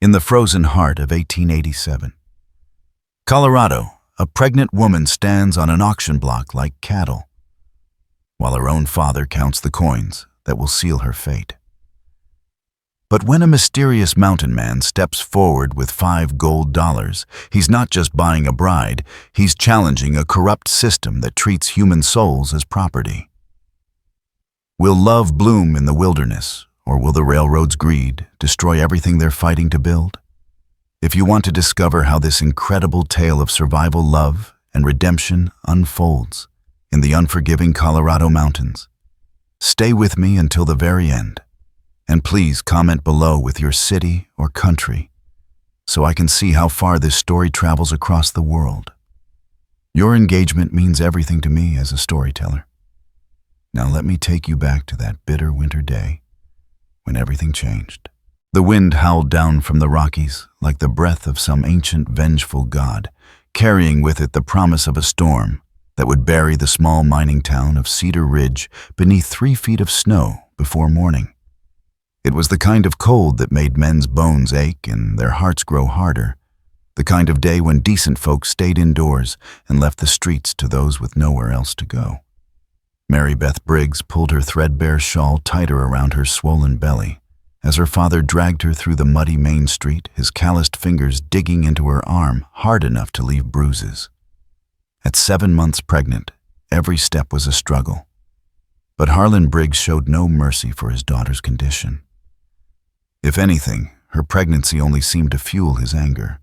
In the frozen heart of 1887. Colorado, a pregnant woman stands on an auction block like cattle, while her own father counts the coins that will seal her fate. But when a mysterious mountain man steps forward with $5 gold, he's not just buying a bride, he's challenging a corrupt system that treats human souls as property. Will love bloom in the wilderness, or will the railroad's greed destroy everything they're fighting to build? If you want to discover how this incredible tale of survival, love, and redemption unfolds in the unforgiving Colorado mountains, stay with me until the very end. And please comment below with your city or country so I can see how far this story travels across the world. Your engagement means everything to me as a storyteller. Now let me take you back to that bitter winter day when everything changed. The wind howled down from the Rockies like the breath of some ancient vengeful god, carrying with it the promise of a storm that would bury the small mining town of Cedar Ridge beneath 3 feet of snow before morning. It was the kind of cold that made men's bones ache and their hearts grow harder, the kind of day when decent folks stayed indoors and left the streets to those with nowhere else to go. Mary Beth Briggs pulled her threadbare shawl tighter around her swollen belly as her father dragged her through the muddy main street, his calloused fingers digging into her arm hard enough to leave bruises. At 7 months pregnant, every step was a struggle. But Harlan Briggs showed no mercy for his daughter's condition. If anything, her pregnancy only seemed to fuel his anger.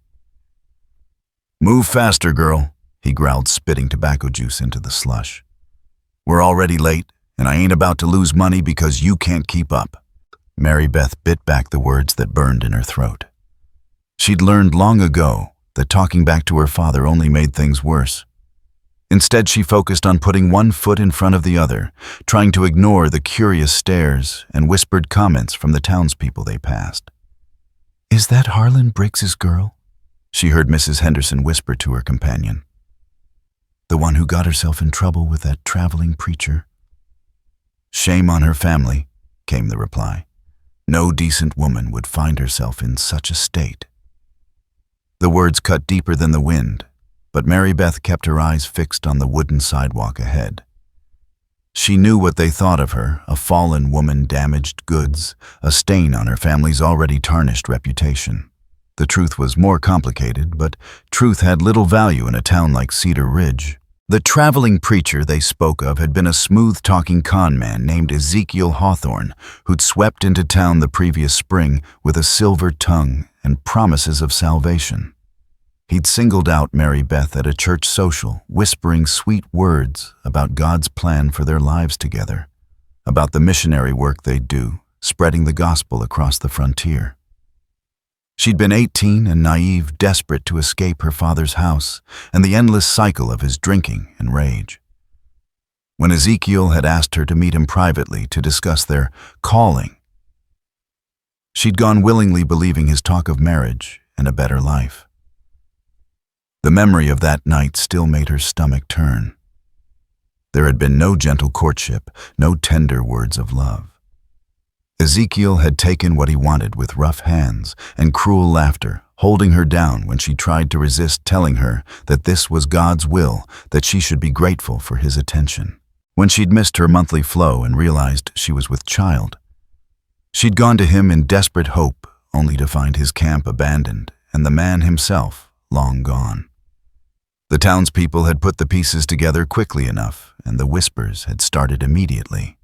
"Move faster, girl," he growled, spitting tobacco juice into the slush. "We're already late, and I ain't about to lose money because you can't keep up." Mary Beth bit back the words that burned in her throat. She'd learned long ago that talking back to her father only made things worse. Instead, she focused on putting one foot in front of the other, trying to ignore the curious stares and whispered comments from the townspeople they passed. "Is that Harlan Briggs's girl?" she heard Mrs. Henderson whisper to her companion. "The one who got herself in trouble with that traveling preacher?" "Shame on her family," came the reply. "No decent woman would find herself in such a state." The words cut deeper than the wind, but Mary Beth kept her eyes fixed on the wooden sidewalk ahead. She knew what they thought of her, a fallen woman, damaged goods, a stain on her family's already tarnished reputation. The truth was more complicated, but truth had little value in a town like Cedar Ridge. The traveling preacher they spoke of had been a smooth-talking con man named Ezekiel Hawthorne, who'd swept into town the previous spring with a silver tongue and promises of salvation. He'd singled out Mary Beth at a church social, whispering sweet words about God's plan for their lives together, about the missionary work they'd do, spreading the gospel across the frontier. She'd been 18 and naive, desperate to escape her father's house and the endless cycle of his drinking and rage. When Ezekiel had asked her to meet him privately to discuss their calling, she'd gone willingly, believing his talk of marriage and a better life. The memory of that night still made her stomach turn. There had been no gentle courtship, no tender words of love. Ezekiel had taken what he wanted with rough hands and cruel laughter, holding her down when she tried to resist, telling her that this was God's will, that she should be grateful for his attention. When she'd missed her monthly flow and realized she was with child, she'd gone to him in desperate hope, only to find his camp abandoned and the man himself long gone. The townspeople had put the pieces together quickly enough, and the whispers had started immediately.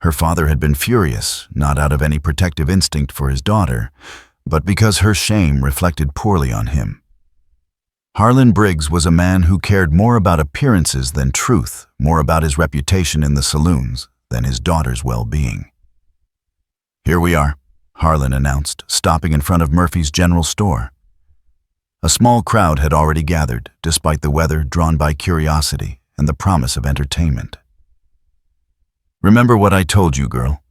Her father had been furious, not out of any protective instinct for his daughter, but because her shame reflected poorly on him. Harlan Briggs was a man who cared more about appearances than truth, more about his reputation in the saloons than his daughter's well-being. "Here we are," Harlan announced, stopping in front of Murphy's General Store. A small crowd had already gathered, despite the weather, drawn by curiosity and the promise of entertainment. "Remember what I told you, girl.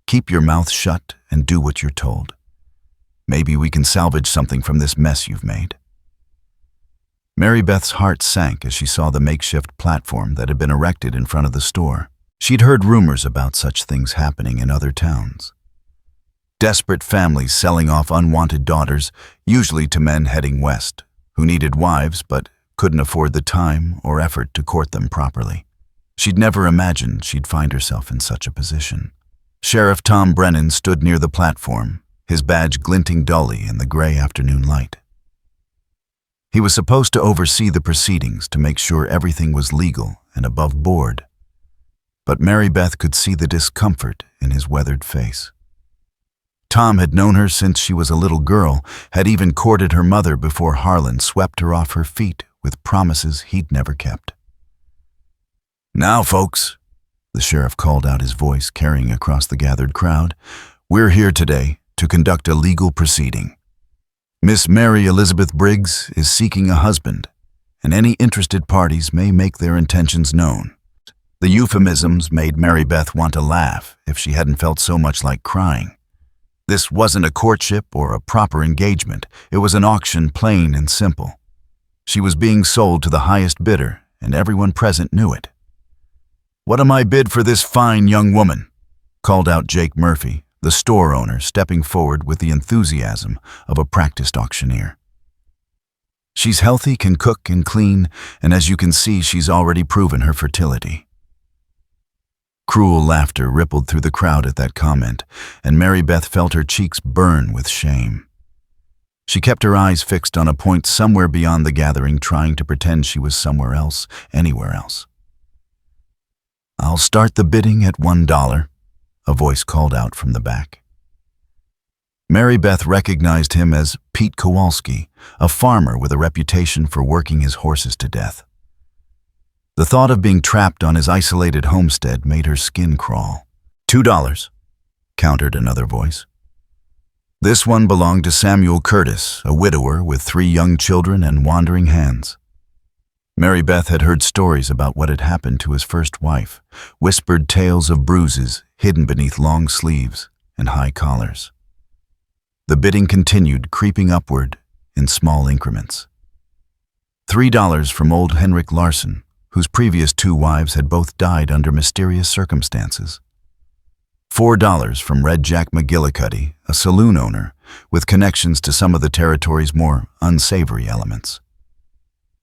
Keep your mouth shut and do what you're told. Maybe we can salvage something from this mess you've made." Mary Beth's heart sank as she saw the makeshift platform that had been erected in front of the store. She'd heard rumors about such things happening in other towns. Desperate families selling off unwanted daughters, usually to men heading west, who needed wives but couldn't afford the time or effort to court them properly. She'd never imagined she'd find herself in such a position. Sheriff Tom Brennan stood near the platform, his badge glinting dully in the gray afternoon light. He was supposed to oversee the proceedings to make sure everything was legal and above board. But Mary Beth could see the discomfort in his weathered face. Tom had known her since she was a little girl, had even courted her mother before Harlan swept her off her feet with promises he'd never kept. "Now, folks," the sheriff called out, his voice carrying across the gathered crowd, "we're here today to conduct a legal proceeding. Miss Mary Elizabeth Briggs is seeking a husband, and any interested parties may make their intentions known." The euphemisms made Mary Beth want to laugh if she hadn't felt so much like crying. This wasn't a courtship or a proper engagement. It was an auction, plain and simple. She was being sold to the highest bidder, and everyone present knew it. "What am I bid for this fine young woman?" called out Jake Murphy, the store owner, stepping forward with the enthusiasm of a practiced auctioneer. "She's healthy, can cook and clean, and as you can see, she's already proven her fertility." Cruel laughter rippled through the crowd at that comment, and Mary Beth felt her cheeks burn with shame. She kept her eyes fixed on a point somewhere beyond the gathering, trying to pretend she was somewhere else, anywhere else. "I'll start the bidding at $1, a voice called out from the back. Mary Beth recognized him as Pete Kowalski, a farmer with a reputation for working his horses to death. The thought of being trapped on his isolated homestead made her skin crawl. $2, countered another voice. This one belonged to Samuel Curtis, a widower with 3 young children and wandering hands. Mary Beth had heard stories about what had happened to his first wife, whispered tales of bruises hidden beneath long sleeves and high collars. The bidding continued, creeping upward in small increments. $3 from old Henrik Larson, whose previous 2 wives had both died under mysterious circumstances. $4 from Red Jack McGillicuddy, a saloon owner with connections to some of the territory's more unsavory elements.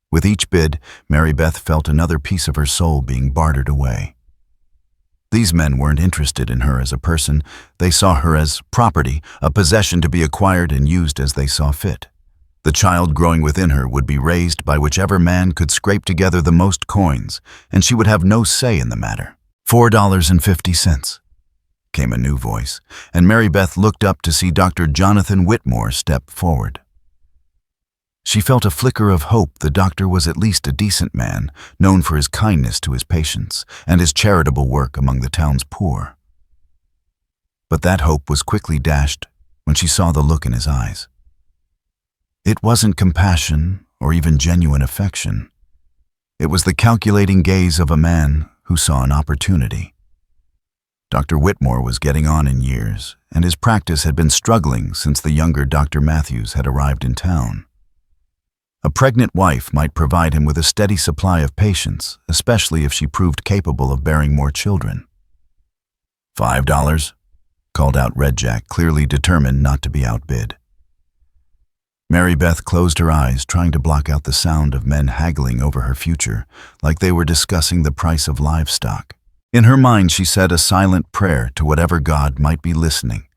With each bid, Mary Beth felt another piece of her soul being bartered away. These men weren't interested in her as a person. They saw her as property, a possession to be acquired and used as they saw fit. The child growing within her would be raised by whichever man could scrape together the most coins, and she would have no say in the matter. $4.50, came a new voice, and Mary Beth looked up to see Dr. Jonathan Whitmore step forward. She felt a flicker of hope. The doctor was at least a decent man, known for his kindness to his patients and his charitable work among the town's poor. But that hope was quickly dashed when she saw the look in his eyes. It wasn't compassion or even genuine affection. It was the calculating gaze of a man who saw an opportunity. Dr. Whitmore was getting on in years, and his practice had been struggling since the younger Dr. Matthews had arrived in town. A pregnant wife might provide him with a steady supply of patients, especially if she proved capable of bearing more children. $5, called out Red Jack, clearly determined not to be outbid. Mary Beth closed her eyes, trying to block out the sound of men haggling over her future, like they were discussing the price of livestock. In her mind, she said a silent prayer to whatever God might be listening,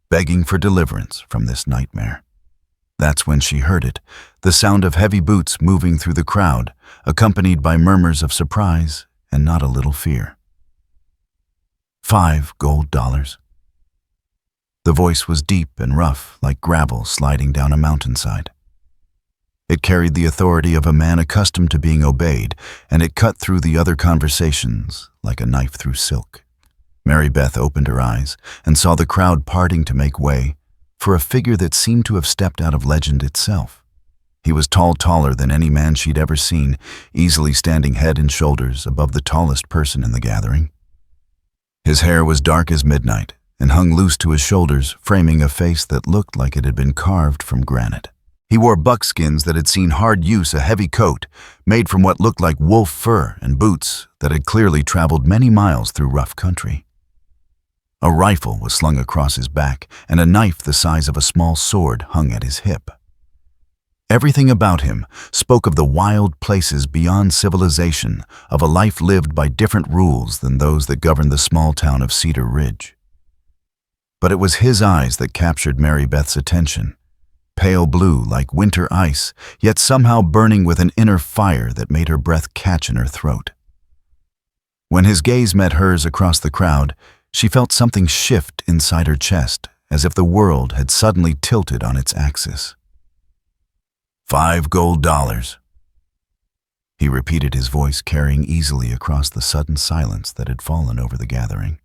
begging for deliverance from this nightmare. That's when she heard it, the sound of heavy boots moving through the crowd, accompanied by murmurs of surprise and not a little fear. $5 gold. The voice was deep and rough, like gravel sliding down a mountainside. It carried the authority of a man accustomed to being obeyed, and it cut through the other conversations like a knife through silk. Mary Beth opened her eyes and saw the crowd parting to make way for a figure that seemed to have stepped out of legend itself. He was taller than any man she'd ever seen, easily standing head and shoulders above the tallest person in the gathering. His hair was dark as midnight and hung loose to his shoulders, framing a face that looked like it had been carved from granite. He wore buckskins that had seen hard use, a heavy coat made from what looked like wolf fur, and boots that had clearly traveled many miles through rough country. A rifle was slung across his back, and a knife the size of a small sword hung at his hip. Everything about him spoke of the wild places beyond civilization, of a life lived by different rules than those that governed the small town of Cedar Ridge. But it was his eyes that captured Mary Beth's attention, pale blue like winter ice, yet somehow burning with an inner fire that made her breath catch in her throat. When his gaze met hers across the crowd, she felt something shift inside her chest, as if the world had suddenly tilted on its axis. $5 gold. He repeated, his voice carrying easily across the sudden silence that had fallen over the gathering.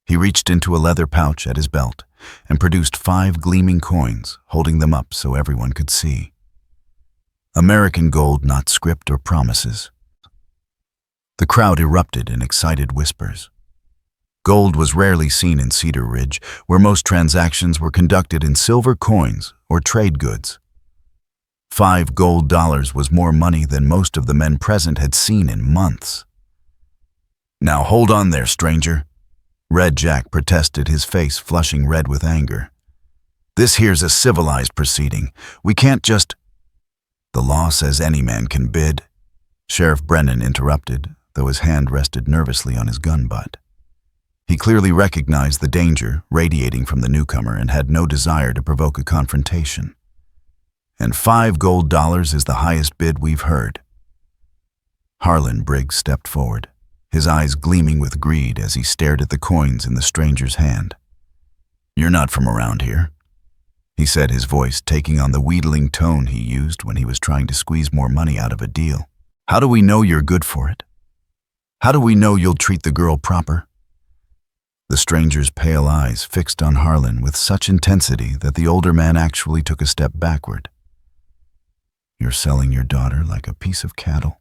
He reached into a leather pouch at his belt and produced 5 gleaming coins, holding them up so everyone could see. American gold, not script or promises. The crowd erupted in excited whispers. Gold was rarely seen in Cedar Ridge, where most transactions were conducted in silver coins or trade goods. $5 gold was more money than most of the men present had seen in months. "Now hold on there, stranger," Red Jack protested, his face flushing red with anger. "This here's a civilized proceeding. We can't just—" "The law says any man can bid," Sheriff Brennan interrupted, though his hand rested nervously on his gun butt. He clearly recognized the danger radiating from the newcomer and had no desire to provoke a confrontation. "And $5 gold is the highest bid we've heard." Harlan Briggs stepped forward, his eyes gleaming with greed as he stared at the coins in the stranger's hand. "You're not from around here," he said, his voice taking on the wheedling tone he used when he was trying to squeeze more money out of a deal. "How do we know you're good for it? How do we know you'll treat the girl proper?" The stranger's pale eyes fixed on Harlan with such intensity that the older man actually took a step backward. "You're selling your daughter like a piece of cattle?"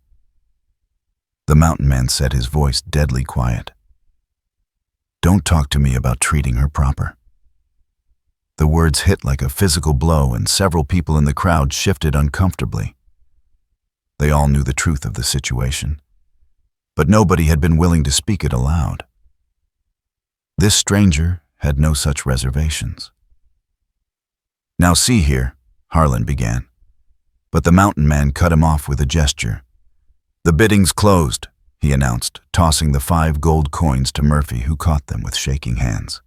The mountain man said, his voice deadly quiet. "Don't talk to me about treating her proper." The words hit like a physical blow, and several people in the crowd shifted uncomfortably. They all knew the truth of the situation, but nobody had been willing to speak it aloud. This stranger had no such reservations. "Now see here," Harlan began, but the mountain man cut him off with a gesture. "The bidding's closed," he announced, tossing the 5 gold coins to Murphy, who caught them with shaking hands.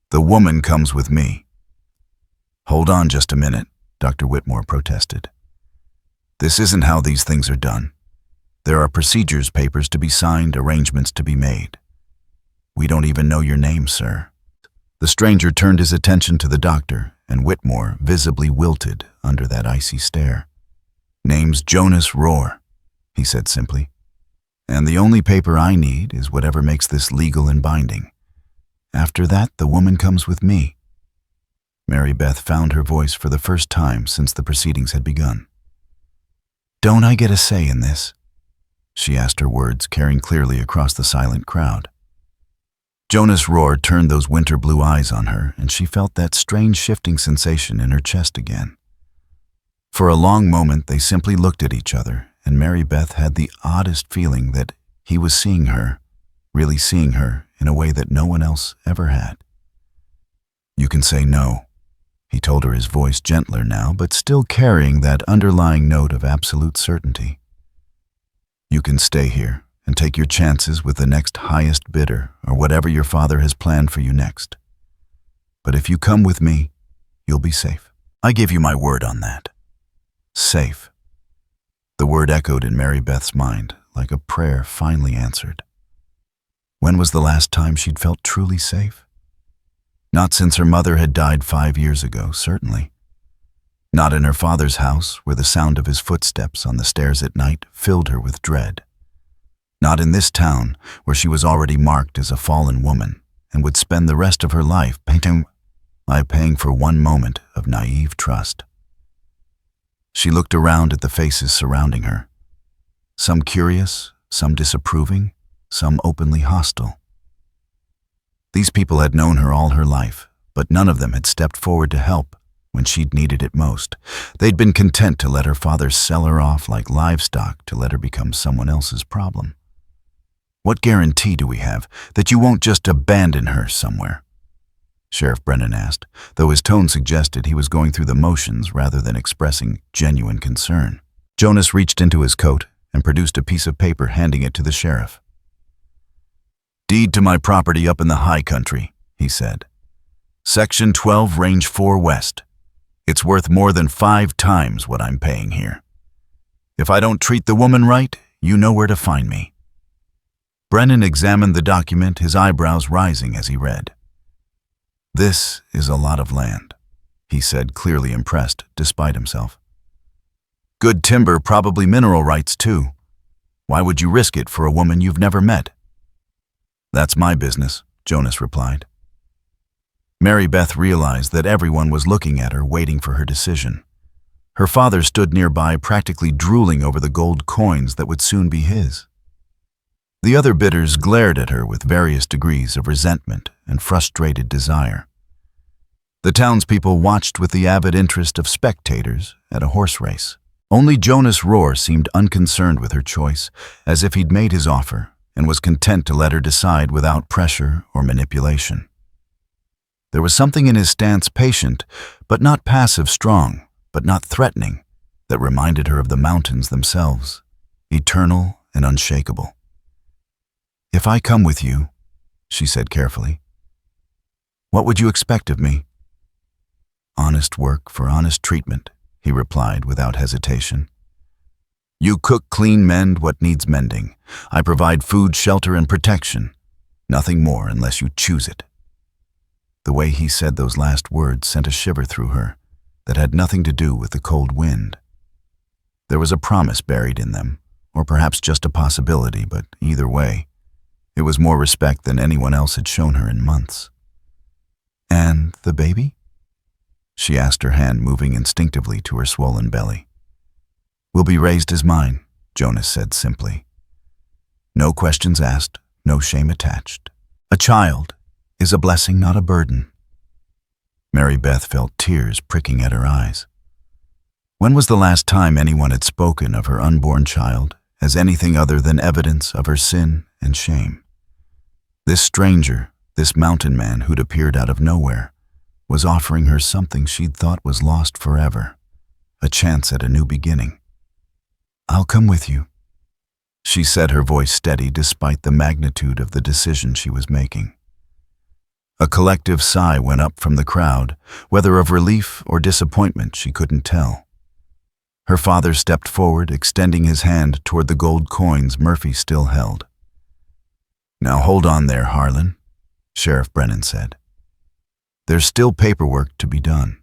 "The woman comes with me." "Hold on just a minute," Dr. Whitmore protested. "This isn't how these things are done. There are procedures papers to be signed, arrangements to be made. We don't even know your name, sir." The stranger turned his attention to the doctor, and Whitmore visibly wilted under that icy stare. "Name's Jonas Rohr," he said simply. "And the only paper I need is whatever makes this legal and binding. After that, the woman comes with me." Mary Beth found her voice for the first time since the proceedings had begun. "Don't I get a say in this?" she asked, her words carrying clearly across the silent crowd. Jonas Rohr turned those winter blue eyes on her, and she felt that strange shifting sensation in her chest again. For a long moment they simply looked at each other, and Mary Beth had the oddest feeling that he was seeing her, really seeing her, in a way that no one else ever had. "You can say no," he told her, his voice gentler now, but still carrying that underlying note of absolute certainty. "You can stay here and take your chances with the next highest bidder or whatever your father has planned for you next. But if you come with me, you'll be safe. I give you my word on that." Safe. The word echoed in Mary Beth's mind like a prayer finally answered. When was the last time she'd felt truly safe? Not since her mother had died 5 years ago, certainly. Not in her father's house, where the sound of his footsteps on the stairs at night filled her with dread. Not in this town, where she was already marked as a fallen woman and would spend the rest of her life paying for one moment of naive trust. She looked around at the faces surrounding her, some curious, some disapproving, some openly hostile. These people had known her all her life, but none of them had stepped forward to help when she'd needed it most. They'd been content to let her father sell her off like livestock, to let her become someone else's problem. What guarantee do we have that you won't just abandon her somewhere? Sheriff Brennan asked, though his tone suggested he was going through the motions rather than expressing genuine concern. Jonas reached into his coat and produced a piece of paper, handing it to the sheriff. "Deed to my property up in the high country," he said. "Section 12, Range 4 West. It's worth more than 5 times what I'm paying here. If I don't treat the woman right, you know where to find me." Brennan examined the document, his eyebrows rising as he read. "This is a lot of land," he said, clearly impressed despite himself. "Good timber, probably mineral rights too. Why would you risk it for a woman you've never met?" "That's my business," Jonas replied. Mary Beth realized that everyone was looking at her, waiting for her decision. Her father stood nearby, practically drooling over the gold coins that would soon be his. The other bidders glared at her with various degrees of resentment and frustrated desire. The townspeople watched with the avid interest of spectators at a horse race. Only Jonas Rohr seemed unconcerned with her choice, as if he'd made his offer and was content to let her decide without pressure or manipulation. There was something in his stance, patient, but not passive, strong, but not threatening, that reminded her of the mountains themselves, eternal and unshakable. "If I come with you," she said carefully, "what would you expect of me?" "Honest work for honest treatment," he replied without hesitation. "You cook, clean, mend what needs mending. I provide food, shelter, and protection. Nothing more unless you choose it." The way he said those last words sent a shiver through her that had nothing to do with the cold wind. There was a promise buried in them, or perhaps just a possibility, but either way, it was more respect than anyone else had shown her in months. "And the baby?" she asked, her hand moving instinctively to her swollen belly. "Will be raised as mine," Jonas said simply. "No questions asked, no shame attached. A child is a blessing, not a burden." Mary Beth felt tears pricking at her eyes. When was the last time anyone had spoken of her unborn child as anything other than evidence of her sin and shame? This stranger, this mountain man who'd appeared out of nowhere, was offering her something she'd thought was lost forever, a chance at a new beginning. "I'll come with you," she said, her voice steady despite the magnitude of the decision she was making. A collective sigh went up from the crowd, whether of relief or disappointment she couldn't tell. Her father stepped forward, extending his hand toward the gold coins Murphy still held. "Now hold on there, Harlan," Sheriff Brennan said. "There's still paperwork to be done.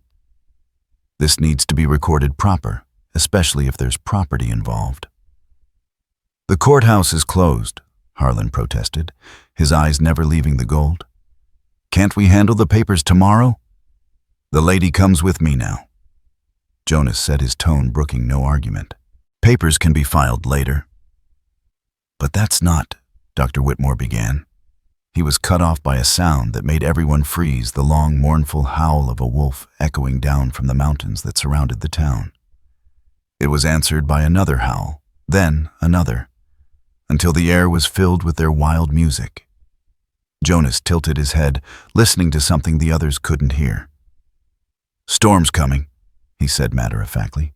This needs to be recorded proper, especially if there's property involved." "The courthouse is closed," Harlan protested, his eyes never leaving the gold. "Can't we handle the papers tomorrow?" "The lady comes with me now," Jonas said, his tone brooking no argument. "Papers can be filed later." "But that's not," Dr. Whitmore began. He was cut off by a sound that made everyone freeze, the long, mournful howl of a wolf echoing down from the mountains that surrounded the town. It was answered by another howl, then another, until the air was filled with their wild music. Jonas tilted his head, listening to something the others couldn't hear. "Storm's coming," he said matter-of-factly.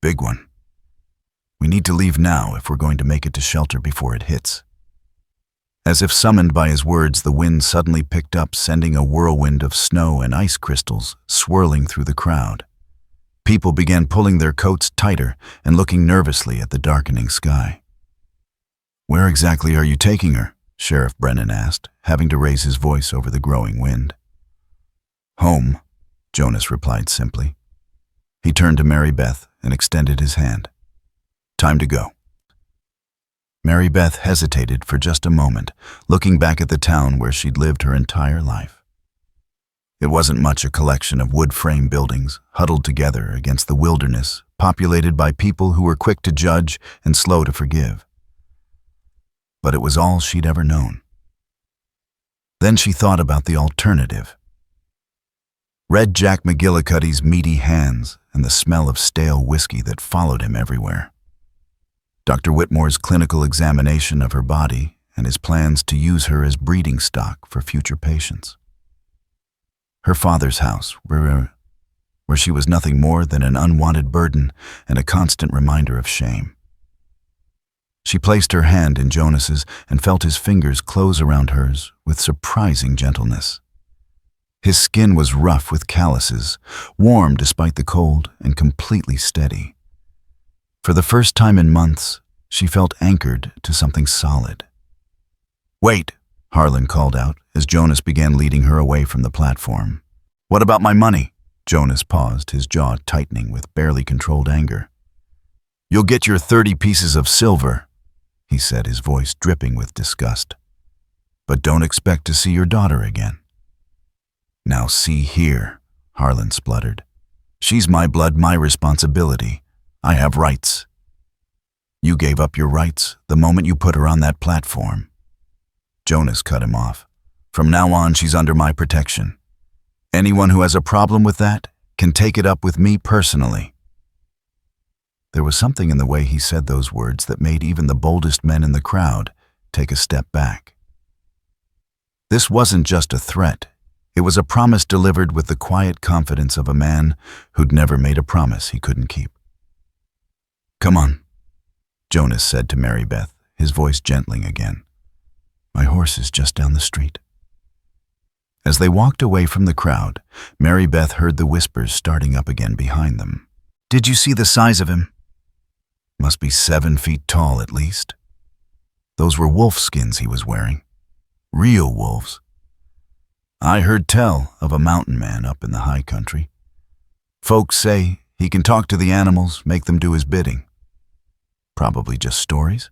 "Big one. We need to leave now if we're going to make it to shelter before it hits." As if summoned by his words, the wind suddenly picked up, sending a whirlwind of snow and ice crystals swirling through the crowd. People began pulling their coats tighter and looking nervously at the darkening sky. "Where exactly are you taking her?" Sheriff Brennan asked, having to raise his voice over the growing wind. "Home," Jonas replied simply. He turned to Mary Beth and extended his hand. "Time to go." Mary Beth hesitated for just a moment, looking back at the town where she'd lived her entire life. It wasn't much a collection of wood frame buildings huddled together against the wilderness, populated by people who were quick to judge and slow to forgive. But it was all she'd ever known. Then she thought about the alternative. Red Jack McGillicuddy's meaty hands and the smell of stale whiskey that followed him everywhere. Dr. Whitmore's clinical examination of her body and his plans to use her as breeding stock for future patients. Her father's house, where she was nothing more than an unwanted burden and a constant reminder of shame. She placed her hand in Jonas's and felt his fingers close around hers with surprising gentleness. His skin was rough with calluses, warm despite the cold, and completely steady. For the first time in months, she felt anchored to something solid. "Wait," Harlan called out as Jonas began leading her away from the platform. "What about my money?" Jonas paused, his jaw tightening with barely controlled anger. "You'll get your 30 pieces of silver," he said, his voice dripping with disgust. "But don't expect to see your daughter again." "Now see here," Harlan spluttered. "She's my blood, my responsibility. I have rights." "You gave up your rights the moment you put her on that platform." Jonas cut him off. "From now on, she's under my protection. Anyone who has a problem with that can take it up with me personally." There was something in the way he said those words that made even the boldest men in the crowd take a step back. This wasn't just a threat. It was a promise delivered with the quiet confidence of a man who'd never made a promise he couldn't keep. "Come on," Jonas said to Mary Beth, his voice gentling again. "My horse is just down the street." As they walked away from the crowd, Mary Beth heard the whispers starting up again behind them. "Did you see the size of him? Must be 7 feet tall at least. Those were wolf skins he was wearing. Real wolves. I heard tell of a mountain man up in the high country. Folks say he can talk to the animals, make them do his bidding. Probably just stories?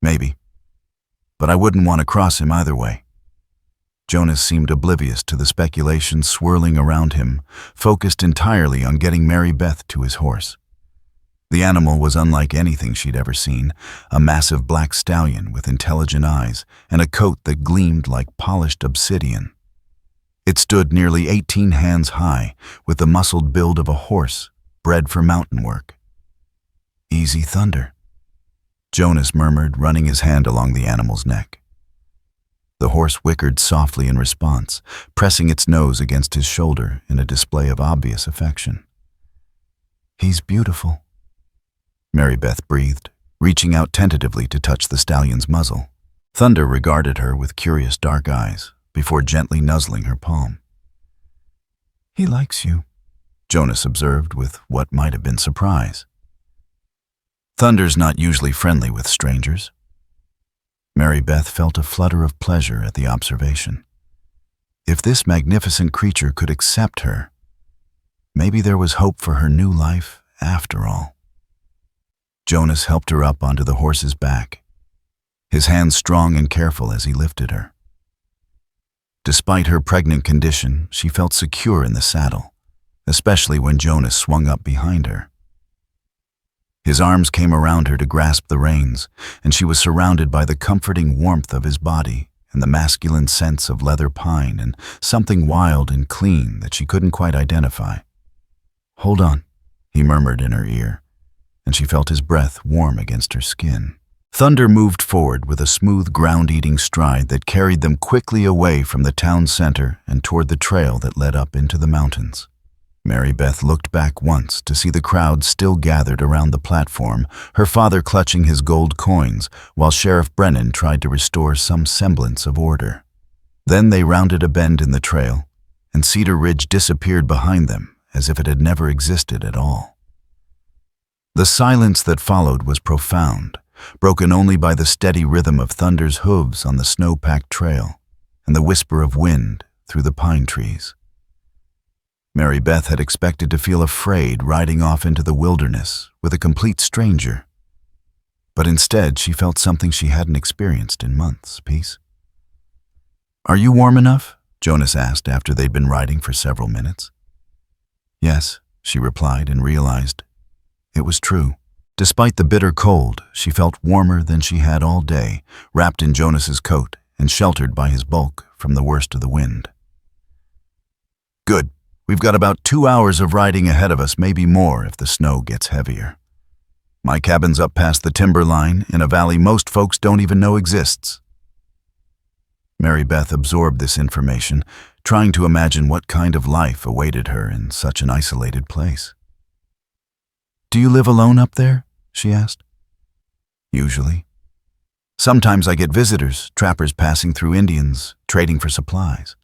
Maybe. But I wouldn't want to cross him either way." Jonas seemed oblivious to the speculation swirling around him, focused entirely on getting Mary Beth to his horse. The animal was unlike anything she'd ever seen, a massive black stallion with intelligent eyes and a coat that gleamed like polished obsidian. It stood nearly 18 hands high, with the muscled build of a horse, bred for mountain work. "Easy Thunder," Jonas murmured, running his hand along the animal's neck. The horse whickered softly in response, pressing its nose against his shoulder in a display of obvious affection. "He's beautiful," Mary Beth breathed, reaching out tentatively to touch the stallion's muzzle. Thunder regarded her with curious dark eyes before gently nuzzling her palm. "He likes you," Jonas observed with what might have been surprise. "Thunder's not usually friendly with strangers." Mary Beth felt a flutter of pleasure at the observation. If this magnificent creature could accept her, maybe there was hope for her new life after all. Jonas helped her up onto the horse's back, his hands strong and careful as he lifted her. Despite her pregnant condition, she felt secure in the saddle, especially when Jonas swung up behind her. His arms came around her to grasp the reins, and she was surrounded by the comforting warmth of his body and the masculine sense of leather pine and something wild and clean that she couldn't quite identify. "Hold on," he murmured in her ear, and she felt his breath warm against her skin. Thunder moved forward with a smooth ground-eating stride that carried them quickly away from the town center and toward the trail that led up into the mountains. Mary Beth looked back once to see the crowd still gathered around the platform, her father clutching his gold coins while Sheriff Brennan tried to restore some semblance of order. Then they rounded a bend in the trail, and Cedar Ridge disappeared behind them as if it had never existed at all. The silence that followed was profound, broken only by the steady rhythm of Thunder's hooves on the snow-packed trail and the whisper of wind through the pine trees. Mary Beth had expected to feel afraid riding off into the wilderness with a complete stranger, but instead she felt something she hadn't experienced in months. Peace. "Are you warm enough?" Jonas asked after they'd been riding for several minutes. "Yes," she replied, and realized it was true. Despite the bitter cold, she felt warmer than she had all day, wrapped in Jonas's coat and sheltered by his bulk from the worst of the wind. "Good. We've got about 2 hours of riding ahead of us, maybe more if the snow gets heavier." My cabin's up past the timber line in a valley most folks don't even know exists. Mary Beth absorbed this information, trying to imagine what kind of life awaited her in such an isolated place. "Do you live alone up there?" she asked. "Usually. Sometimes I get visitors, trappers passing through, Indians, trading for supplies.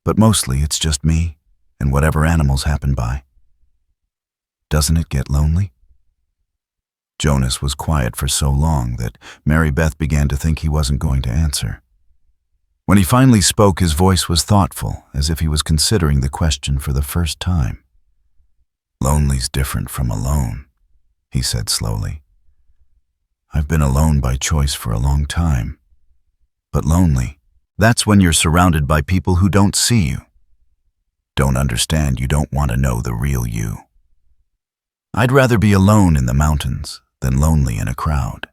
But mostly it's just me and whatever animals happen by." "Doesn't it get lonely?" Jonas was quiet for so long that Mary Beth began to think he wasn't going to answer. When he finally spoke, his voice was thoughtful, as if he was considering the question for the first time. "Lonely's different from alone," he said slowly. "I've been alone by choice for a long time. But lonely, that's when you're surrounded by people who don't see you, don't understand you, don't want to know the real you. I'd rather be alone in the mountains than lonely in a crowd."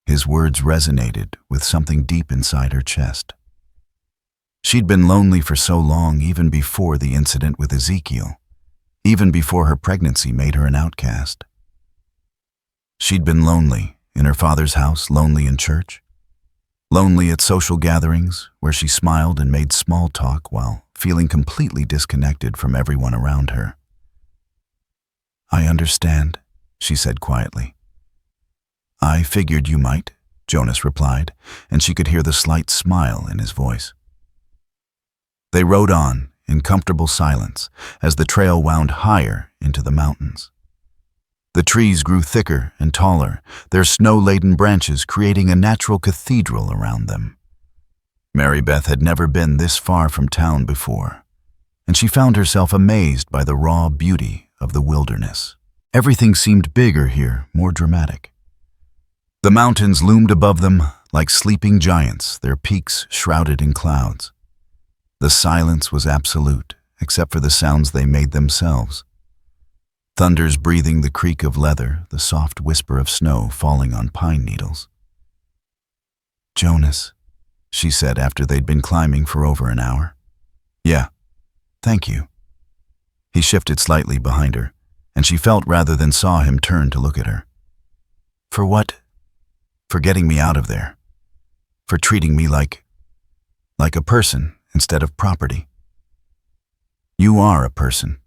His words resonated with something deep inside her chest. She'd been lonely for so long, even before the incident with Ezekiel, even before her pregnancy made her an outcast. She'd been lonely in her father's house, lonely in church, lonely at social gatherings where she smiled and made small talk while feeling completely disconnected from everyone around her. "I understand," she said quietly. "I figured you might," Jonas replied, and she could hear the slight smile in his voice. They rode on in comfortable silence as the trail wound higher into the mountains. The trees grew thicker and taller, their snow-laden branches creating a natural cathedral around them. Mary Beth had never been this far from town before, and she found herself amazed by the raw beauty of the wilderness. Everything seemed bigger here, more dramatic. The mountains loomed above them like sleeping giants, their peaks shrouded in clouds. The silence was absolute, except for the sounds they made themselves. Thunders breathing the creak of leather, the soft whisper of snow falling on pine needles. "Jonas," she said after they'd been climbing for over an hour. "Yeah, thank you." He shifted slightly behind her, and she felt rather than saw him turn to look at her. "For what?" "For getting me out of there. For treating me like a person instead of property." "You are a person,"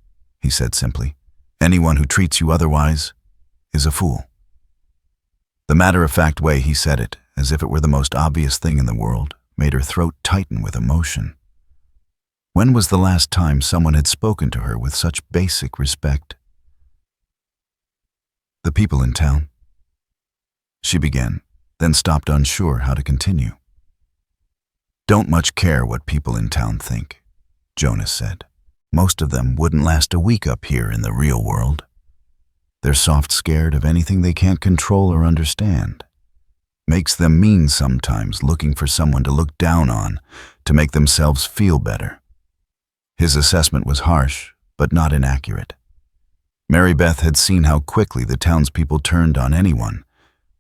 he said simply. "Anyone who treats you otherwise is a fool." The matter-of-fact way he said it, as if it were the most obvious thing in the world, made her throat tighten with emotion. When was the last time someone had spoken to her with such basic respect? "The people in town," she began, then stopped, unsure how to continue. "Don't much care what people in town think," Jonas said. "Most of them wouldn't last a week up here in the real world. They're soft scared of anything they can't control or understand. Makes them mean sometimes, looking for someone to look down on, to make themselves feel better." His assessment was harsh, but not inaccurate. Mary Beth had seen how quickly the townspeople turned on anyone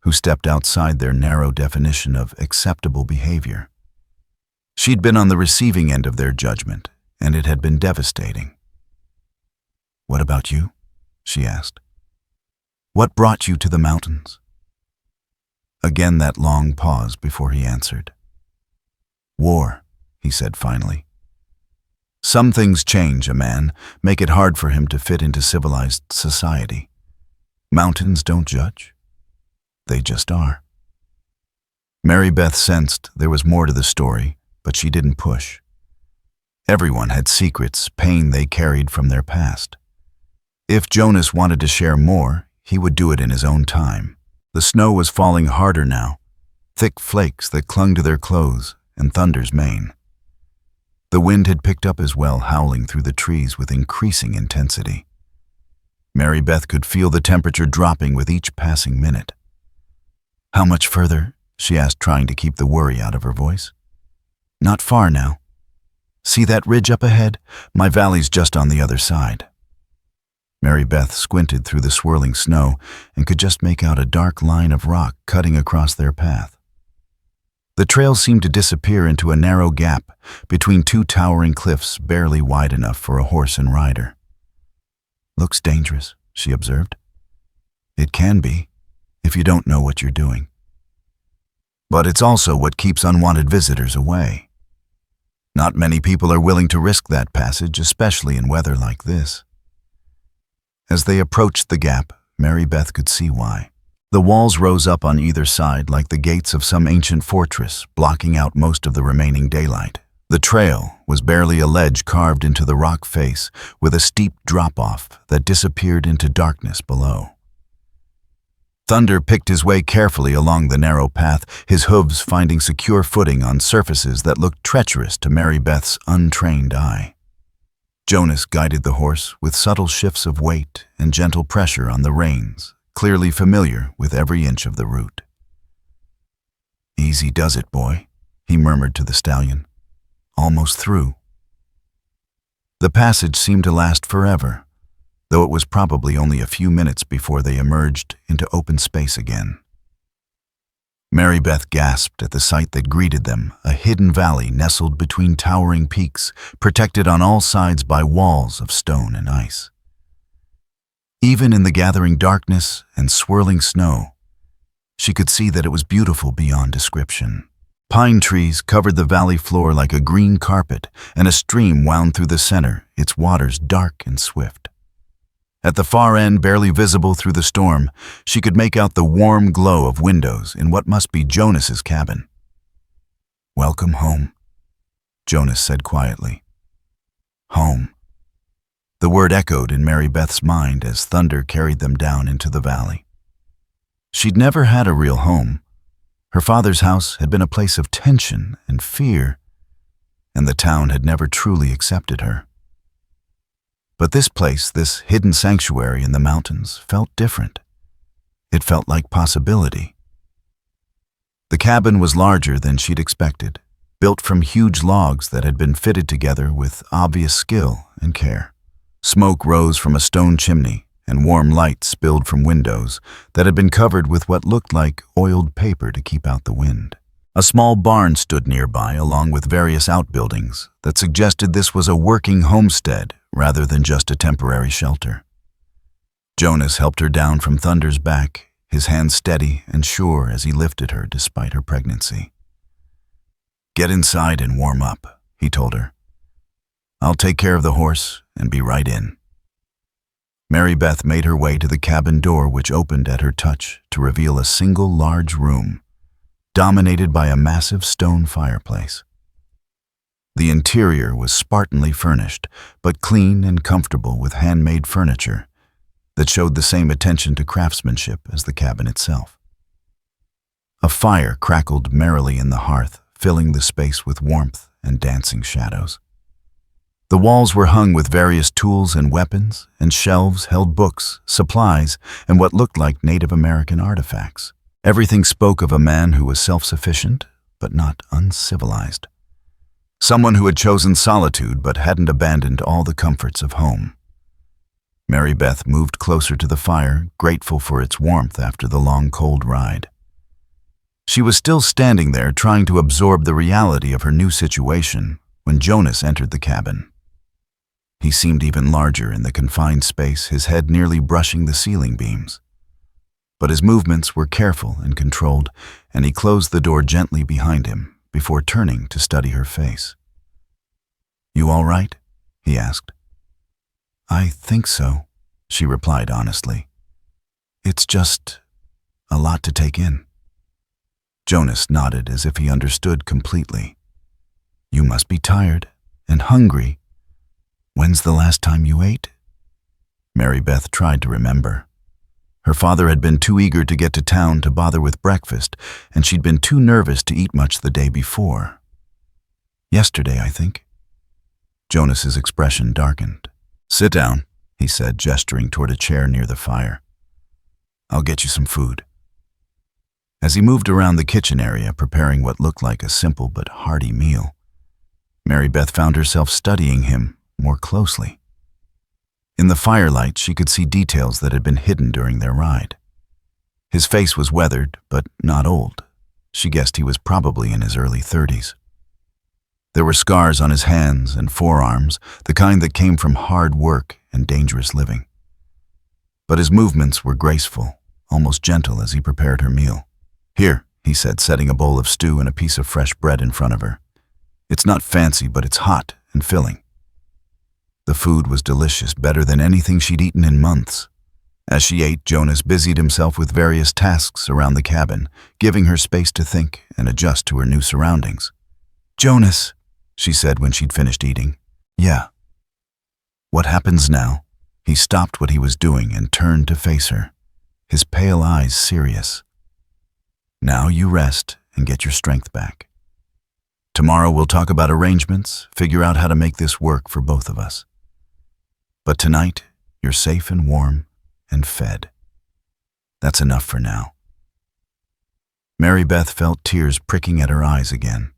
who stepped outside their narrow definition of acceptable behavior. She'd been on the receiving end of their judgment, and it had been devastating. "What about you?" she asked. "What brought you to the mountains?" Again that long pause before he answered. "War," he said finally. "Some things change a man, make it hard for him to fit into civilized society. Mountains don't judge. They just are." Mary Beth sensed there was more to the story, but she didn't push. Everyone had secrets, pain they carried from their past. If Jonas wanted to share more, he would do it in his own time. The snow was falling harder now, thick flakes that clung to their clothes and thunder's mane. The wind had picked up as well, howling through the trees with increasing intensity. Mary Beth could feel the temperature dropping with each passing minute. "How much further?" she asked, trying to keep the worry out of her voice. "Not far now. See that ridge up ahead? My valley's just on the other side." Mary Beth squinted through the swirling snow and could just make out a dark line of rock cutting across their path. The trail seemed to disappear into a narrow gap between two towering cliffs barely wide enough for a horse and rider. "Looks dangerous," she observed. It can be, if you don't know what you're doing. But it's also what keeps unwanted visitors away. Not many people are willing to risk that passage, especially in weather like this. As they approached the gap, Mary Beth could see why. The walls rose up on either side like the gates of some ancient fortress, blocking out most of the remaining daylight. The trail was barely a ledge carved into the rock face, with a steep drop-off that disappeared into darkness below. Thunder picked his way carefully along the narrow path, his hooves finding secure footing on surfaces that looked treacherous to Mary Beth's untrained eye. Jonas guided the horse with subtle shifts of weight and gentle pressure on the reins, clearly familiar with every inch of the route. "Easy does it, boy," he murmured to the stallion. "Almost through." The passage seemed to last forever, though it was probably only a few minutes before they emerged into open space again. Mary Beth gasped at the sight that greeted them, a hidden valley nestled between towering peaks, protected on all sides by walls of stone and ice. Even in the gathering darkness and swirling snow, she could see that it was beautiful beyond description. Pine trees covered the valley floor like a green carpet, and a stream wound through the center, its waters dark and swift. At the far end, barely visible through the storm, she could make out the warm glow of windows in what must be Jonas's cabin. "Welcome home," Jonas said quietly. Home. The word echoed in Mary Beth's mind as thunder carried them down into the valley. She'd never had a real home. Her father's house had been a place of tension and fear, and the town had never truly accepted her. But this place, this hidden sanctuary in the mountains, felt different. It felt like possibility. The cabin was larger than she'd expected, built from huge logs that had been fitted together with obvious skill and care. Smoke rose from a stone chimney, and warm light spilled from windows that had been covered with what looked like oiled paper to keep out the wind. A small barn stood nearby, along with various outbuildings that suggested this was a working homestead rather than just a temporary shelter. Jonas helped her down from Thunder's back, his hands steady and sure as he lifted her despite her pregnancy. "Get inside and warm up," he told her. "I'll take care of the horse and be right in." Mary Beth made her way to the cabin door, which opened at her touch to reveal a single large room, dominated by a massive stone fireplace. The interior was spartanly furnished, but clean and comfortable with handmade furniture that showed the same attention to craftsmanship as the cabin itself. A fire crackled merrily in the hearth, filling the space with warmth and dancing shadows. The walls were hung with various tools and weapons, and shelves held books, supplies, and what looked like Native American artifacts. Everything spoke of a man who was self-sufficient, but not uncivilized. Someone who had chosen solitude but hadn't abandoned all the comforts of home. Mary Beth moved closer to the fire, grateful for its warmth after the long, cold ride. She was still standing there, trying to absorb the reality of her new situation, when Jonas entered the cabin. He seemed even larger in the confined space, his head nearly brushing the ceiling beams. But his movements were careful and controlled, and he closed the door gently behind him before turning to study her face. "You all right?" he asked. "I think so," she replied honestly. "It's just a lot to take in." Jonas nodded as if he understood completely. "You must be tired and hungry. When's the last time you ate?" Mary Beth tried to remember. Her father had been too eager to get to town to bother with breakfast, and she'd been too nervous to eat much the day before. "Yesterday, I think." Jonas's expression darkened. "Sit down," he said, gesturing toward a chair near the fire. "I'll get you some food." As he moved around the kitchen area, preparing what looked like a simple but hearty meal, Mary Beth found herself studying him more closely. In the firelight, she could see details that had been hidden during their ride. His face was weathered, but not old. She guessed he was probably in his early 30s. There were scars on his hands and forearms, the kind that came from hard work and dangerous living. But his movements were graceful, almost gentle as he prepared her meal. "Here," he said, setting a bowl of stew and a piece of fresh bread in front of her. "It's not fancy, but it's hot and filling." The food was delicious, better than anything she'd eaten in months. As she ate, Jonas busied himself with various tasks around the cabin, giving her space to think and adjust to her new surroundings. "Jonas," she said when she'd finished eating. "Yeah." "What happens now?" He stopped what he was doing and turned to face her, his pale eyes serious. "Now you rest and get your strength back. Tomorrow we'll talk about arrangements, figure out how to make this work for both of us. But tonight, you're safe and warm and fed. That's enough for now." Mary Beth felt tears pricking at her eyes again.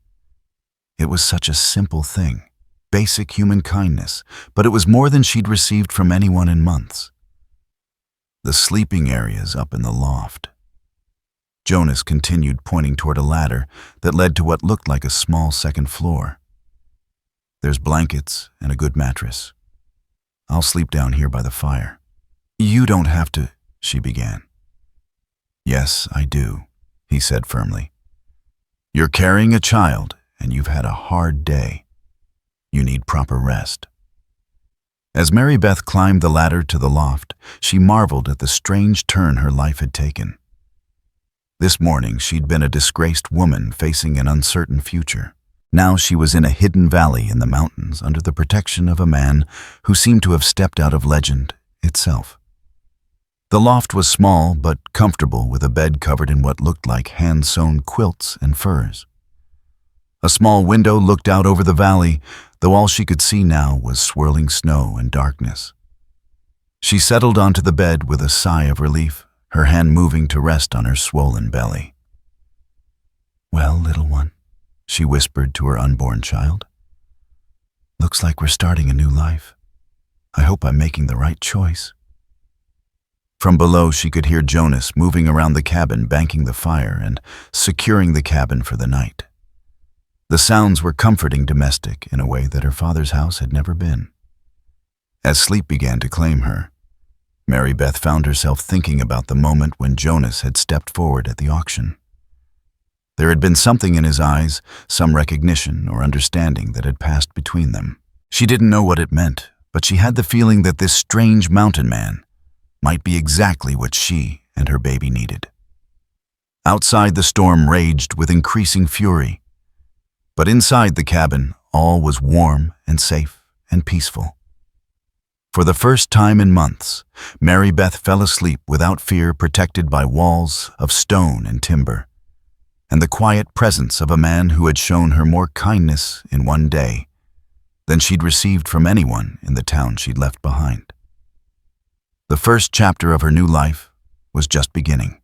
It was such a simple thing, basic human kindness, but it was more than she'd received from anyone in months. The sleeping areas up in the loft. Jonas continued, pointing toward a ladder that led to what looked like a small second floor. "There's blankets and a good mattress. I'll sleep down here by the fire." "You don't have to," she began. "Yes, I do," he said firmly. "You're carrying a child, and you've had a hard day. You need proper rest." As Mary Beth climbed the ladder to the loft, she marveled at the strange turn her life had taken. This morning, she'd been a disgraced woman facing an uncertain future. Now she was in a hidden valley in the mountains under the protection of a man who seemed to have stepped out of legend itself. The loft was small but comfortable, with a bed covered in what looked like hand-sewn quilts and furs. A small window looked out over the valley, though all she could see now was swirling snow and darkness. She settled onto the bed with a sigh of relief, her hand moving to rest on her swollen belly. "Well, little one," she whispered to her unborn child. "Looks like we're starting a new life. I hope I'm making the right choice." From below, she could hear Jonas moving around the cabin, banking the fire and securing the cabin for the night. The sounds were comforting, domestic, in a way that her father's house had never been. As sleep began to claim her, Mary Beth found herself thinking about the moment when Jonas had stepped forward at the auction. There had been something in his eyes, some recognition or understanding that had passed between them. She didn't know what it meant, but she had the feeling that this strange mountain man might be exactly what she and her baby needed. Outside, the storm raged with increasing fury, but inside the cabin, all was warm and safe and peaceful. For the first time in months, Mary Beth fell asleep without fear, protected by walls of stone and timber, and the quiet presence of a man who had shown her more kindness in one day than she'd received from anyone in the town she'd left behind. The first chapter of her new life was just beginning.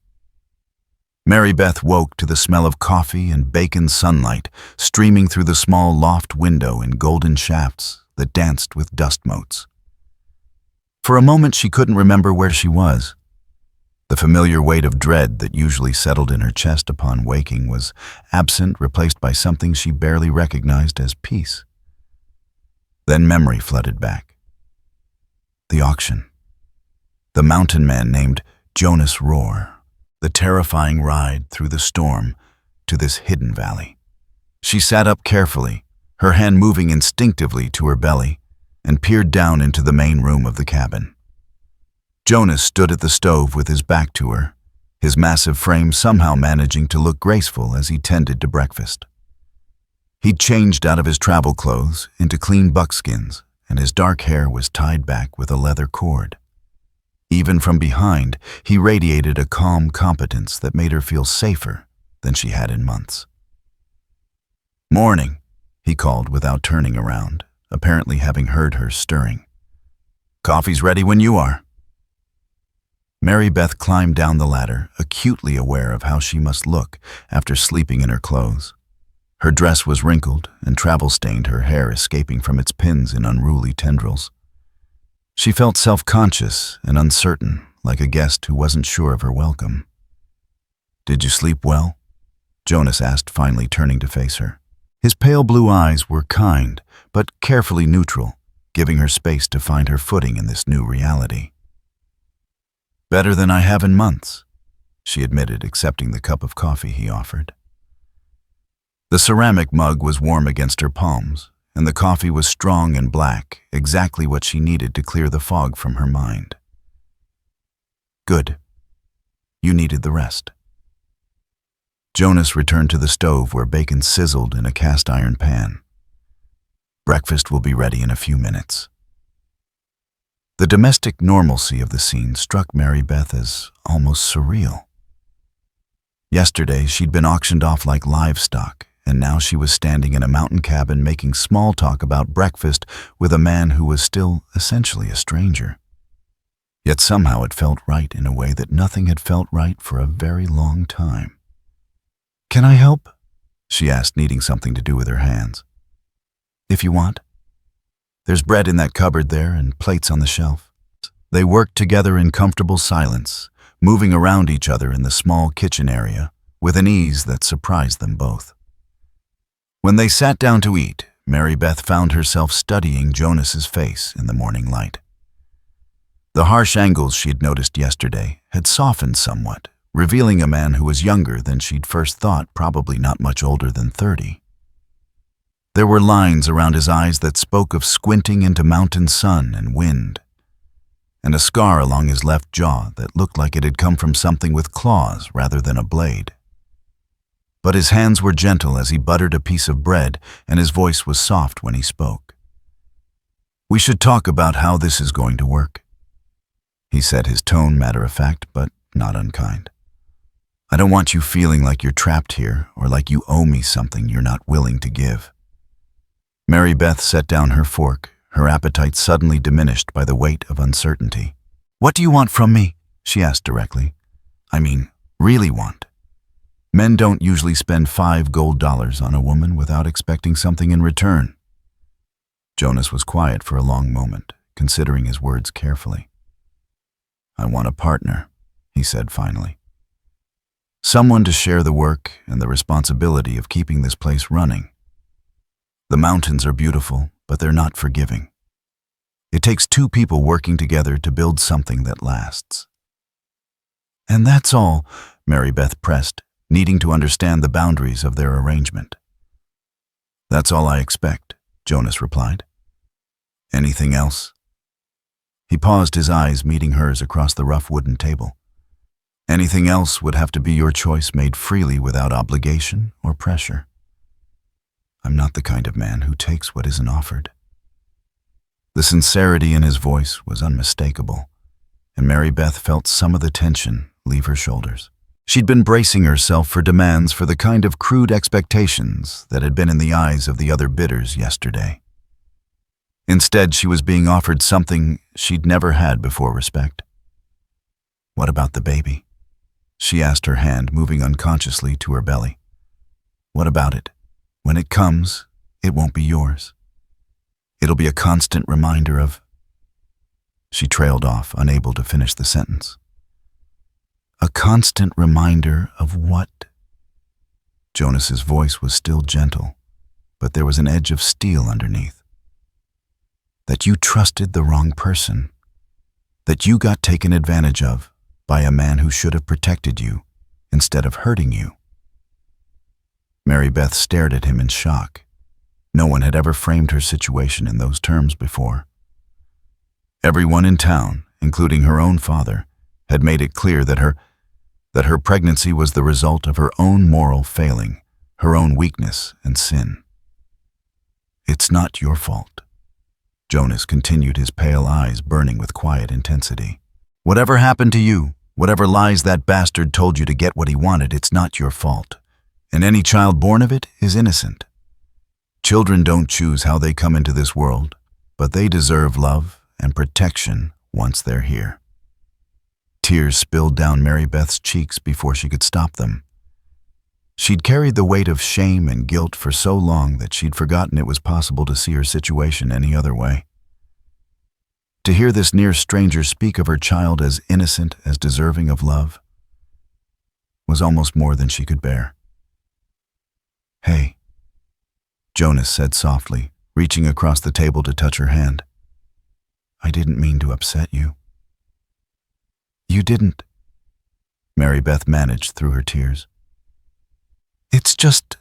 Mary Beth woke to the smell of coffee and bacon sunlight streaming through the small loft window in golden shafts that danced with dust motes. For a moment, she couldn't remember where she was. The familiar weight of dread that usually settled in her chest upon waking was absent, replaced by something she barely recognized as peace. Then memory flooded back. The auction. The mountain man named Jonas Roar. The terrifying ride through the storm to this hidden valley. She sat up carefully, her hand moving instinctively to her belly, and peered down into the main room of the cabin. Jonas stood at the stove with his back to her, his massive frame somehow managing to look graceful as he tended to breakfast. He'd changed out of his travel clothes into clean buckskins, and his dark hair was tied back with a leather cord. Even from behind, he radiated a calm competence that made her feel safer than she had in months. "Morning," he called without turning around, apparently having heard her stirring. "Coffee's ready when you are." Mary Beth climbed down the ladder, acutely aware of how she must look after sleeping in her clothes. Her dress was wrinkled and travel-stained, her hair escaping from its pins in unruly tendrils. She felt self-conscious and uncertain, like a guest who wasn't sure of her welcome. "Did you sleep well?" Jonas asked, finally turning to face her. His pale blue eyes were kind, but carefully neutral, giving her space to find her footing in this new reality. "Better than I have in months," she admitted, accepting the cup of coffee he offered. The ceramic mug was warm against her palms, and the coffee was strong and black, exactly what she needed to clear the fog from her mind. Good. You needed the rest. Jonas returned to the stove where bacon sizzled in a cast-iron pan. Breakfast will be ready in a few minutes. The domestic normalcy of the scene struck Mary Beth as almost surreal. Yesterday, she'd been auctioned off like livestock, and now she was standing in a mountain cabin making small talk about breakfast with a man who was still essentially a stranger. Yet somehow it felt right in a way that nothing had felt right for a very long time. "Can I help?" she asked, needing something to do with her hands. "If you want. There's bread in that cupboard there and plates on the shelf." They worked together in comfortable silence, moving around each other in the small kitchen area with an ease that surprised them both. When they sat down to eat, Mary Beth found herself studying Jonas's face in the morning light. The harsh angles she'd noticed yesterday had softened somewhat, revealing a man who was younger than she'd first thought, probably not much older than 30. There were lines around his eyes that spoke of squinting into mountain sun and wind, and a scar along his left jaw that looked like it had come from something with claws rather than a blade. But his hands were gentle as he buttered a piece of bread, and his voice was soft when he spoke. "We should talk about how this is going to work," he said, his tone matter-of-fact but not unkind. "I don't want you feeling like you're trapped here or like you owe me something you're not willing to give." Mary Beth set down her fork, her appetite suddenly diminished by the weight of uncertainty. "What do you want from me?" she asked directly. "I mean, really want. Men don't usually spend $5 on a woman without expecting something in return." Jonas was quiet for a long moment, considering his words carefully. "I want a partner," he said finally. "Someone to share the work and the responsibility of keeping this place running. The mountains are beautiful, but they're not forgiving. It takes two people working together to build something that lasts." "And that's all," Mary Beth pressed, needing to understand the boundaries of their arrangement. "That's all I expect," Jonas replied. "Anything else?" He paused, his eyes meeting hers across the rough wooden table. "Anything else would have to be your choice, made freely without obligation or pressure. I'm not the kind of man who takes what isn't offered." The sincerity in his voice was unmistakable, and Mary Beth felt some of the tension leave her shoulders. She'd been bracing herself for demands for the kind of crude expectations that had been in the eyes of the other bidders yesterday. Instead, she was being offered something she'd never had before: respect. "What about the baby?" she asked, her hand moving unconsciously to her belly. "What about it? When it comes, it won't be yours. It'll be a constant reminder of—" She trailed off, unable to finish the sentence. "A constant reminder of what?" Jonas's voice was still gentle, but there was an edge of steel underneath. "That you trusted the wrong person. That you got taken advantage of by a man who should have protected you instead of hurting you." Mary Beth stared at him in shock. No one had ever framed her situation in those terms before. Everyone in town, including her own father, had made it clear that her pregnancy was the result of her own moral failing, her own weakness and sin. "It's not your fault," Jonas continued, his pale eyes burning with quiet intensity. "Whatever happened to you, whatever lies that bastard told you to get what he wanted, it's not your fault. And any child born of it is innocent. Children don't choose how they come into this world, but they deserve love and protection once they're here." Tears spilled down Mary Beth's cheeks before she could stop them. She'd carried the weight of shame and guilt for so long that she'd forgotten it was possible to see her situation any other way. To hear this near stranger speak of her child as innocent, as deserving of love, was almost more than she could bear. "Hey," Jonas said softly, reaching across the table to touch her hand. "I didn't mean to upset you." "You didn't." Mary Beth managed through her tears. It's just,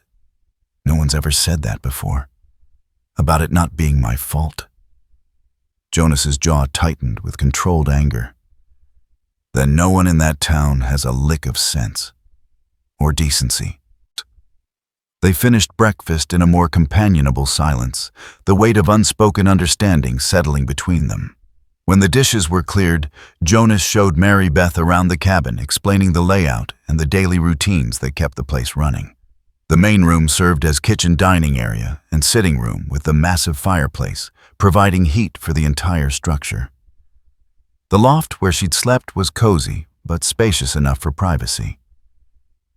no one's ever said that before. About it not being my fault. Jonas's jaw tightened with controlled anger. Then no one in that town has a lick of sense. Or decency. They finished breakfast in a more companionable silence, the weight of unspoken understanding settling between them. When the dishes were cleared, Jonas showed Mary Beth around the cabin, explaining the layout and the daily routines that kept the place running. The main room served as kitchen dining area and sitting room with the massive fireplace, providing heat for the entire structure. The loft where she'd slept was cozy, but spacious enough for privacy.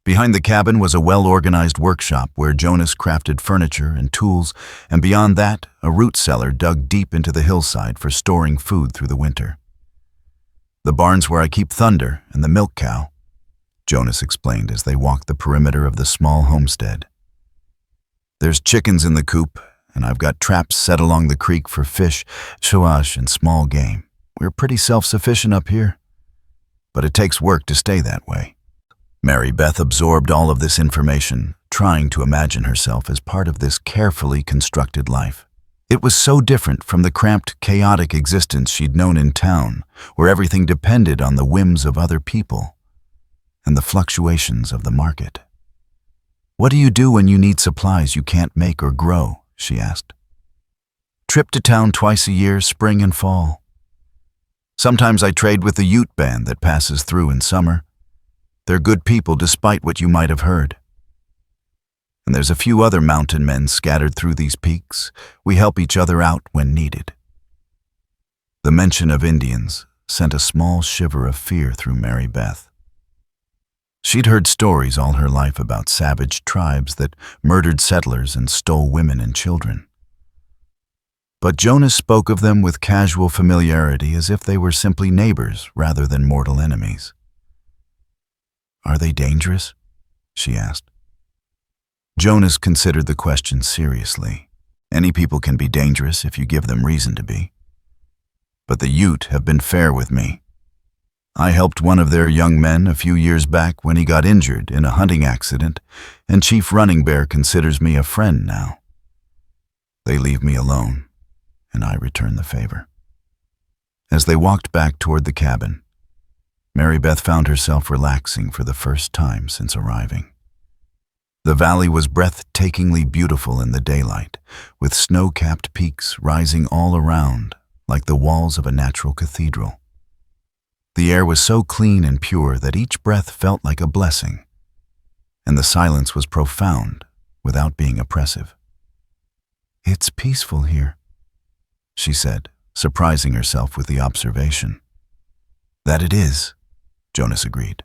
Behind the cabin was a well-organized workshop where Jonas crafted furniture and tools, and beyond that, a root cellar dug deep into the hillside for storing food through the winter. The barn's where I keep Thunder and the milk cow, Jonas explained as they walked the perimeter of the small homestead. There's chickens in the coop, and I've got traps set along the creek for fish, squash, and small game. We're pretty self-sufficient up here, but it takes work to stay that way. Mary Beth absorbed all of this information, trying to imagine herself as part of this carefully constructed life. It was so different from the cramped, chaotic existence she'd known in town, where everything depended on the whims of other people and the fluctuations of the market. What do you do when you need supplies you can't make or grow? She asked. Trip to town twice a year, spring and fall. Sometimes I trade with the Ute band that passes through in summer. They're good people despite what you might have heard. And there's a few other mountain men scattered through these peaks. We help each other out when needed. The mention of Indians sent a small shiver of fear through Mary Beth. She'd heard stories all her life about savage tribes that murdered settlers and stole women and children. But Jonas spoke of them with casual familiarity as if they were simply neighbors rather than mortal enemies. Are they dangerous? She asked. Jonas considered the question seriously. Any people can be dangerous if you give them reason to be. But the Ute have been fair with me. I helped one of their young men a few years back when he got injured in a hunting accident, and Chief Running Bear considers me a friend now. They leave me alone, and I return the favor. As they walked back toward the cabin, Mary Beth found herself relaxing for the first time since arriving. The valley was breathtakingly beautiful in the daylight, with snow-capped peaks rising all around like the walls of a natural cathedral. The air was so clean and pure that each breath felt like a blessing, and the silence was profound without being oppressive. It's peaceful here, she said, surprising herself with the observation. That it is, Jonas agreed.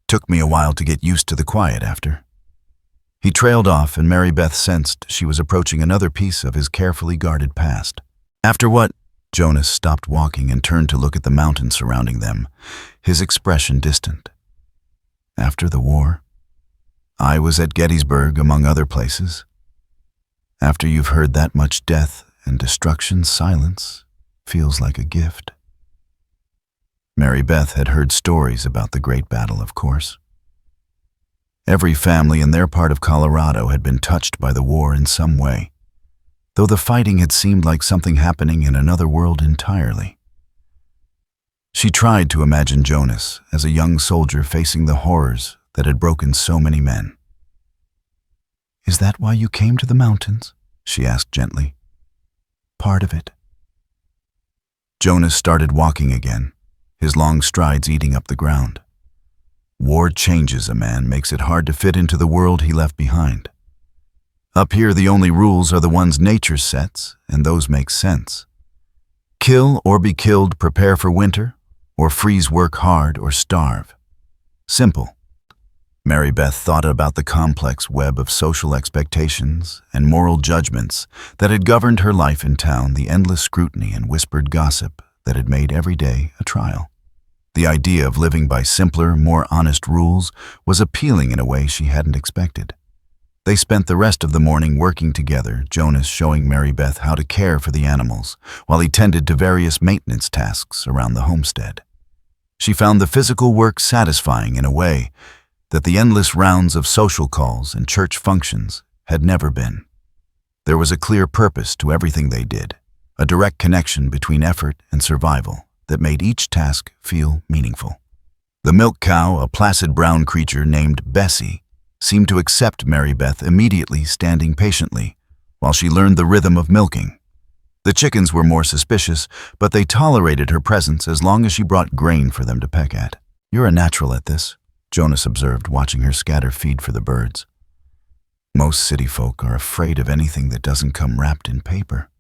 Took me a while to get used to the quiet after. He trailed off, and Mary Beth sensed she was approaching another piece of his carefully guarded past. After what? Jonas stopped walking and turned to look at the mountains surrounding them, his expression distant. After the war, I was at Gettysburg, among other places. After you've heard that much death and destruction, silence feels like a gift. Mary Beth had heard stories about the Great Battle, of course. Every family in their part of Colorado had been touched by the war in some way, though the fighting had seemed like something happening in another world entirely. She tried to imagine Jonas as a young soldier facing the horrors that had broken so many men. Is that why you came to the mountains? She asked gently. Part of it. Jonas started walking again, his long strides eating up the ground. War changes a man, makes it hard to fit into the world he left behind. Up here, the only rules are the ones nature sets, and those make sense. Kill or be killed, prepare for winter, or freeze, work hard, or starve. Simple. Mary Beth thought about the complex web of social expectations and moral judgments that had governed her life in town, the endless scrutiny and whispered gossip that had made every day a trial. The idea of living by simpler, more honest rules was appealing in a way she hadn't expected. They spent the rest of the morning working together, Jonas showing Mary Beth how to care for the animals, while he tended to various maintenance tasks around the homestead. She found the physical work satisfying in a way that the endless rounds of social calls and church functions had never been. There was a clear purpose to everything they did, a direct connection between effort and survival that made each task feel meaningful. The milk cow, a placid brown creature named Bessie, seemed to accept Mary Beth immediately, standing patiently while she learned the rhythm of milking. The chickens were more suspicious, but they tolerated her presence as long as she brought grain for them to peck at. "You're a natural at this," Jonas observed, watching her scatter feed for the birds. "Most city folk are afraid of anything that doesn't come wrapped in paper."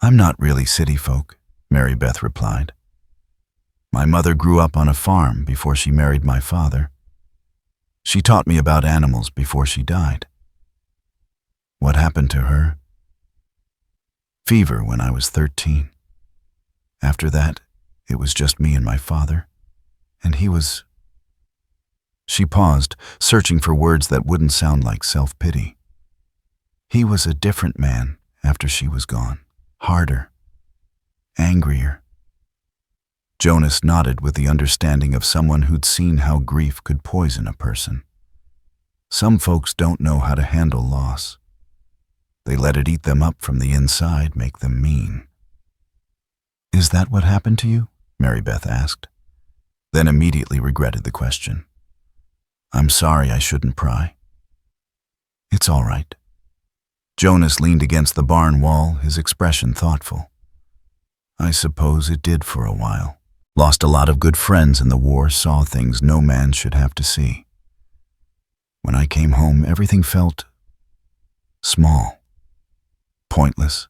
"I'm not really city folk," Mary Beth replied. "My mother grew up on a farm before she married my father. She taught me about animals before she died." "What happened to her?" "Fever when I was 13. After that, it was just me and my father, and he was—" She paused, searching for words that wouldn't sound like self-pity. "He was a different man after she was gone. Harder. Angrier." Jonas nodded with the understanding of someone who'd seen how grief could poison a person. Some folks don't know how to handle loss. They let it eat them up from the inside, make them mean. "Is that what happened to you?" Mary Beth asked, then immediately regretted the question. "I'm sorry, I shouldn't pry." "It's all right." Jonas leaned against the barn wall, his expression thoughtful. "I suppose it did for a while. Lost a lot of good friends in the war, saw things no man should have to see. When I came home, everything felt small, pointless.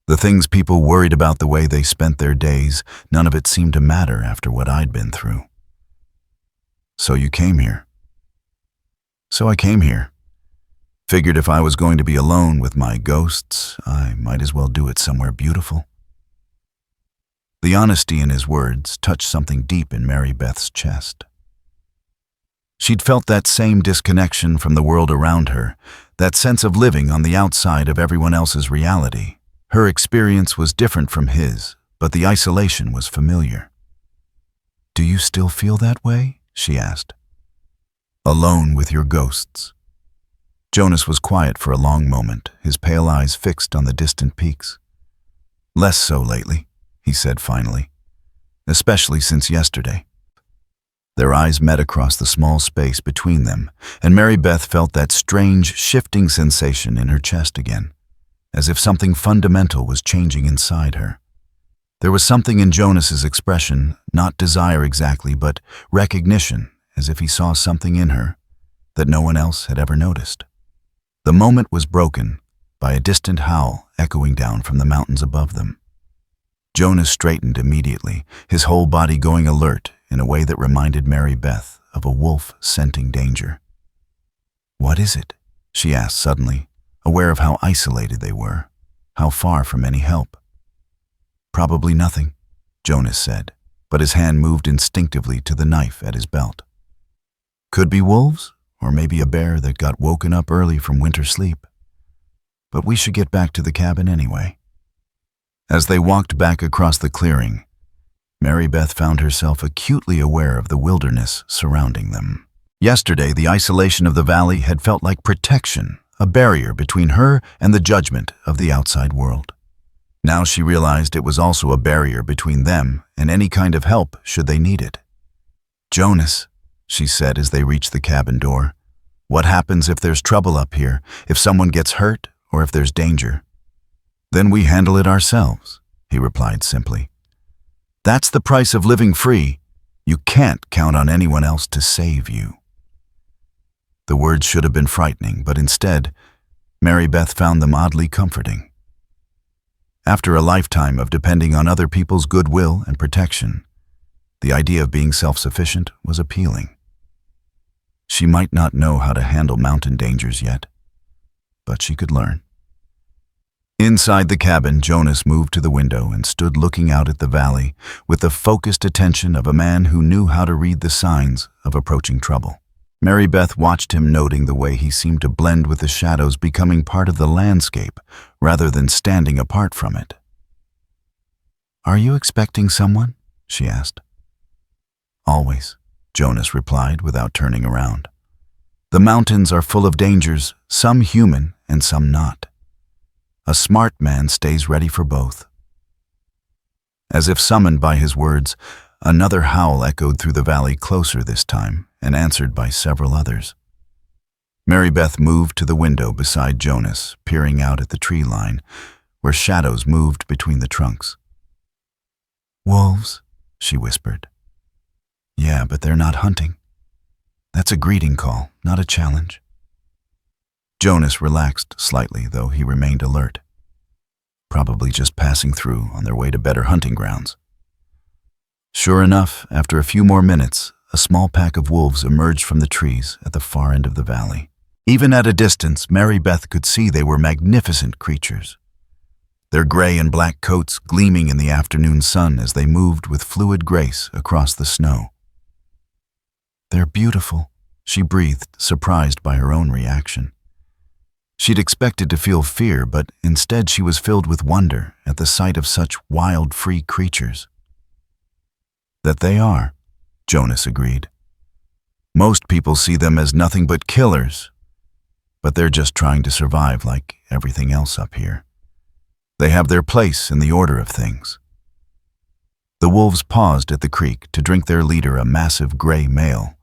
The things people worried about, the way they spent their days, none of it seemed to matter after what I'd been through." "So you came here?" "So I came here. Figured if I was going to be alone with my ghosts, I might as well do it somewhere beautiful." The honesty in his words touched something deep in Mary Beth's chest. She'd felt that same disconnection from the world around her, that sense of living on the outside of everyone else's reality. Her experience was different from his, but the isolation was familiar. "Do you still feel that way?" she asked. "Alone with your ghosts." Jonas was quiet for a long moment, his pale eyes fixed on the distant peaks. "Less so lately," he said finally, "especially since yesterday." Their eyes met across the small space between them, and Mary Beth felt that strange, shifting sensation in her chest again, as if something fundamental was changing inside her. There was something in Jonas's expression, not desire exactly, but recognition, as if he saw something in her that no one else had ever noticed. The moment was broken by a distant howl echoing down from the mountains above them. Jonas straightened immediately, his whole body going alert in a way that reminded Mary Beth of a wolf scenting danger. "What is it?" she asked suddenly, aware of how isolated they were, how far from any help. "Probably nothing," Jonas said, but his hand moved instinctively to the knife at his belt. "Could be wolves, or maybe a bear that got woken up early from winter sleep. But we should get back to the cabin anyway." As they walked back across the clearing, Mary Beth found herself acutely aware of the wilderness surrounding them. Yesterday, the isolation of the valley had felt like protection, a barrier between her and the judgment of the outside world. Now she realized it was also a barrier between them and any kind of help should they need it. "Jonas," she said as they reached the cabin door, "what happens if there's trouble up here, if someone gets hurt, or if there's danger?" "Then we handle it ourselves," he replied simply. "That's the price of living free. You can't count on anyone else to save you." The words should have been frightening, but instead, Mary Beth found them oddly comforting. After a lifetime of depending on other people's goodwill and protection, the idea of being self-sufficient was appealing. She might not know how to handle mountain dangers yet, but she could learn. Inside the cabin, Jonas moved to the window and stood looking out at the valley with the focused attention of a man who knew how to read the signs of approaching trouble. Mary Beth watched him, noting the way he seemed to blend with the shadows, becoming part of the landscape rather than standing apart from it. "Are you expecting someone?" she asked. Always, Jonas replied without turning around. The mountains are full of dangers, some human and some not. A smart man stays ready for both. As if summoned by his words, another howl echoed through the valley closer this time and answered by several others. Mary Beth moved to the window beside Jonas, peering out at the tree line, where shadows moved between the trunks. "Wolves," she whispered. "Yeah, but they're not hunting. That's a greeting call, not a challenge." Jonas relaxed slightly, though he remained alert. Probably just passing through on their way to better hunting grounds. Sure enough, after a few more minutes, a small pack of wolves emerged from the trees at the far end of the valley. Even at a distance, Mary Beth could see they were magnificent creatures. Their gray and black coats gleaming in the afternoon sun as they moved with fluid grace across the snow. "They're beautiful," she breathed, surprised by her own reaction. She'd expected to feel fear, but instead she was filled with wonder at the sight of such wild, free creatures. "That they are," Jonas agreed. "Most people see them as nothing but killers, but they're just trying to survive like everything else up here. They have their place in the order of things." The wolves paused at the creek to drink their leader, a massive gray male,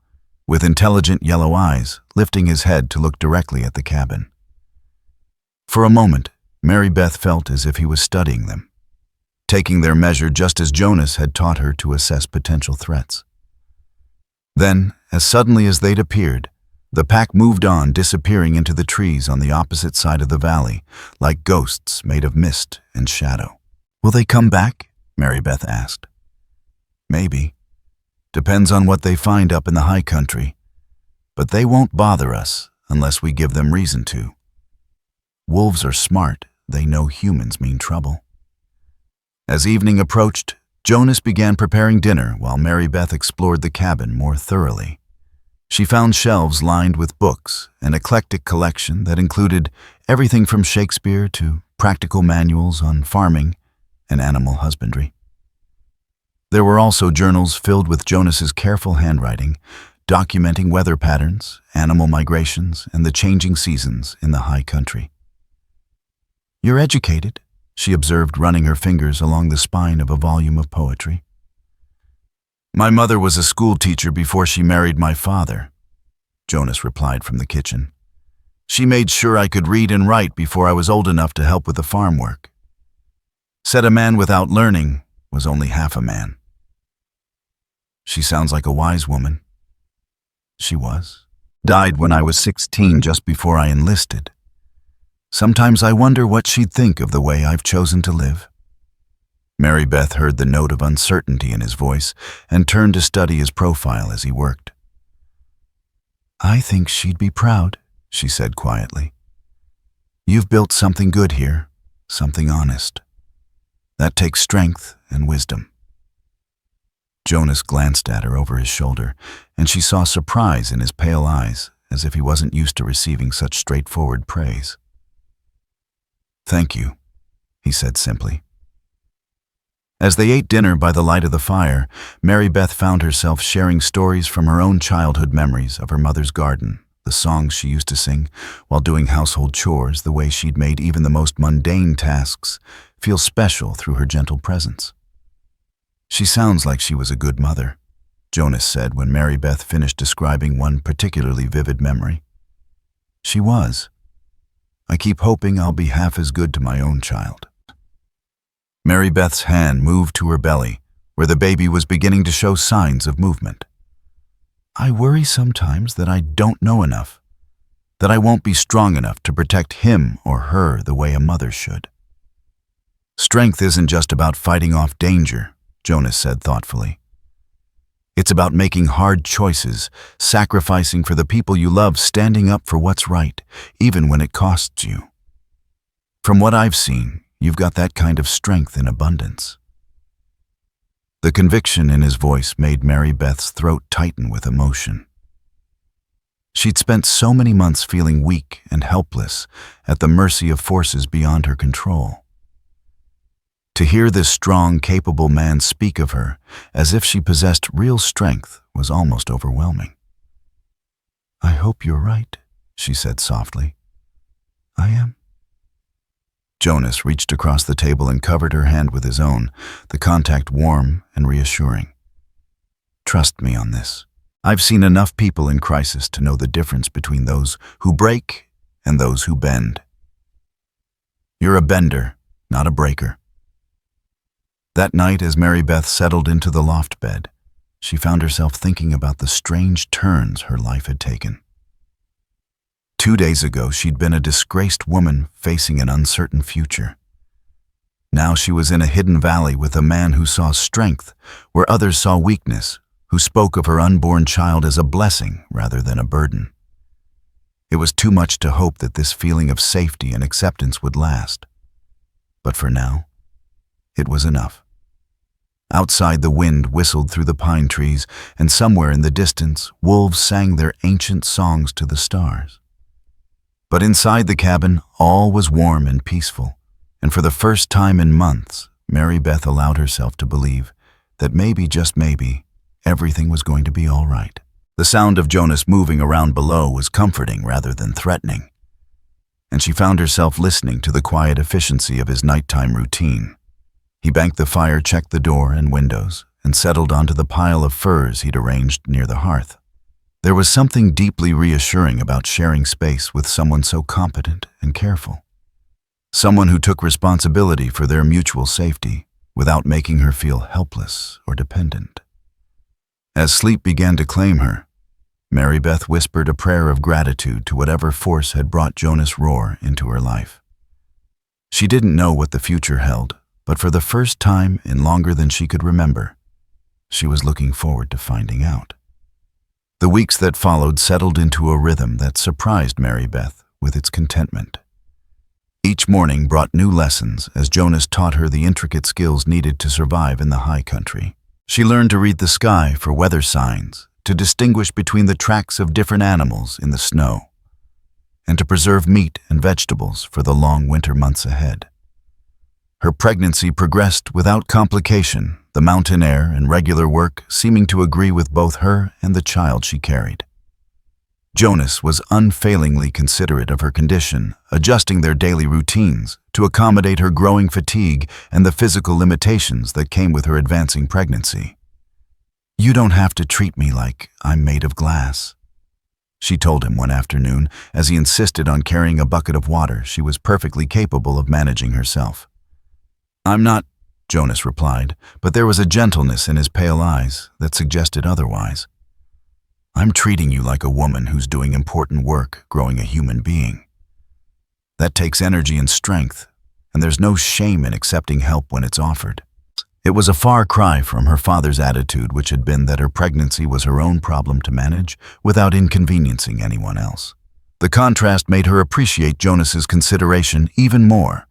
with intelligent yellow eyes, lifting his head to look directly at the cabin. For a moment, Mary Beth felt as if he was studying them, taking their measure just as Jonas had taught her to assess potential threats. Then, as suddenly as they'd appeared, the pack moved on, disappearing into the trees on the opposite side of the valley, like ghosts made of mist and shadow. "Will they come back?" Mary Beth asked. "Maybe. Depends on what they find up in the high country. But they won't bother us unless we give them reason to. Wolves are smart. They know humans mean trouble." As evening approached, Jonas began preparing dinner while Mary Beth explored the cabin more thoroughly. She found shelves lined with books, an eclectic collection that included everything from Shakespeare to practical manuals on farming and animal husbandry. There were also journals filled with Jonas's careful handwriting, documenting weather patterns, animal migrations, and the changing seasons in the high country. "You're educated," she observed, running her fingers along the spine of a volume of poetry. "My mother was a school teacher before she married my father," Jonas replied from the kitchen. "She made sure I could read and write before I was old enough to help with the farm work. Said a man without learning was only half a man." "She sounds like a wise woman." "She was. Died when I was 16, just before I enlisted. Sometimes I wonder what she'd think of the way I've chosen to live." Mary Beth heard the note of uncertainty in his voice and turned to study his profile as he worked. "I think she'd be proud," she said quietly. "You've built something good here, something honest. That takes strength and wisdom." Jonas glanced at her over his shoulder, and she saw surprise in his pale eyes, as if he wasn't used to receiving such straightforward praise. "Thank you," he said simply. As they ate dinner by the light of the fire, Mary Beth found herself sharing stories from her own childhood memories of her mother's garden, the songs she used to sing while doing household chores, the way she'd made even the most mundane tasks feel special through her gentle presence. "She sounds like she was a good mother," Jonas said when Mary Beth finished describing one particularly vivid memory. "She was. I keep hoping I'll be half as good to my own child." Mary Beth's hand moved to her belly, where the baby was beginning to show signs of movement. "I worry sometimes that I don't know enough, that I won't be strong enough to protect him or her the way a mother should." "Strength isn't just about fighting off danger," Jonas said thoughtfully. "It's about making hard choices, sacrificing for the people you love, standing up for what's right, even when it costs you. From what I've seen, you've got that kind of strength in abundance." The conviction in his voice made Mary Beth's throat tighten with emotion. She'd spent so many months feeling weak and helpless, at the mercy of forces beyond her control. To hear this strong, capable man speak of her as if she possessed real strength was almost overwhelming. "I hope you're right," she said softly. "I am." Jonas reached across the table and covered her hand with his own, the contact warm and reassuring. "Trust me on this. I've seen enough people in crisis to know the difference between those who break and those who bend. You're a bender, not a breaker." That night, as Mary Beth settled into the loft bed, she found herself thinking about the strange turns her life had taken. 2 days ago, she'd been a disgraced woman facing an uncertain future. Now she was in a hidden valley with a man who saw strength where others saw weakness, who spoke of her unborn child as a blessing rather than a burden. It was too much to hope that this feeling of safety and acceptance would last. But for now, it was enough. Outside, the wind whistled through the pine trees, and somewhere in the distance, wolves sang their ancient songs to the stars. But inside the cabin, all was warm and peaceful, and for the first time in months, Mary Beth allowed herself to believe that maybe, just maybe, everything was going to be all right. The sound of Jonas moving around below was comforting rather than threatening, and she found herself listening to the quiet efficiency of his nighttime routine. He banked the fire, checked the door and windows, and settled onto the pile of furs he'd arranged near the hearth. There was something deeply reassuring about sharing space with someone so competent and careful. Someone who took responsibility for their mutual safety without making her feel helpless or dependent. As sleep began to claim her, Mary Beth whispered a prayer of gratitude to whatever force had brought Jonas Rohr into her life. She didn't know what the future held, but for the first time in longer than she could remember, she was looking forward to finding out. The weeks that followed settled into a rhythm that surprised Mary Beth with its contentment. Each morning brought new lessons as Jonas taught her the intricate skills needed to survive in the high country. She learned to read the sky for weather signs, to distinguish between the tracks of different animals in the snow, and to preserve meat and vegetables for the long winter months ahead. Her pregnancy progressed without complication, the mountain air and regular work seeming to agree with both her and the child she carried. Jonas was unfailingly considerate of her condition, adjusting their daily routines to accommodate her growing fatigue and the physical limitations that came with her advancing pregnancy. "You don't have to treat me like I'm made of glass," she told him one afternoon as he insisted on carrying a bucket of water she was perfectly capable of managing herself. "I'm not," Jonas replied, but there was a gentleness in his pale eyes that suggested otherwise. "I'm treating you like a woman who's doing important work growing a human being. That takes energy and strength, and there's no shame in accepting help when it's offered." It was a far cry from her father's attitude, which had been that her pregnancy was her own problem to manage without inconveniencing anyone else. The contrast made her appreciate Jonas's consideration even more,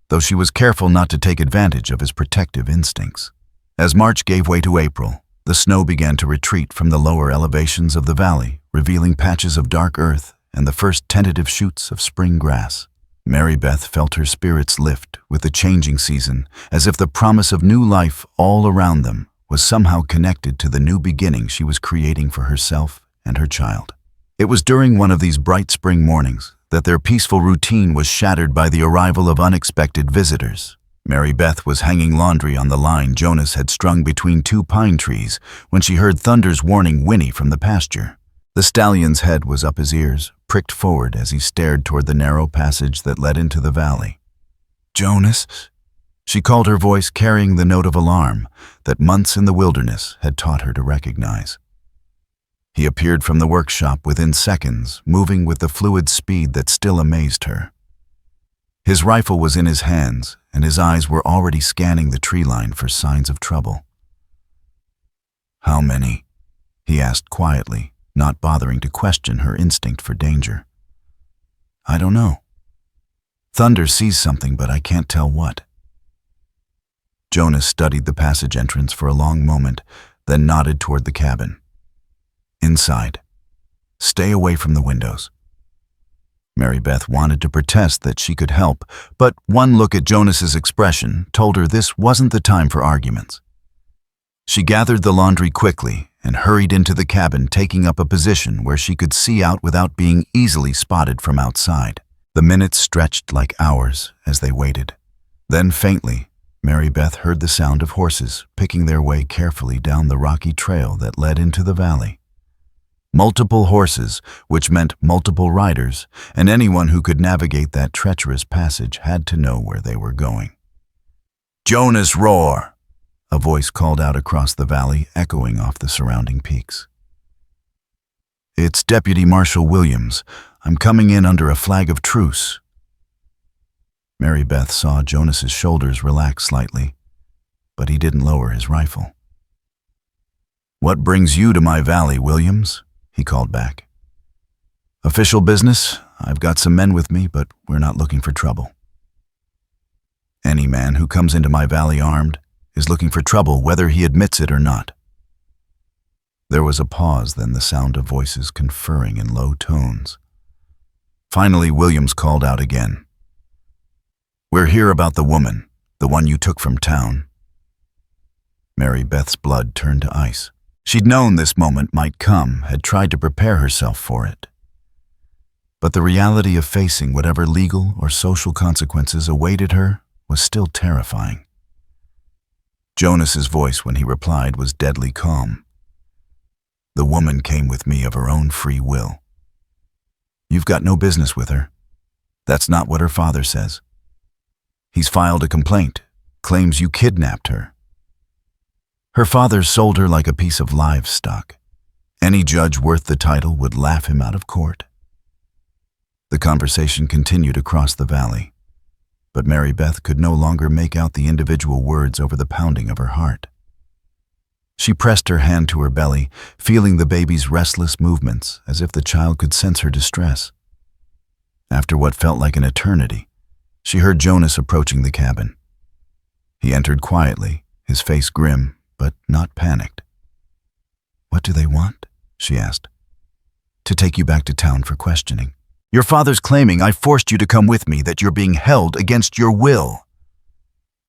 though she was careful not to take advantage of his protective instincts. As March gave way to April, the snow began to retreat from the lower elevations of the valley, revealing patches of dark earth and the first tentative shoots of spring grass. Mary Beth felt her spirits lift with the changing season, as if the promise of new life all around them was somehow connected to the new beginning she was creating for herself and her child. It was during one of these bright spring mornings that their peaceful routine was shattered by the arrival of unexpected visitors. Mary Beth was hanging laundry on the line Jonas had strung between 2 pine trees when she heard Thunder's warning whinny from the pasture. The stallion's head was up his ears, pricked forward as he stared toward the narrow passage that led into the valley. "Jonas?" She called, her voice carrying the note of alarm that months in the wilderness had taught her to recognize. He appeared from the workshop within seconds, moving with the fluid speed that still amazed her. His rifle was in his hands, and his eyes were already scanning the tree line for signs of trouble. "How many?" he asked quietly, not bothering to question her instinct for danger. "I don't know. Thunder sees something, but I can't tell what." Jonas studied the passage entrance for a long moment, then nodded toward the cabin. "Inside. Stay away from the windows." Mary Beth wanted to protest that she could help, but one look at Jonas's expression told her this wasn't the time for arguments. She gathered the laundry quickly and hurried into the cabin, taking up a position where she could see out without being easily spotted from outside. The minutes stretched like hours as they waited. Then faintly, Mary Beth heard the sound of horses picking their way carefully down the rocky trail that led into the valley. Multiple horses, which meant multiple riders, and anyone who could navigate that treacherous passage had to know where they were going. "Jonas, roar!" a voice called out across the valley, echoing off the surrounding peaks. "It's Deputy Marshal Williams. I'm coming in under a flag of truce." Mary Beth saw Jonas's shoulders relax slightly, but he didn't lower his rifle. "What brings you to my valley, Williams?" he called back. "Official business. I've got some men with me, but we're not looking for trouble." "Any man who comes into my valley armed is looking for trouble, whether he admits it or not." There was a pause, then the sound of voices conferring in low tones. Finally, Williams called out again. "We're here about the woman, the one you took from town." Mary Beth's blood turned to ice. She'd known this moment might come, had tried to prepare herself for it. But the reality of facing whatever legal or social consequences awaited her was still terrifying. Jonas's voice, when he replied, was deadly calm. "The woman came with me of her own free will. You've got no business with her. That's not what her father says. He's filed a complaint, claims you kidnapped her. Her father sold her like a piece of livestock. Any judge worth the title would laugh him out of court." The conversation continued across the valley, but Mary Beth could no longer make out the individual words over the pounding of her heart. She pressed her hand to her belly, feeling the baby's restless movements as if the child could sense her distress. After what felt like an eternity, she heard Jonas approaching the cabin. He entered quietly, his face grim, but not panicked. "What do they want?" she asked. "To take you back to town for questioning. Your father's claiming I forced you to come with me, that you're being held against your will."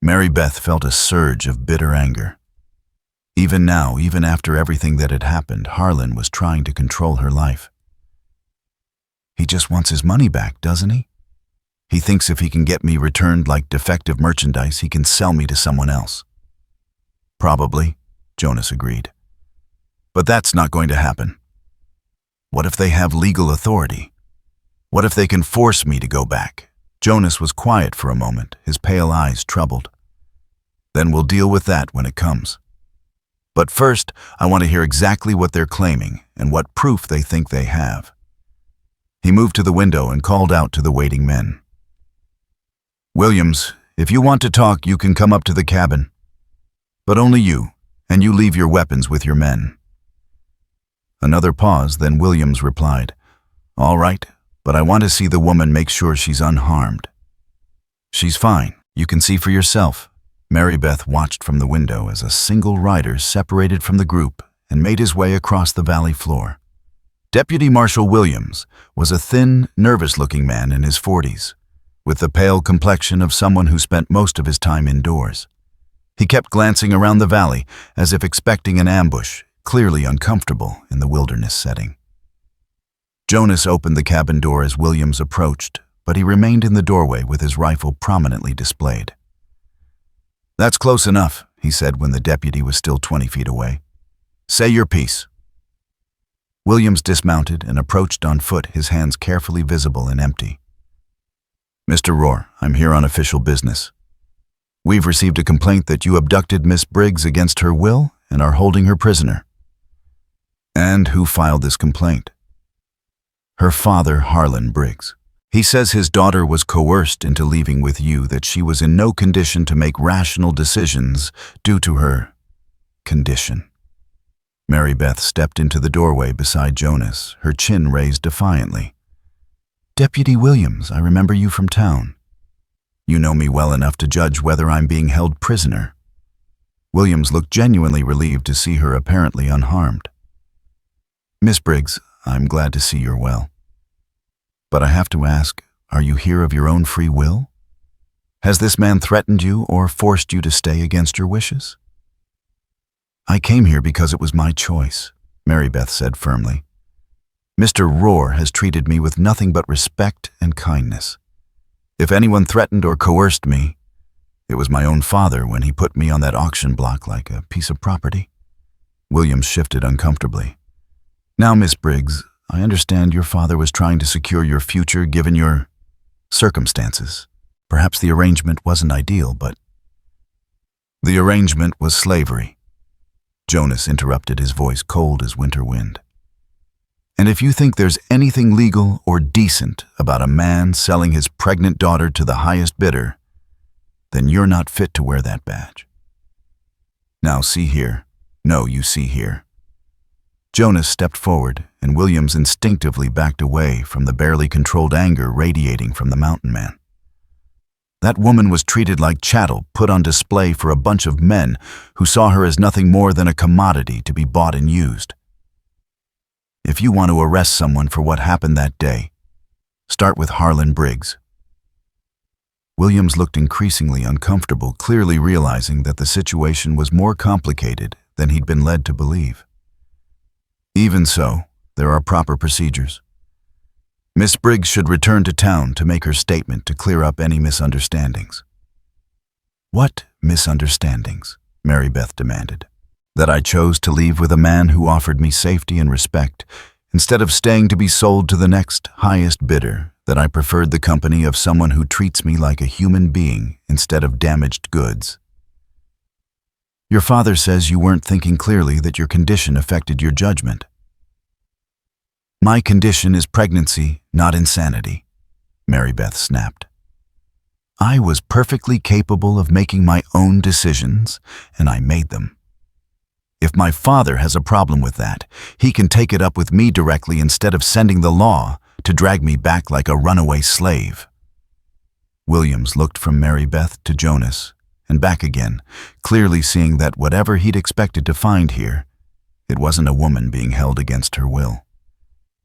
Mary Beth felt a surge of bitter anger. Even now, even after everything that had happened, Harlan was trying to control her life. "He just wants his money back, doesn't he? He thinks if he can get me returned like defective merchandise, he can sell me to someone else." "Probably," Jonas agreed. "But that's not going to happen. What if they have legal authority? What if they can force me to go back?" Jonas was quiet for a moment, his pale eyes troubled. "Then we'll deal with that when it comes. But first, I want to hear exactly what they're claiming and what proof they think they have." He moved to the window and called out to the waiting men. "Williams, if you want to talk, you can come up to the cabin. But only you, and you leave your weapons with your men." Another pause, then Williams replied, "All right, but I want to see the woman, make sure she's unharmed." "She's fine. You can see for yourself." Mary Beth watched from the window as a single rider separated from the group and made his way across the valley floor. Deputy Marshal Williams was a thin, nervous-looking man in his 40s, with the pale complexion of someone who spent most of his time indoors. He kept glancing around the valley as if expecting an ambush, clearly uncomfortable in the wilderness setting. Jonas opened the cabin door as Williams approached, but he remained in the doorway with his rifle prominently displayed. "That's close enough," he said when the deputy was still 20 feet away. "Say your piece." Williams dismounted and approached on foot, his hands carefully visible and empty. "Mr. Rohr, I'm here on official business. We've received a complaint that you abducted Miss Briggs against her will and are holding her prisoner." "And who filed this complaint?" "Her father, Harlan Briggs. He says his daughter was coerced into leaving with you, that she was in no condition to make rational decisions due to her condition." Mary Beth stepped into the doorway beside Jonas, her chin raised defiantly. "Deputy Williams, I remember you from town. You know me well enough to judge whether I'm being held prisoner." Williams looked genuinely relieved to see her apparently unharmed. "Miss Briggs, I'm glad to see you're well. But I have to ask, are you here of your own free will? Has this man threatened you or forced you to stay against your wishes? I came here because it was my choice, Mary Beth said firmly. Mr. Roar has treated me with nothing but respect and kindness. If anyone threatened or coerced me, it was my own father when he put me on that auction block like a piece of property. Williams shifted uncomfortably. Now, Miss Briggs, I understand your father was trying to secure your future given your circumstances. Perhaps the arrangement wasn't ideal, but... The arrangement was slavery. Jonas interrupted, his voice cold as winter wind. And if you think there's anything legal or decent about a man selling his pregnant daughter to the highest bidder, then you're not fit to wear that badge. Now see here. No, you see here. Jonas stepped forward, and Williams instinctively backed away from the barely controlled anger radiating from the mountain man. That woman was treated like chattel put on display for a bunch of men who saw her as nothing more than a commodity to be bought and used. If you want to arrest someone for what happened that day, start with Harlan Briggs. Williams looked increasingly uncomfortable, clearly realizing that the situation was more complicated than he'd been led to believe. Even so, there are proper procedures. Miss Briggs should return to town to make her statement to clear up any misunderstandings. What misunderstandings? Mary Beth demanded. That I chose to leave with a man who offered me safety and respect, instead of staying to be sold to the next highest bidder, that I preferred the company of someone who treats me like a human being instead of damaged goods. Your father says you weren't thinking clearly, that your condition affected your judgment. My condition is pregnancy, not insanity, Mary Beth snapped. I was perfectly capable of making my own decisions, and I made them. If my father has a problem with that, he can take it up with me directly instead of sending the law to drag me back like a runaway slave. Williams looked from Mary Beth to Jonas and back again, clearly seeing that whatever he'd expected to find here, it wasn't a woman being held against her will.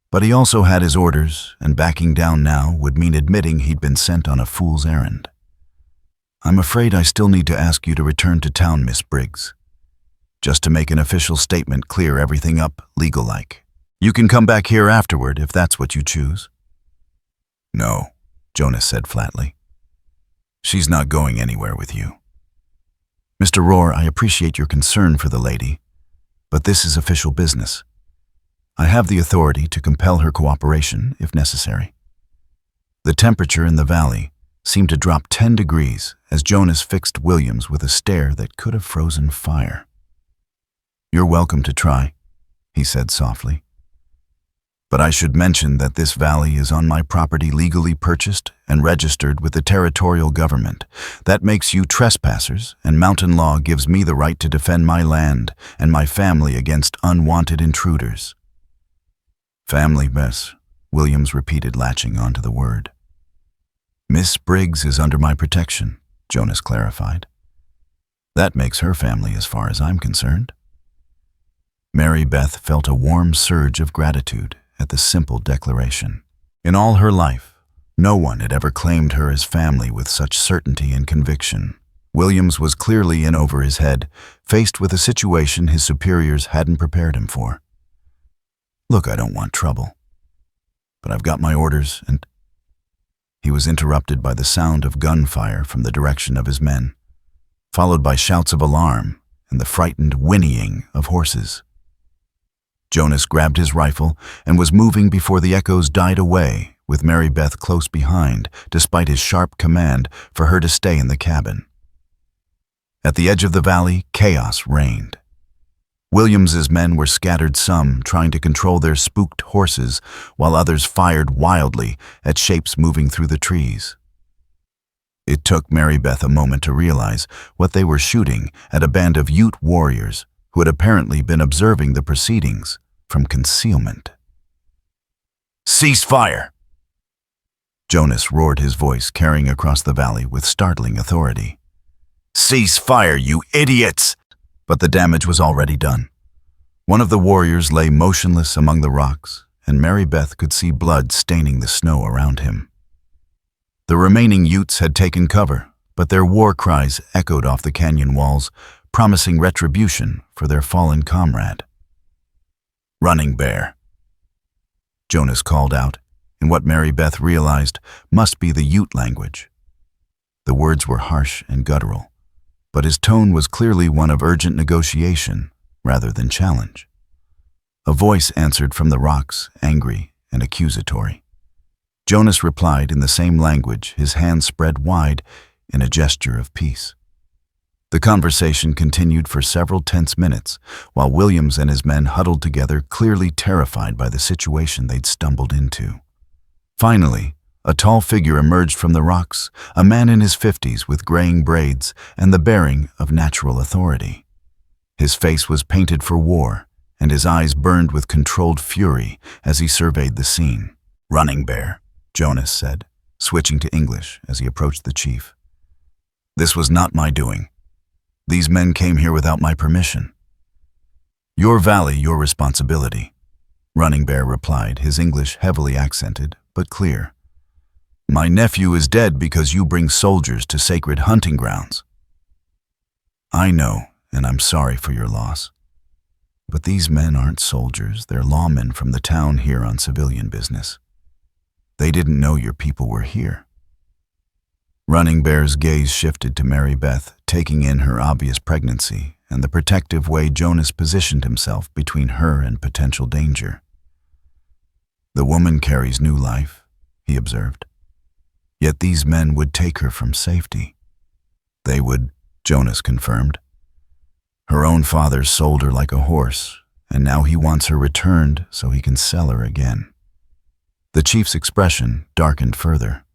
But he also had his orders, and backing down now would mean admitting he'd been sent on a fool's errand. I'm afraid I still need to ask you to return to town, Miss Briggs, just to make an official statement, clear everything up legal-like. You can come back here afterward if that's what you choose. No, Jonas said flatly. She's not going anywhere with you. Mr. Roar, I appreciate your concern for the lady, but this is official business. I have the authority to compel her cooperation if necessary. The temperature in the valley seemed to drop 10 degrees as Jonas fixed Williams with a stare that could have frozen fire. You're welcome to try, he said softly. But I should mention that this valley is on my property, legally purchased and registered with the territorial government. That makes you trespassers, and mountain law gives me the right to defend my land and my family against unwanted intruders. Family, Miss, Williams repeated, latching onto the word. Miss Briggs is under my protection, Jonas clarified. That makes her family as far as I'm concerned. Mary Beth felt a warm surge of gratitude at the simple declaration. In all her life, no one had ever claimed her as family with such certainty and conviction. Williams was clearly in over his head, faced with a situation his superiors hadn't prepared him for. Look, I don't want trouble, but I've got my orders, and... He was interrupted by the sound of gunfire from the direction of his men, followed by shouts of alarm and the frightened whinnying of horses. Jonas grabbed his rifle and was moving before the echoes died away, with Mary Beth close behind, despite his sharp command for her to stay in the cabin. At the edge of the valley, chaos reigned. Williams's men were scattered, some trying to control their spooked horses, while others fired wildly at shapes moving through the trees. It took Mary Beth a moment to realize what they were shooting at: a band of Ute warriors who had apparently been observing the proceedings from concealment. Cease fire! Jonas roared, his voice carrying across the valley with startling authority. Cease fire, you idiots! But the damage was already done. One of the warriors lay motionless among the rocks, and Mary Beth could see blood staining the snow around him. The remaining Utes had taken cover, but their war cries echoed off the canyon walls, promising retribution for their fallen comrade. "Running Bear," Jonas called out, in what Mary Beth realized must be the Ute language. The words were harsh and guttural, but his tone was clearly one of urgent negotiation rather than challenge. A voice answered from the rocks, angry and accusatory. Jonas replied in the same language, his hands spread wide in a gesture of peace. The conversation continued for several tense minutes, while Williams and his men huddled together, clearly terrified by the situation they'd stumbled into. Finally, a tall figure emerged from the rocks, a man in his 50s with graying braids and the bearing of natural authority. His face was painted for war, and his eyes burned with controlled fury as he surveyed the scene. "Running Bear," Jonas said, switching to English as he approached the chief. "This was not my doing. These men came here without my permission." "Your valley, your responsibility," Running Bear replied, his English heavily accented, but clear. "My nephew is dead because you bring soldiers to sacred hunting grounds." "I know, and I'm sorry for your loss. But these men aren't soldiers, they're lawmen from the town here on civilian business. They didn't know your people were here." Running Bear's gaze shifted to Mary Beth, taking in her obvious pregnancy and the protective way Jonas positioned himself between her and potential danger. "The woman carries new life," he observed. "Yet these men would take her from safety." "They would," Jonas confirmed. "Her own father sold her like a horse, and now he wants her returned so he can sell her again." The chief's expression darkened further.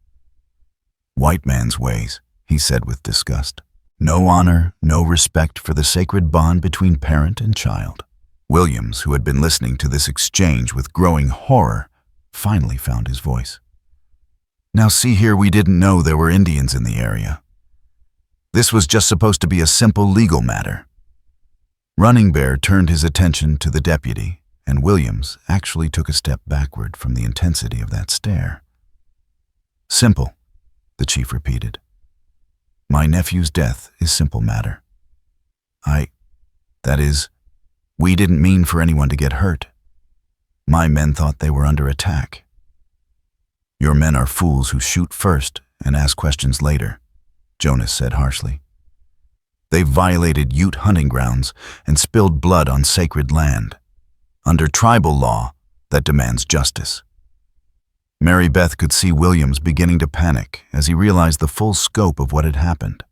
"White man's ways," he said with disgust. "No honor, no respect for the sacred bond between parent and child." Williams, who had been listening to this exchange with growing horror, finally found his voice. "Now see here, we didn't know there were Indians in the area. This was just supposed to be a simple legal matter." Running Bear turned his attention to the deputy, and Williams actually took a step backward from the intensity of that stare. "Simple," the chief repeated. "My nephew's death is simple matter. That is, we didn't mean for anyone to get hurt. My men thought they were under attack." "Your men are fools who shoot first and ask questions later," Jonas said harshly. "They've violated Ute hunting grounds and spilled blood on sacred land. Under tribal law, that demands justice." Mary Beth could see Williams beginning to panic as he realized the full scope of what had happened.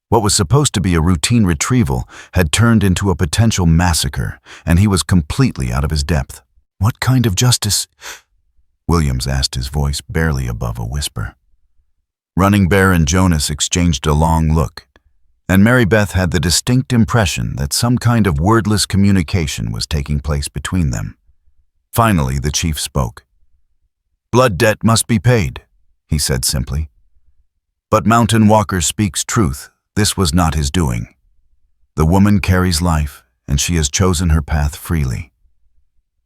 What was supposed to be a routine retrieval had turned into a potential massacre, and he was completely out of his depth. "What kind of justice?" Williams asked, his voice barely above a whisper. Running Bear and Jonas exchanged a long look, and Mary Beth had the distinct impression that some kind of wordless communication was taking place between them. Finally, the chief spoke. "Blood debt must be paid," he said simply. "But Mountain Walker speaks truth. This was not his doing. The woman carries life, and she has chosen her path freely.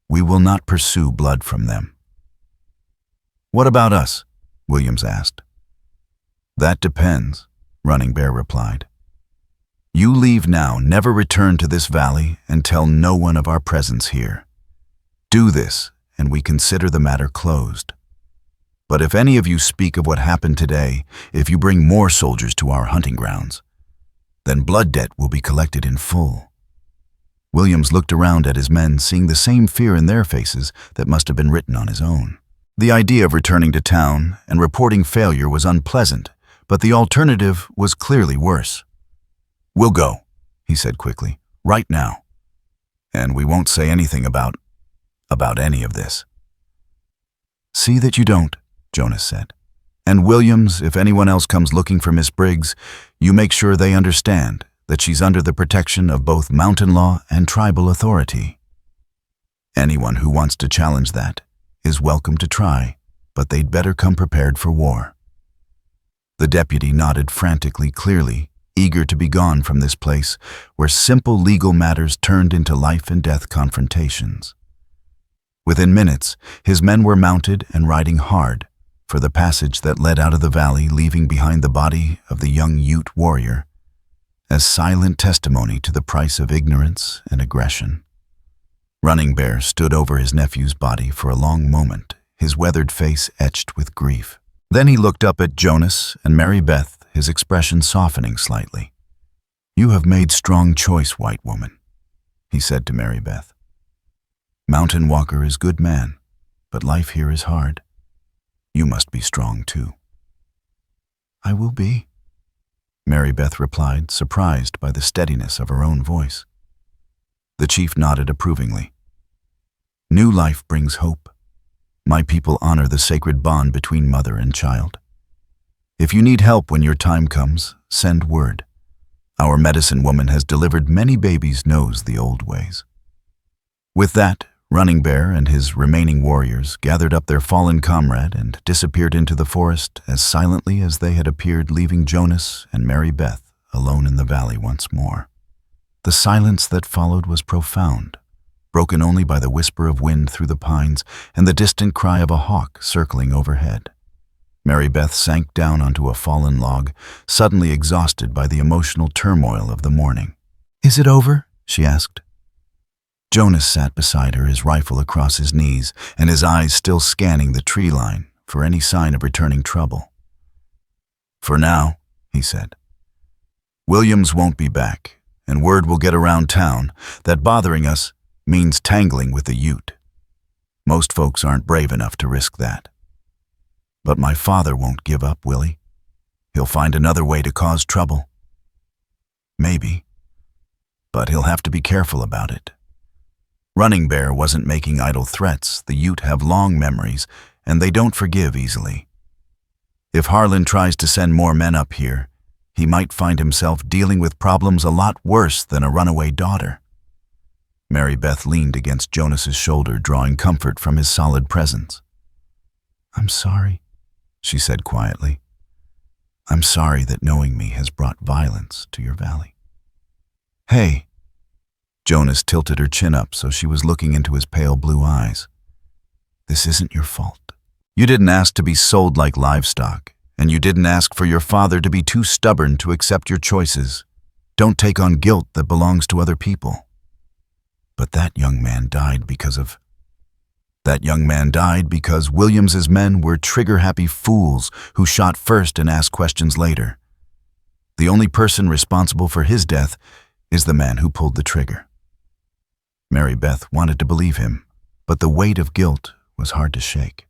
We will not pursue blood from them." "What about us?" Williams asked. "That depends," Running Bear replied. "You leave now, never return to this valley, and tell no one of our presence here. Do this, and we consider the matter closed. But if any of you speak of what happened today, if you bring more soldiers to our hunting grounds, then blood debt will be collected in full." Williams looked around at his men, seeing the same fear in their faces that must have been written on his own. The idea of returning to town and reporting failure was unpleasant, but the alternative was clearly worse. "We'll go," he said quickly, "right now. And we won't say anything about any of this." "See that you don't," Jonas said. "And Williams, if anyone else comes looking for Miss Briggs, you make sure they understand that she's under the protection of both mountain law and tribal authority. Anyone who wants to challenge that is welcome to try, but they'd better come prepared for war." The deputy nodded frantically, clearly eager to be gone from this place where simple legal matters turned into life and death confrontations. Within minutes, his men were mounted and riding hard for the passage that led out of the valley, leaving behind the body of the young Ute warrior as silent testimony to the price of ignorance and aggression. Running Bear stood over his nephew's body for a long moment, his weathered face etched with grief. Then he looked up at Jonas and Mary Beth, his expression softening slightly. "You have made strong choice, white woman," he said to Mary Beth. "Mountain Walker is good man, but life here is hard. You must be strong too." "I will be," Mary Beth replied, surprised by the steadiness of her own voice. The chief nodded approvingly. "New life brings hope. My people honor the sacred bond between mother and child. If you need help when your time comes, send word. Our medicine woman has delivered many babies, knows the old ways." With that, Running Bear and his remaining warriors gathered up their fallen comrade and disappeared into the forest as silently as they had appeared, leaving Jonas and Mary Beth alone in the valley once more. The silence that followed was profound, broken only by the whisper of wind through the pines and the distant cry of a hawk circling overhead. Mary Beth sank down onto a fallen log, suddenly exhausted by the emotional turmoil of the morning. "Is it over?" she asked. Jonas sat beside her, his rifle across his knees and his eyes still scanning the tree line for any sign of returning trouble. "For now," he said. "Williams won't be back, and word will get around town that bothering us means tangling with the Ute. Most folks aren't brave enough to risk that. But my father won't give up, will he? He'll find another way to cause trouble. Maybe. But he'll have to be careful about it. Running Bear wasn't making idle threats. The Ute have long memories, and they don't forgive easily. If Harlan tries to send more men up here, he might find himself dealing with problems a lot worse than a runaway daughter." Mary Beth leaned against Jonas's shoulder, drawing comfort from his solid presence. "I'm sorry," she said quietly. "I'm sorry that knowing me has brought violence to your valley." "Hey." Jonas tilted her chin up so she was looking into his pale blue eyes. "This isn't your fault. You didn't ask to be sold like livestock, and you didn't ask for your father to be too stubborn to accept your choices. Don't take on guilt that belongs to other people. But that young man died because Williams's men were trigger-happy fools who shot first and asked questions later. The only person responsible for his death is the man who pulled the trigger." Mary Beth wanted to believe him, but the weight of guilt was hard to shake.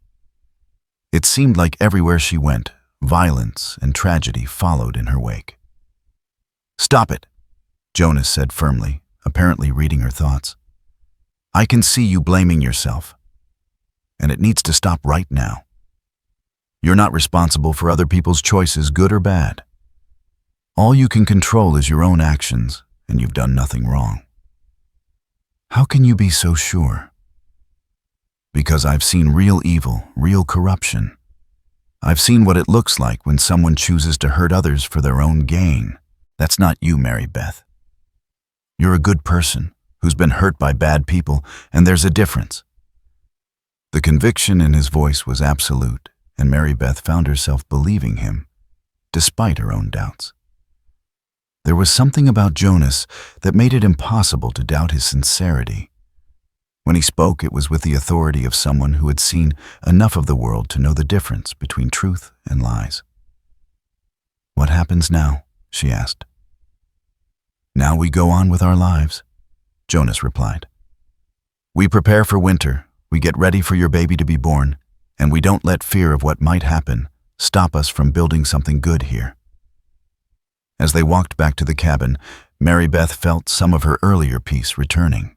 It seemed like everywhere she went, violence and tragedy followed in her wake. "Stop it," Jonas said firmly, apparently reading her thoughts. "I can see you blaming yourself, and it needs to stop right now. You're not responsible for other people's choices, good or bad. All you can control is your own actions, and you've done nothing wrong." "How can you be so sure?" "Because I've seen real evil, real corruption. I've seen what it looks like when someone chooses to hurt others for their own gain. That's not you, Mary Beth. You're a good person who's been hurt by bad people, and there's a difference." The conviction in his voice was absolute, and Mary Beth found herself believing him, despite her own doubts. There was something about Jonas that made it impossible to doubt his sincerity. When he spoke, it was with the authority of someone who had seen enough of the world to know the difference between truth and lies. "What happens now?" she asked. "Now we go on with our lives," Jonas replied. "We prepare for winter, we get ready for your baby to be born, and we don't let fear of what might happen stop us from building something good here." As they walked back to the cabin, Mary Beth felt some of her earlier peace returning.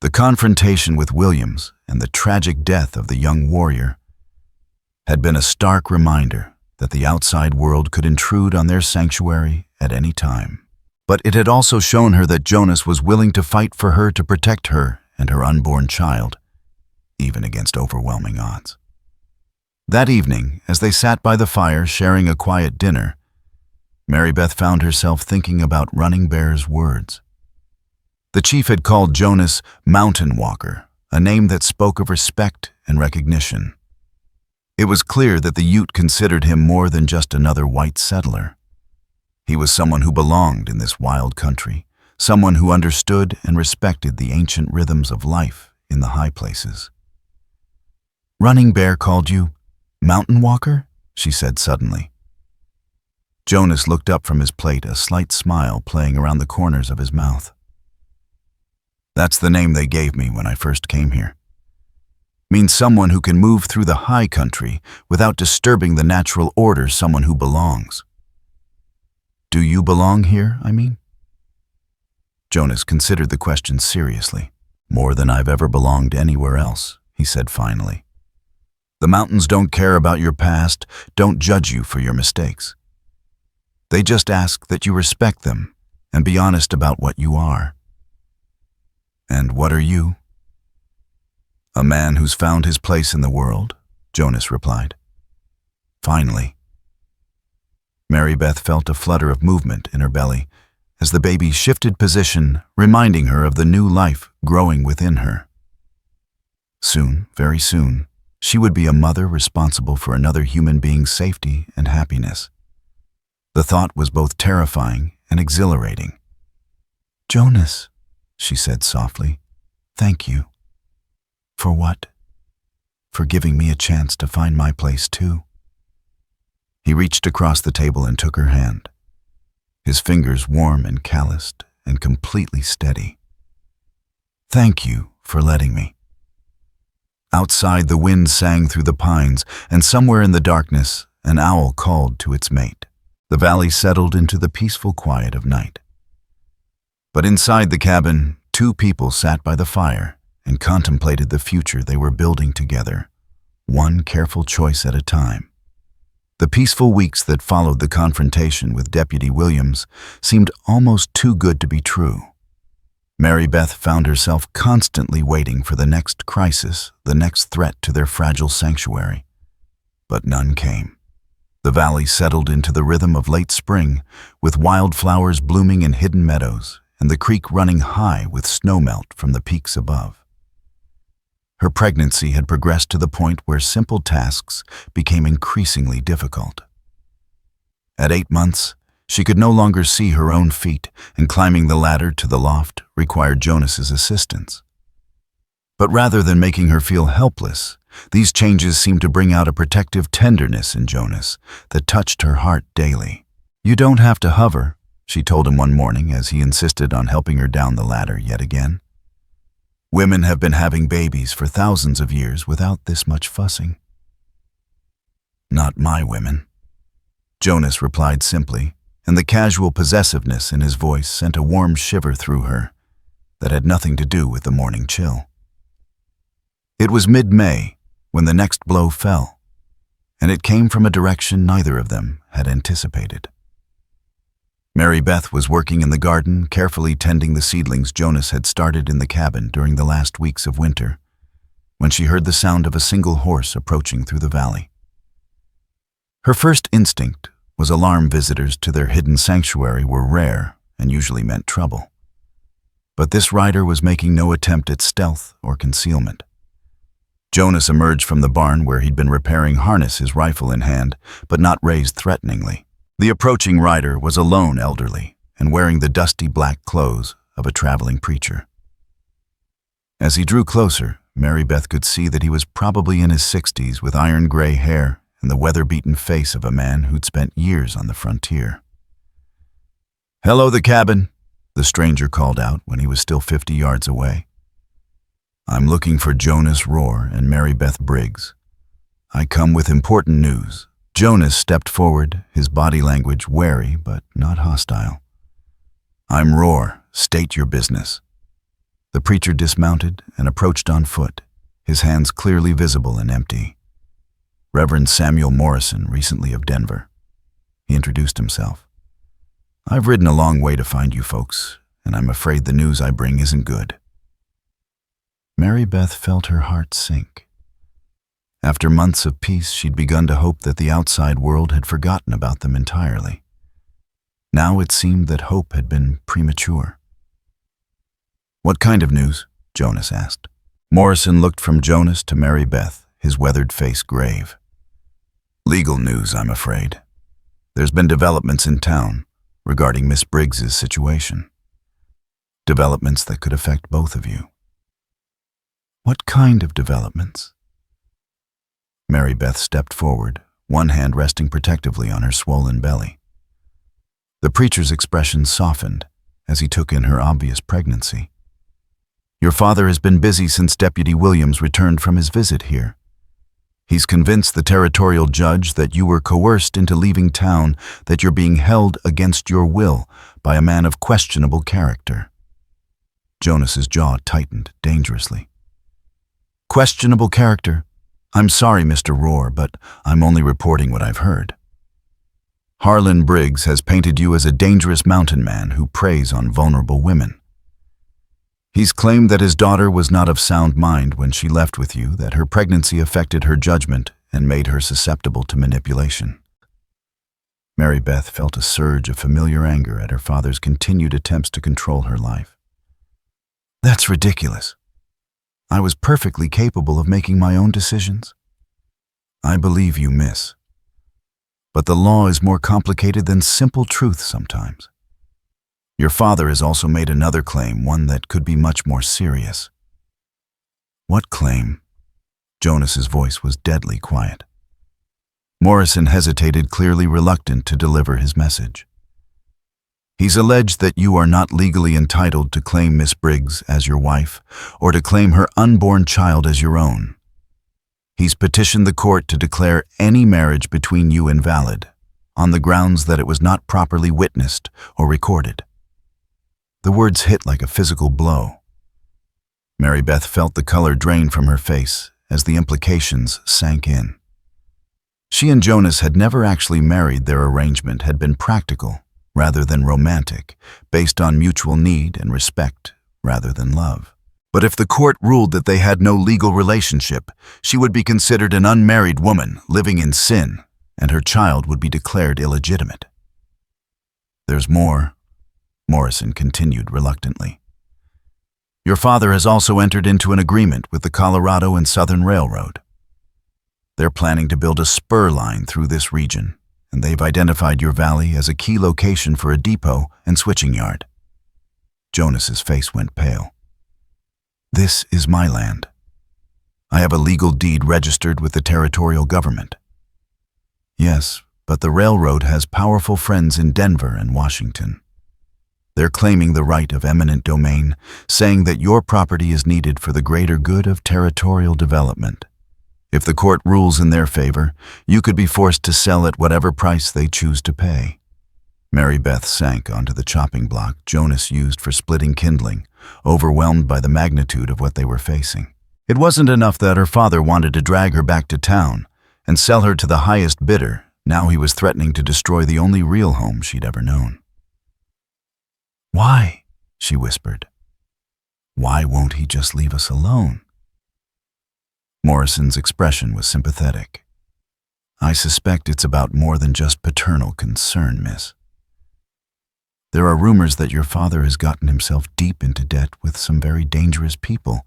The confrontation with Williams and the tragic death of the young warrior had been a stark reminder that the outside world could intrude on their sanctuary at any time. But it had also shown her that Jonas was willing to fight for her to protect her and her unborn child, even against overwhelming odds. That evening, as they sat by the fire sharing a quiet dinner, Mary Beth found herself thinking about Running Bear's words. The chief had called Jonas Mountain Walker, a name that spoke of respect and recognition. It was clear that the Ute considered him more than just another white settler. He was someone who belonged in this wild country, someone who understood and respected the ancient rhythms of life in the high places. "Running Bear called you Mountain Walker?" she said suddenly. Jonas looked up from his plate, a slight smile playing around the corners of his mouth. "That's the name they gave me when I first came here. Means someone who can move through the high country without disturbing the natural order, someone who belongs." "Do you belong here, I mean?" Jonas considered the question seriously. "More than I've ever belonged anywhere else," he said finally. "The mountains don't care about your past, don't judge you for your mistakes. They just ask that you respect them and be honest about what you are." "And what are you?" "A man who's found his place in the world," Jonas replied. "Finally." Mary Beth felt a flutter of movement in her belly as the baby shifted position, reminding her of the new life growing within her. Soon, very soon, she would be a mother responsible for another human being's safety and happiness. The thought was both terrifying and exhilarating. "Jonas," she said softly, "thank you." "For what?" "For giving me a chance to find my place too." He reached across the table and took her hand, his fingers warm and calloused and completely steady. "Thank you for letting me." Outside, the wind sang through the pines, and somewhere in the darkness, an owl called to its mate. The valley settled into the peaceful quiet of night. But inside the cabin, two people sat by the fire and contemplated the future they were building together, one careful choice at a time. The peaceful weeks that followed the confrontation with Deputy Williams seemed almost too good to be true. Mary Beth found herself constantly waiting for the next crisis, the next threat to their fragile sanctuary. But none came. The valley settled into the rhythm of late spring, with wildflowers blooming in hidden meadows and the creek running high with snowmelt from the peaks above. Her pregnancy had progressed to the point where simple tasks became increasingly difficult. At 8 months, she could no longer see her own feet, and climbing the ladder to the loft required Jonas's assistance. But rather than making her feel helpless, these changes seemed to bring out a protective tenderness in Jonas that touched her heart daily. "You don't have to hover," she told him one morning as he insisted on helping her down the ladder yet again. "Women have been having babies for thousands of years without this much fussing." "Not my women," Jonas replied simply, and the casual possessiveness in his voice sent a warm shiver through her that had nothing to do with the morning chill. It was mid-May when the next blow fell, and it came from a direction neither of them had anticipated. Mary Beth was working in the garden, carefully tending the seedlings Jonas had started in the cabin during the last weeks of winter, when she heard the sound of a single horse approaching through the valley. Her first instinct was alarm. Visitors to their hidden sanctuary were rare and usually meant trouble. But this rider was making no attempt at stealth or concealment. Jonas emerged from the barn where he'd been repairing harness, his rifle in hand, but not raised threateningly. The approaching rider was alone, elderly, and wearing the dusty black clothes of a traveling preacher. As he drew closer, Mary Beth could see that he was probably in his 60s, with iron-gray hair and the weather-beaten face of a man who'd spent years on the frontier. "Hello, the cabin," the stranger called out when he was still 50 yards away. "I'm looking for Jonas Rohr and Mary Beth Briggs. I come with important news." Jonas stepped forward, his body language wary but not hostile. "I'm Rohr. State your business." The preacher dismounted and approached on foot, his hands clearly visible and empty. "Reverend Samuel Morrison, recently of Denver." He introduced himself. "I've ridden a long way to find you folks, and I'm afraid the news I bring isn't good." Mary Beth felt her heart sink. After months of peace, she'd begun to hope that the outside world had forgotten about them entirely. Now it seemed that hope had been premature. "What kind of news?" Jonas asked. Morrison looked from Jonas to Mary Beth, his weathered face grave. Legal news, I'm afraid. There's been developments in town regarding Miss Briggs's situation. Developments that could affect both of you. What kind of developments? Mary Beth stepped forward, one hand resting protectively on her swollen belly. The preacher's expression softened as he took in her obvious pregnancy. Your father has been busy since Deputy Williams returned from his visit here. He's convinced the territorial judge that you were coerced into leaving town, that you're being held against your will by a man of questionable character. Jonas's jaw tightened dangerously. Questionable character? I'm sorry, Mr. Rohr, but I'm only reporting what I've heard. Harlan Briggs has painted you as a dangerous mountain man who preys on vulnerable women. He's claimed that his daughter was not of sound mind when she left with you, that her pregnancy affected her judgment and made her susceptible to manipulation. Mary Beth felt a surge of familiar anger at her father's continued attempts to control her life. That's ridiculous. I was perfectly capable of making my own decisions. I believe you, miss. But the law is more complicated than simple truth sometimes. Your father has also made another claim, one that could be much more serious. What claim? Jonas's voice was deadly quiet. Morrison hesitated, clearly reluctant to deliver his message. He's alleged that you are not legally entitled to claim Miss Briggs as your wife or to claim her unborn child as your own. He's petitioned the court to declare any marriage between you invalid on the grounds that it was not properly witnessed or recorded. The words hit like a physical blow. Mary Beth felt the color drain from her face as the implications sank in. She and Jonas had never actually married. Their arrangement had been practical rather than romantic, based on mutual need and respect rather than love. But if the court ruled that they had no legal relationship, she would be considered an unmarried woman living in sin, and her child would be declared illegitimate. There's more, Morrison continued reluctantly. Your father has also entered into an agreement with the Colorado and Southern Railroad. They're planning to build a spur line through this region, and they've identified your valley as a key location for a depot and switching yard. Jonas's face went pale. This is my land. I have a legal deed registered with the territorial government. Yes, but the railroad has powerful friends in Denver and Washington. They're claiming the right of eminent domain, saying that your property is needed for the greater good of territorial development. If the court rules in their favor, you could be forced to sell at whatever price they choose to pay. Mary Beth sank onto the chopping block Jonas used for splitting kindling, overwhelmed by the magnitude of what they were facing. It wasn't enough that her father wanted to drag her back to town and sell her to the highest bidder. Now he was threatening to destroy the only real home she'd ever known. Why? She whispered. Why won't he just leave us alone? Morrison's expression was sympathetic. I suspect it's about more than just paternal concern, miss. There are rumors that your father has gotten himself deep into debt with some very dangerous people,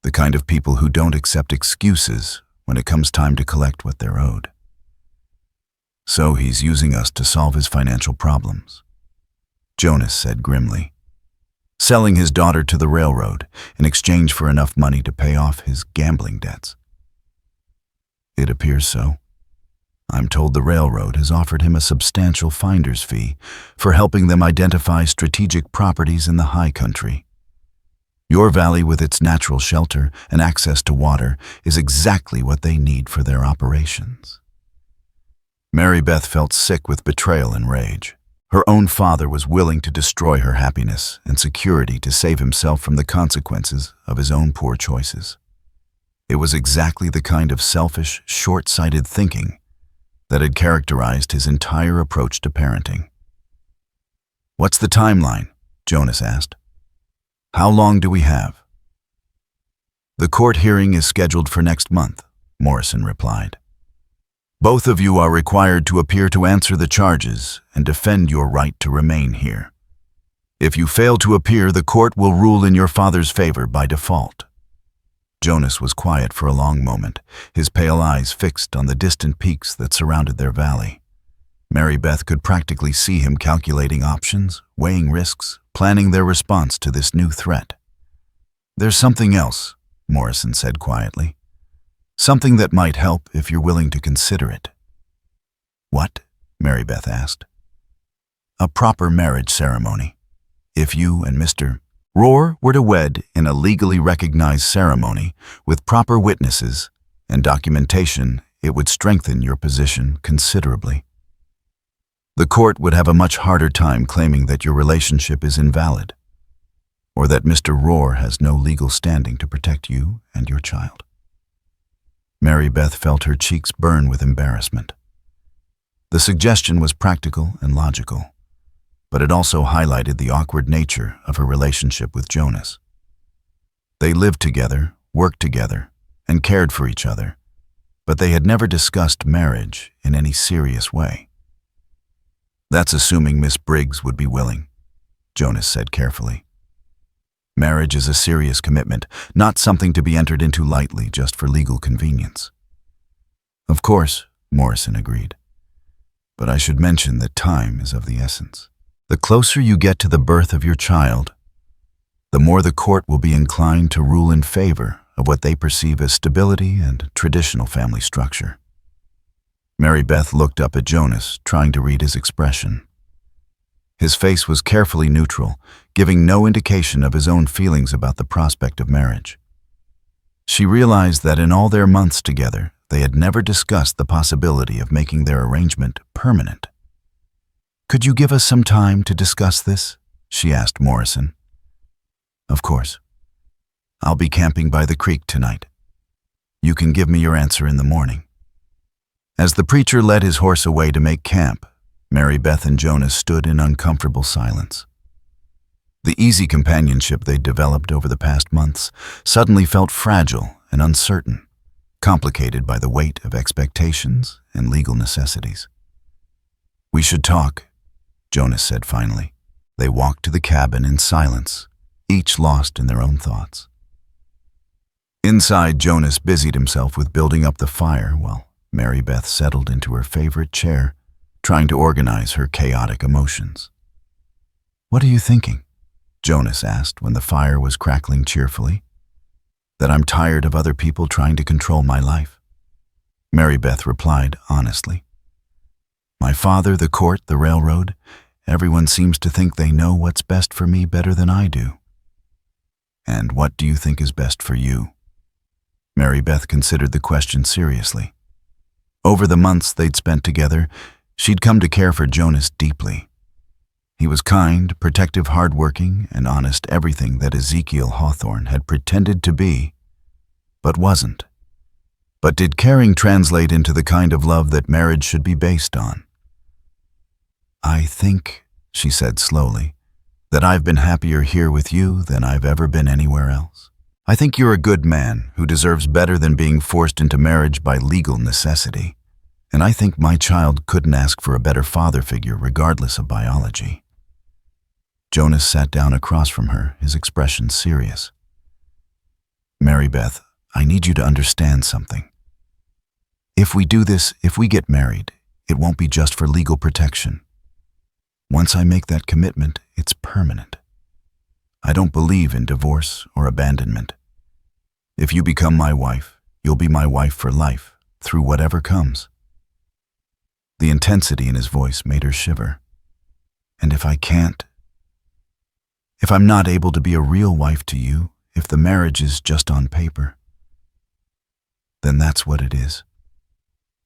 the kind of people who don't accept excuses when it comes time to collect what they're owed. So he's using us to solve his financial problems, Jonas said grimly, selling his daughter to the railroad in exchange for enough money to pay off his gambling debts. It appears so. I'm told the railroad has offered him a substantial finder's fee for helping them identify strategic properties in the high country. Your valley, with its natural shelter and access to water, is exactly what they need for their operations. Mary Beth felt sick with betrayal and rage. Her own father was willing to destroy her happiness and security to save himself from the consequences of his own poor choices. It was exactly the kind of selfish, short-sighted thinking that had characterized his entire approach to parenting. What's the timeline? Jonas asked. How long do we have? The court hearing is scheduled for next month, Morrison replied. Both of you are required to appear to answer the charges and defend your right to remain here. If you fail to appear, the court will rule in your father's favor by default. Jonas was quiet for a long moment, his pale eyes fixed on the distant peaks that surrounded their valley. Mary Beth could practically see him calculating options, weighing risks, planning their response to this new threat. "There's something else," Morrison said quietly. "Something that might help if you're willing to consider it." "What?" Mary Beth asked. "A proper marriage ceremony. If you and Mr. Rohr were to wed in a legally recognized ceremony with proper witnesses and documentation, it would strengthen your position considerably. The court would have a much harder time claiming that your relationship is invalid, or that Mr. Rohr has no legal standing to protect you and your child." Mary Beth felt her cheeks burn with embarrassment. The suggestion was practical and logical, but it also highlighted the awkward nature of her relationship with Jonas. They lived together, worked together, and cared for each other, but they had never discussed marriage in any serious way. "That's assuming Miss Briggs would be willing," Jonas said carefully. "Marriage is a serious commitment, not something to be entered into lightly just for legal convenience." "Of course," Morrison agreed. "But I should mention that time is of the essence. The closer you get to the birth of your child, the more the court will be inclined to rule in favor of what they perceive as stability and traditional family structure." Mary Beth looked up at Jonas, trying to read his expression. His face was carefully neutral, giving no indication of his own feelings about the prospect of marriage. She realized that in all their months together, they had never discussed the possibility of making their arrangement permanent. "Could you give us some time to discuss this?" she asked Morrison. "Of course. I'll be camping by the creek tonight. You can give me your answer in the morning." As the preacher led his horse away to make camp, Mary Beth and Jonas stood in uncomfortable silence. The easy companionship they'd developed over the past months suddenly felt fragile and uncertain, complicated by the weight of expectations and legal necessities. "We should talk," Jonas said finally. They walked to the cabin in silence, each lost in their own thoughts. Inside, Jonas busied himself with building up the fire while Mary Beth settled into her favorite chair, trying to organize her chaotic emotions. "What are you thinking?" Jonas asked when the fire was crackling cheerfully. "That I'm tired of other people trying to control my life." Mary Beth replied honestly. "My father, the court, the railroad, everyone seems to think they know what's best for me better than I do." "And what do you think is best for you?" Mary Beth considered the question seriously. Over the months they'd spent together, she'd come to care for Jonas deeply. He was kind, protective, hardworking, and honest, everything that Ezekiel Hawthorne had pretended to be, but wasn't. But did caring translate into the kind of love that marriage should be based on? "I think," she said slowly, "that I've been happier here with you than I've ever been anywhere else. I think you're a good man who deserves better than being forced into marriage by legal necessity. And I think my child couldn't ask for a better father figure regardless of biology." Jonas sat down across from her, his expression serious. "Mary Beth, I need you to understand something. If we do this, if we get married, it won't be just for legal protection. Once I make that commitment, it's permanent. I don't believe in divorce or abandonment. If you become my wife, you'll be my wife for life, through whatever comes." The intensity in his voice made her shiver. "And if I'm not able to be a real wife to you, if the marriage is just on paper, then that's what it is.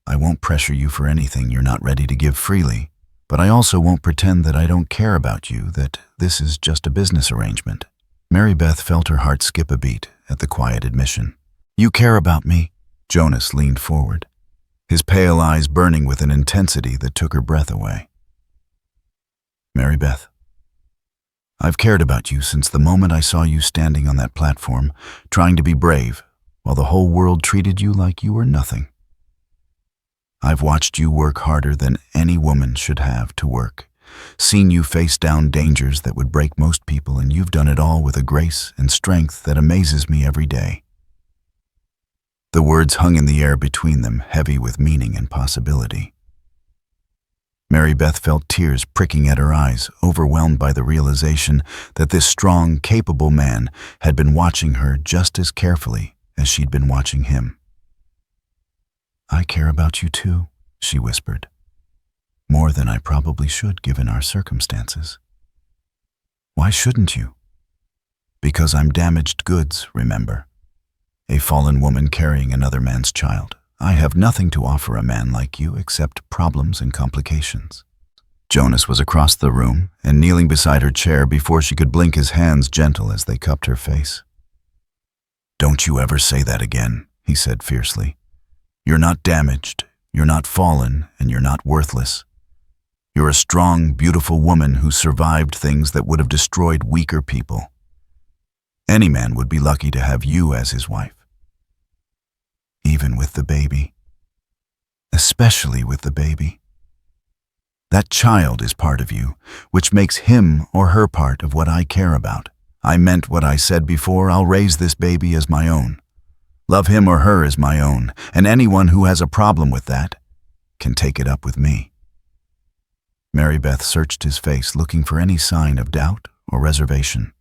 I won't pressure you for anything you're not ready to give freely, but I also won't pretend that I don't care about you, that this is just a business arrangement." Mary Beth felt her heart skip a beat at the quiet admission. "You care about me?" Jonas leaned forward, his pale eyes burning with an intensity that took her breath away. "Mary Beth, I've cared about you since the moment I saw you standing on that platform, trying to be brave, while the whole world treated you like you were nothing. I've watched you work harder than any woman should have to work, seen you face down dangers that would break most people, and you've done it all with a grace and strength that amazes me every day. The words hung in the air between them, heavy with meaning and possibility. Mary Beth felt tears pricking at her eyes, overwhelmed by the realization that this strong, capable man had been watching her just as carefully as she'd been watching him. "I care about you too," she whispered. "More than I probably should given our circumstances." "Why shouldn't you?" "Because I'm damaged goods, remember. A fallen woman carrying another man's child. I have nothing to offer a man like you except problems and complications." Jonas was across the room and kneeling beside her chair before she could blink, his hands gentle as they cupped her face. "Don't you ever say that again," he said fiercely. "You're not damaged, you're not fallen, and you're not worthless. You're a strong, beautiful woman who survived things that would have destroyed weaker people. Any man would be lucky to have you as his wife. Even with the baby. Especially with the baby. That child is part of you, which makes him or her part of what I care about. I meant what I said before. I'll raise this baby as my own. Love him or her as my own, and anyone who has a problem with that can take it up with me." Mary Beth searched his face, looking for any sign of doubt or reservation,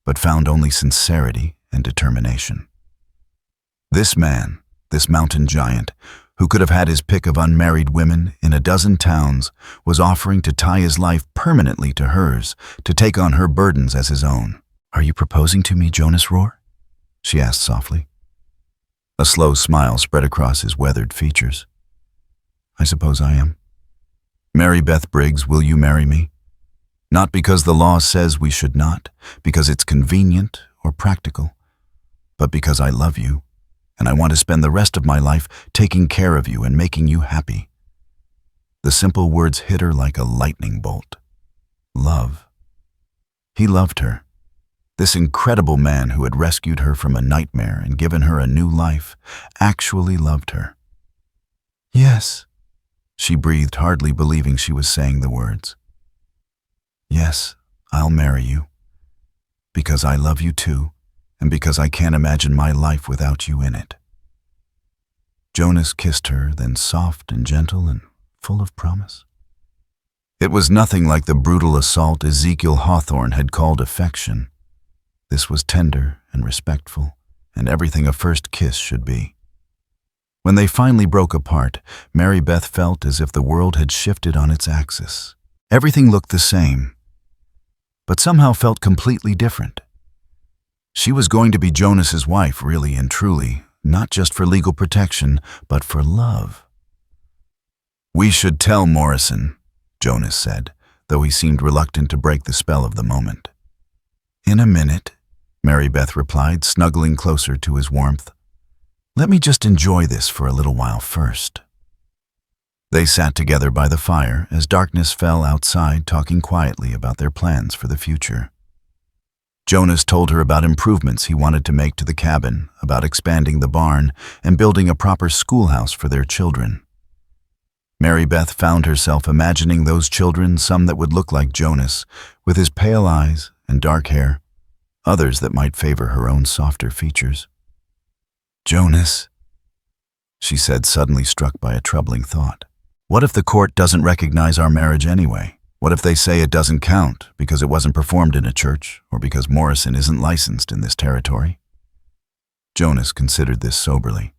but found only sincerity and determination. This man, this mountain giant, who could have had his pick of unmarried women in a dozen towns, was offering to tie his life permanently to hers, to take on her burdens as his own. "Are you proposing to me, Jonas Rohr?" she asked softly. A slow smile spread across his weathered features. "I suppose I am." "Mary Beth Briggs, will you marry me? Not because the law says we should not, because it's convenient or practical, but because I love you, and I want to spend the rest of my life taking care of you and making you happy." The simple words hit her like a lightning bolt. Love. He loved her. This incredible man who had rescued her from a nightmare and given her a new life actually loved her. "Yes," she breathed, hardly believing she was saying the words. "Yes, I'll marry you. Because I love you too, and because I can't imagine my life without you in it." Jonas kissed her, then soft and gentle and full of promise. It was nothing like the brutal assault Ezekiel Hawthorne had called affection. This was tender and respectful, and everything a first kiss should be. When they finally broke apart, Mary Beth felt as if the world had shifted on its axis. Everything looked the same, but somehow felt completely different. She was going to be Jonas's wife, really and truly, not just for legal protection, but for love. "We should tell Morrison," Jonas said, though he seemed reluctant to break the spell of the moment. "In a minute," Mary Beth replied, snuggling closer to his warmth. "Let me just enjoy this for a little while first." They sat together by the fire as darkness fell outside, talking quietly about their plans for the future. Jonas told her about improvements he wanted to make to the cabin, about expanding the barn, and building a proper schoolhouse for their children. Mary Beth found herself imagining those children, some that would look like Jonas, with his pale eyes and dark hair, others that might favor her own softer features. "Jonas," she said, suddenly struck by a troubling thought. "What if the court doesn't recognize our marriage anyway? What if they say it doesn't count because it wasn't performed in a church or because Morrison isn't licensed in this territory?" Jonas considered this soberly.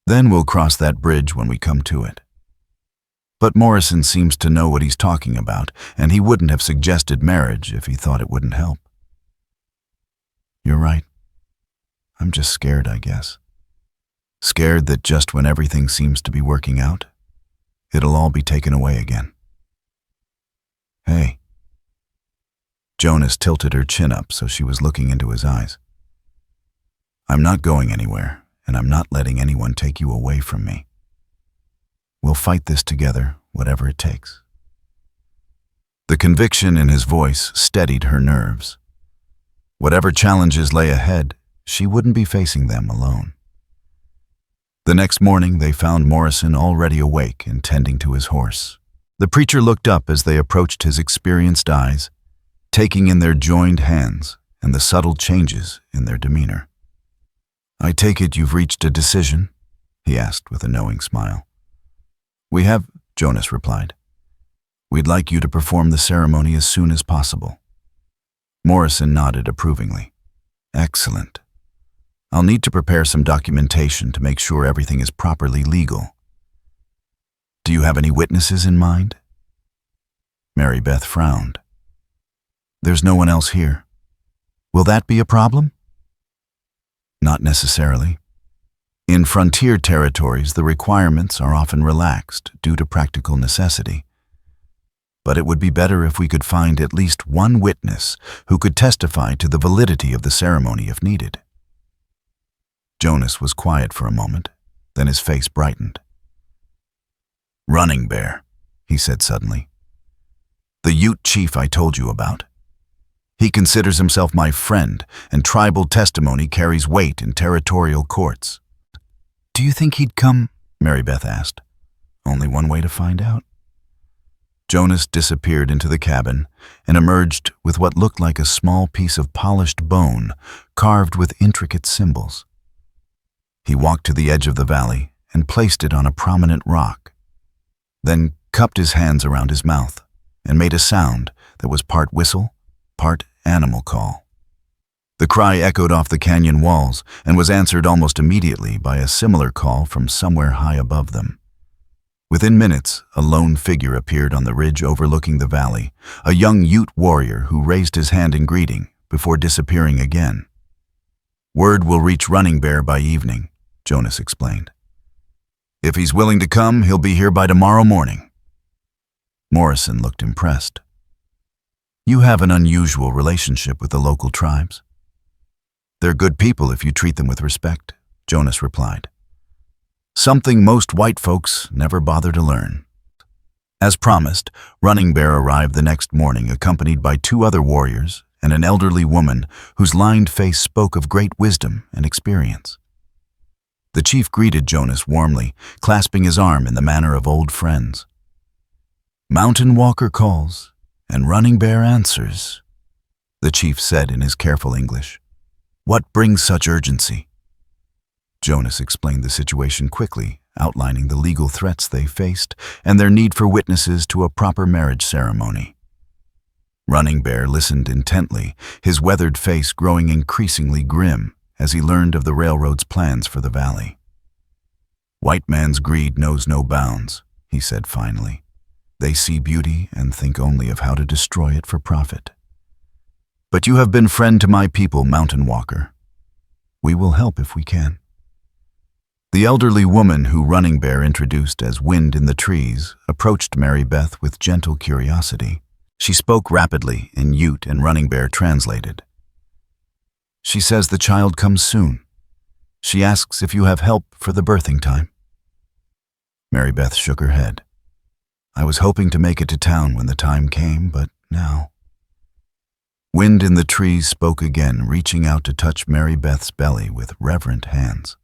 "Then we'll cross that bridge when we come to it. But Morrison seems to know what he's talking about, and he wouldn't have suggested marriage if he thought it wouldn't help." "You're right. I'm just scared, I guess. Scared that just when everything seems to be working out, it'll all be taken away again." "Hey." Jonas tilted her chin up so she was looking into his eyes. "I'm not going anywhere, and I'm not letting anyone take you away from me. We'll fight this together, whatever it takes." The conviction in his voice steadied her nerves. Whatever challenges lay ahead, she wouldn't be facing them alone. The next morning, they found Morrison already awake and tending to his horse. The preacher looked up as they approached his experienced eyes, taking in their joined hands and the subtle changes in their demeanor. I take it you've reached a decision? He asked with a knowing smile. We have, Jonas replied. We'd like you to perform the ceremony as soon as possible. Morrison nodded approvingly. Excellent. I'll need to prepare some documentation to make sure everything is properly legal. Do you have any witnesses in mind? Mary Beth frowned. There's no one else here. Will that be a problem? Not necessarily. In frontier territories, the requirements are often relaxed due to practical necessity. But it would be better if we could find at least one witness who could testify to the validity of the ceremony if needed. Jonas was quiet for a moment, then his face brightened. Running Bear, he said suddenly. The Ute chief I told you about. He considers himself my friend, and tribal testimony carries weight in territorial courts. Do you think he'd come? Mary Beth asked. Only one way to find out. Jonas disappeared into the cabin and emerged with what looked like a small piece of polished bone carved with intricate symbols. He walked to the edge of the valley and placed it on a prominent rock, then cupped his hands around his mouth and made a sound that was part whistle, part animal call. The cry echoed off the canyon walls and was answered almost immediately by a similar call from somewhere high above them. Within minutes, a lone figure appeared on the ridge overlooking the valley, a young Ute warrior who raised his hand in greeting before disappearing again. Word will reach Running Bear by evening, Jonas explained. If he's willing to come, he'll be here by tomorrow morning. Morrison looked impressed. You have an unusual relationship with the local tribes. They're good people if you treat them with respect, Jonas replied. Something most white folks never bother to learn. As promised, Running Bear arrived the next morning accompanied by 2 other warriors and an elderly woman whose lined face spoke of great wisdom and experience. The chief greeted Jonas warmly, clasping his arm in the manner of old friends. Mountain Walker calls, and Running Bear answers, the chief said in his careful English. What brings such urgency? Jonas explained the situation quickly, outlining the legal threats they faced and their need for witnesses to a proper marriage ceremony. Running Bear listened intently, his weathered face growing increasingly grim as he learned of the railroad's plans for the valley. White man's greed knows no bounds, he said finally. They see beauty and think only of how to destroy it for profit. But you have been friend to my people, Mountain Walker. We will help if we can. The elderly woman who Running Bear introduced as Wind in the Trees approached Mary Beth with gentle curiosity. She spoke rapidly in Ute and Running Bear translated. She says the child comes soon. She asks if you have help for the birthing time. Mary Beth shook her head. I was hoping to make it to town when the time came, but now. Wind in the Trees spoke again, reaching out to touch Mary Beth's belly with reverent hands.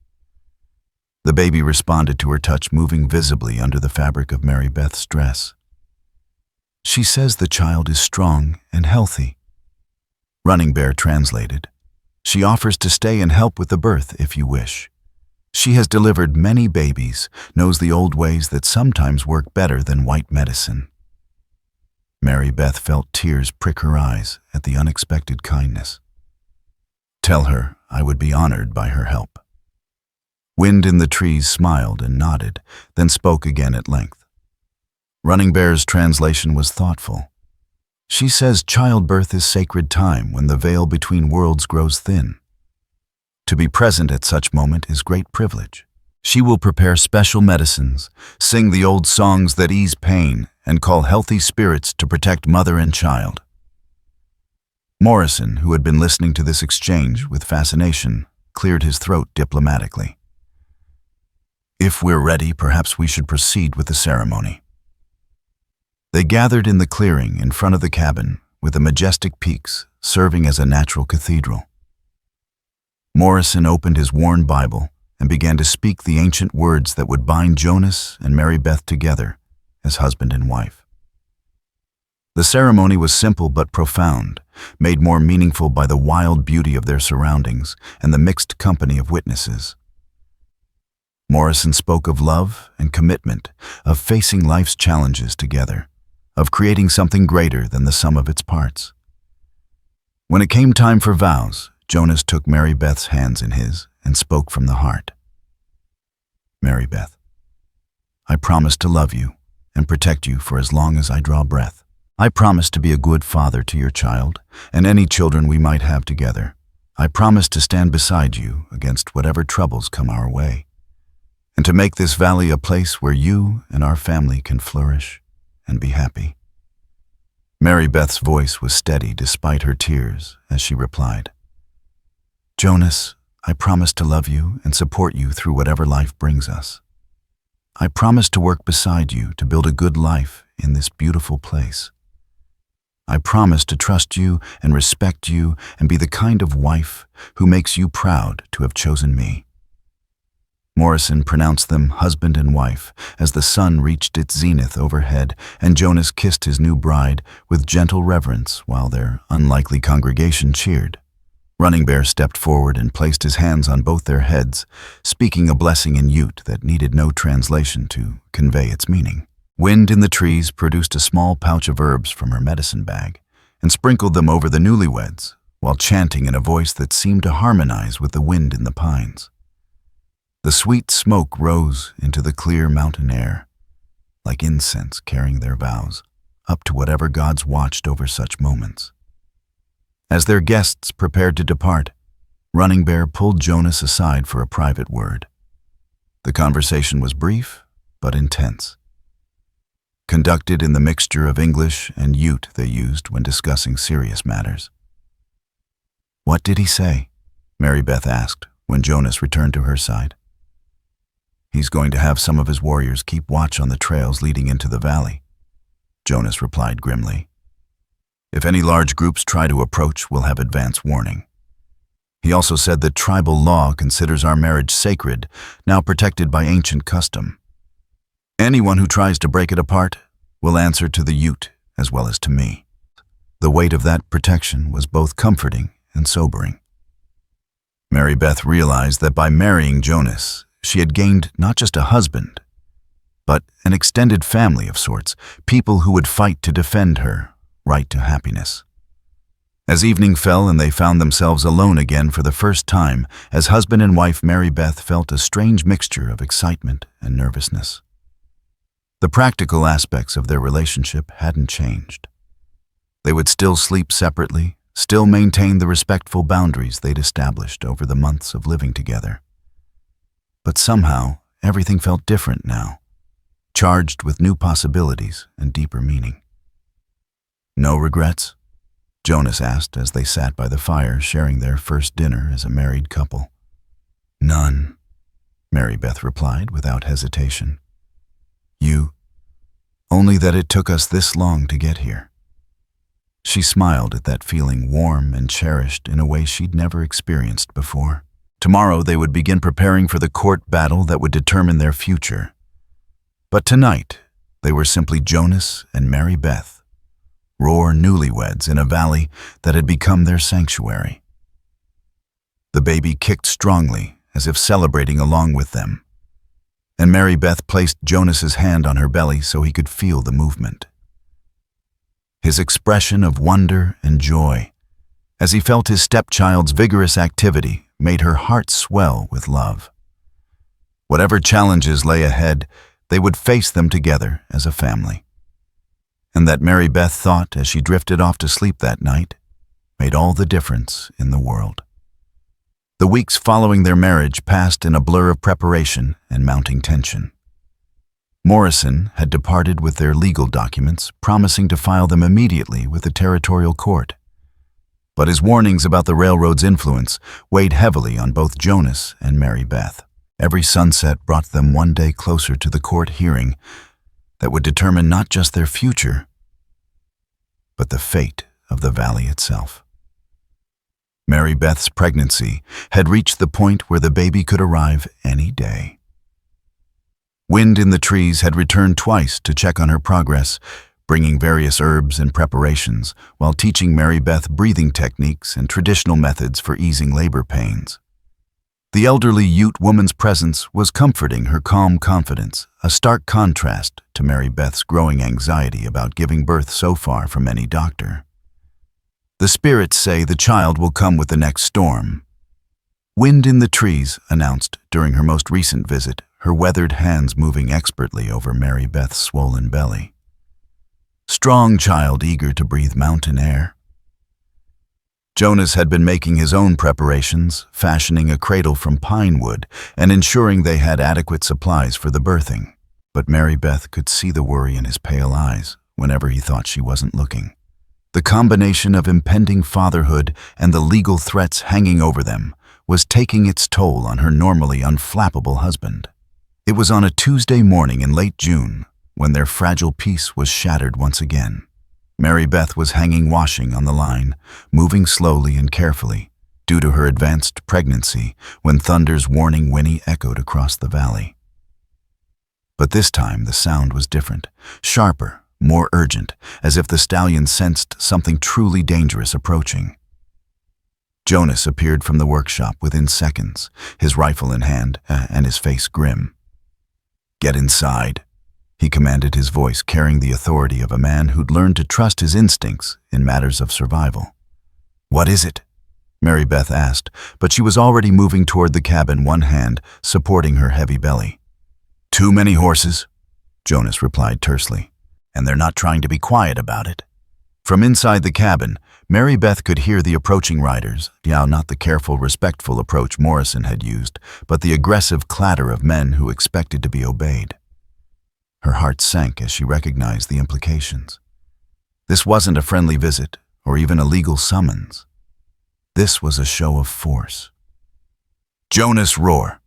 The baby responded to her touch, moving visibly under the fabric of Mary Beth's dress. She says the child is strong and healthy. Running Bear translated. She offers to stay and help with the birth if you wish. She has delivered many babies, knows the old ways that sometimes work better than white medicine. Mary Beth felt tears prick her eyes at the unexpected kindness. Tell her I would be honored by her help. Wind in the Trees smiled and nodded, then spoke again at length. Running Bear's translation was thoughtful. She says childbirth is sacred time when the veil between worlds grows thin. To be present at such moment is great privilege. She will prepare special medicines, sing the old songs that ease pain, and call healthy spirits to protect mother and child. Morrison, who had been listening to this exchange with fascination, cleared his throat diplomatically. If we're ready, perhaps we should proceed with the ceremony. They gathered in the clearing in front of the cabin, with the majestic peaks serving as a natural cathedral. Morrison opened his worn Bible and began to speak the ancient words that would bind Jonas and Mary Beth together as husband and wife. The ceremony was simple but profound, made more meaningful by the wild beauty of their surroundings and the mixed company of witnesses. Morrison spoke of love and commitment, of facing life's challenges together, of creating something greater than the sum of its parts. When it came time for vows, Jonas took Mary Beth's hands in his and spoke from the heart. Mary Beth, I promise to love you and protect you for as long as I draw breath. I promise to be a good father to your child and any children we might have together. I promise to stand beside you against whatever troubles come our way, and to make this valley a place where you and our family can flourish and be happy. Mary Beth's voice was steady despite her tears as she replied, Jonas, I promise to love you and support you through whatever life brings us. I promise to work beside you to build a good life in this beautiful place. I promise to trust you and respect you and be the kind of wife who makes you proud to have chosen me. Morrison pronounced them husband and wife as the sun reached its zenith overhead and Jonas kissed his new bride with gentle reverence while their unlikely congregation cheered. Running Bear stepped forward and placed his hands on both their heads, speaking a blessing in Ute that needed no translation to convey its meaning. Wind in the trees produced a small pouch of herbs from her medicine bag and sprinkled them over the newlyweds while chanting in a voice that seemed to harmonize with the wind in the pines. The sweet smoke rose into the clear mountain air, like incense carrying their vows up to whatever gods watched over such moments. As their guests prepared to depart, Running Bear pulled Jonas aside for a private word. The conversation was brief but intense, conducted in the mixture of English and Ute they used when discussing serious matters. What did he say? Mary Beth asked when Jonas returned to her side. He's going to have some of his warriors keep watch on the trails leading into the valley, Jonas replied grimly. If any large groups try to approach, we'll have advance warning. He also said that tribal law considers our marriage sacred, now protected by ancient custom. Anyone who tries to break it apart will answer to the Ute as well as to me. The weight of that protection was both comforting and sobering. Mary Beth realized that by marrying Jonas, she had gained not just a husband, but an extended family of sorts, people who would fight to defend her right to happiness. As evening fell and they found themselves alone again for the first time, as husband and wife, Mary Beth felt a strange mixture of excitement and nervousness. The practical aspects of their relationship hadn't changed. They would still sleep separately, still maintain the respectful boundaries they'd established over the months of living together. But somehow, everything felt different now, charged with new possibilities and deeper meaning. No regrets? Jonas asked as they sat by the fire sharing their first dinner as a married couple. None, Mary Beth replied without hesitation. Only that it took us this long to get here. She smiled at that feeling, warm and cherished in a way she'd never experienced before. Tomorrow they would begin preparing for the court battle that would determine their future. But tonight, they were simply Jonas and Mary Beth, raw newlyweds in a valley that had become their sanctuary. The baby kicked strongly, as if celebrating along with them, and Mary Beth placed Jonas's hand on her belly so he could feel the movement. His expression of wonder and joy, as he felt his stepchild's vigorous activity, made her heart swell with love. Whatever challenges lay ahead, they would face them together as a family. And that Mary Beth thought as she drifted off to sleep that night made all the difference in the world. The weeks following their marriage passed in a blur of preparation and mounting tension. Morrison had departed with their legal documents, promising to file them immediately with the territorial court. But his warnings about the railroad's influence weighed heavily on both Jonas and Mary Beth. Every sunset brought them one day closer to the court hearing that would determine not just their future, but the fate of the valley itself. Mary Beth's pregnancy had reached the point where the baby could arrive any day. Wind in the trees had returned twice to check on her progress, bringing various herbs and preparations while teaching Mary Beth breathing techniques and traditional methods for easing labor pains. The elderly Ute woman's presence was comforting her calm confidence, a stark contrast to Mary Beth's growing anxiety about giving birth so far from any doctor. The spirits say the child will come with the next storm. Wind in the trees announced during her most recent visit, her weathered hands moving expertly over Mary Beth's swollen belly. Strong child eager to breathe mountain air. Jonas had been making his own preparations, fashioning a cradle from pine wood and ensuring they had adequate supplies for the birthing. But Mary Beth could see the worry in his pale eyes whenever he thought she wasn't looking. The combination of impending fatherhood and the legal threats hanging over them was taking its toll on her normally unflappable husband. It was on a Tuesday morning in late June when their fragile peace was shattered once again. Mary Beth was hanging washing on the line, moving slowly and carefully, due to her advanced pregnancy, when thunder's warning whinny echoed across the valley. But this time the sound was different, sharper, more urgent, as if the stallion sensed something truly dangerous approaching. Jonas appeared from the workshop within seconds, his rifle in hand and his face grim. "Get inside," he commanded, his voice carrying the authority of a man who'd learned to trust his instincts in matters of survival. "What is it?" Mary Beth asked, but she was already moving toward the cabin, one hand supporting her heavy belly. "Too many horses," Jonas replied tersely, "and they're not trying to be quiet about it." From inside the cabin, Mary Beth could hear the approaching riders, not the careful, respectful approach Morrison had used, but the aggressive clatter of men who expected to be obeyed. Her heart sank as she recognized the implications. This wasn't a friendly visit or even a legal summons. This was a show of force. "Jonas, roar!"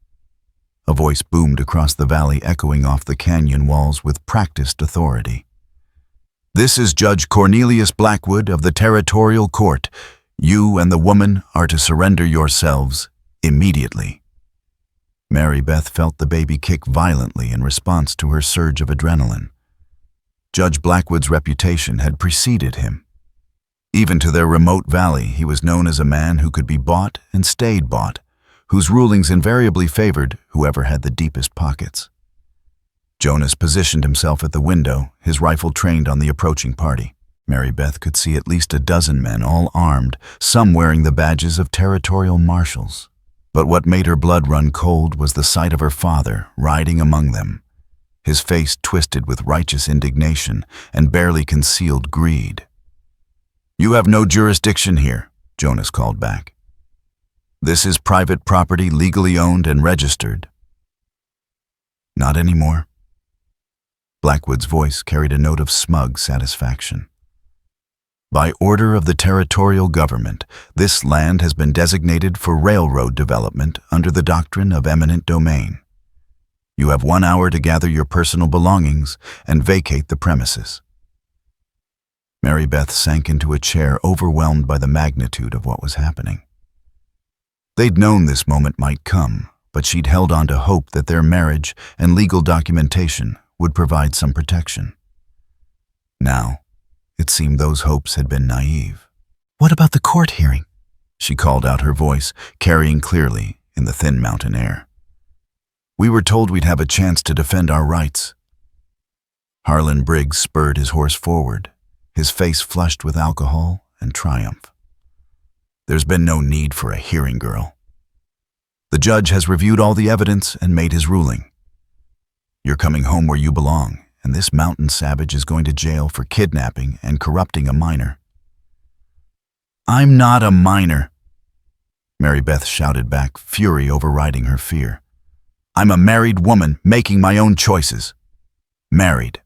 A voice boomed across the valley, echoing off the canyon walls with practiced authority. "This is Judge Cornelius Blackwood of the Territorial Court. You and the woman are to surrender yourselves immediately." Mary Beth felt the baby kick violently in response to her surge of adrenaline. Judge Blackwood's reputation had preceded him. Even to their remote valley, he was known as a man who could be bought and stayed bought, whose rulings invariably favored whoever had the deepest pockets. Jonas positioned himself at the window, his rifle trained on the approaching party. Mary Beth could see at least a dozen men, all armed, some wearing the badges of territorial marshals. But what made her blood run cold was the sight of her father riding among them, his face twisted with righteous indignation and barely concealed greed. "You have no jurisdiction here," Jonas called back. "This is private property, legally owned and registered." "Not anymore." Blackwood's voice carried a note of smug satisfaction. "By order of the territorial government, this land has been designated for railroad development under the doctrine of eminent domain. You have 1 hour to gather your personal belongings and vacate the premises." Mary Beth sank into a chair, overwhelmed by the magnitude of what was happening. They'd known this moment might come, but she'd held on to hope that their marriage and legal documentation would provide some protection. Now, it seemed those hopes had been naive. "What about the court hearing?" she called out, her voice carrying clearly in the thin mountain air. "We were told we'd have a chance to defend our rights." Harlan Briggs spurred his horse forward, his face flushed with alcohol and triumph. "There's been no need for a hearing, girl. The judge has reviewed all the evidence and made his ruling. You're coming home where you belong, and this mountain savage is going to jail for kidnapping and corrupting a minor." "I'm not a minor," Mary Beth shouted back, fury overriding her fear. "I'm a married woman making my own choices. Married."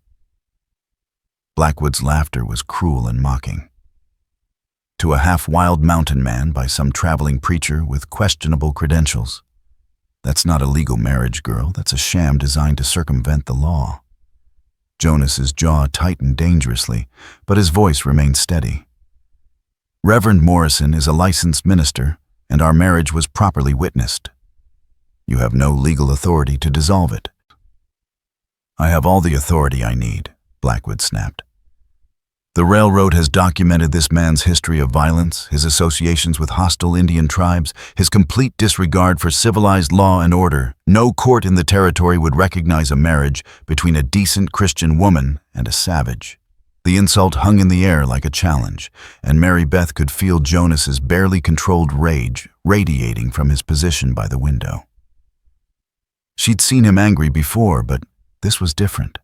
Blackwood's laughter was cruel and mocking. To a half-wild mountain man by some traveling preacher with questionable credentials. "That's not a legal marriage, girl. That's a sham designed to circumvent the law." Jonas's jaw tightened dangerously, but his voice remained steady. "Reverend Morrison is a licensed minister, and our marriage was properly witnessed. You have no legal authority to dissolve it." "I have all the authority I need," Blackwood snapped. The railroad has documented this man's history of violence, his associations with hostile Indian tribes, his complete disregard for civilized law and order. No court in the territory would recognize a marriage between a decent Christian woman and a savage. The insult hung in the air like a challenge, and Mary Beth could feel Jonas's barely controlled rage radiating from his position by the window. She'd seen him angry before, but this was different.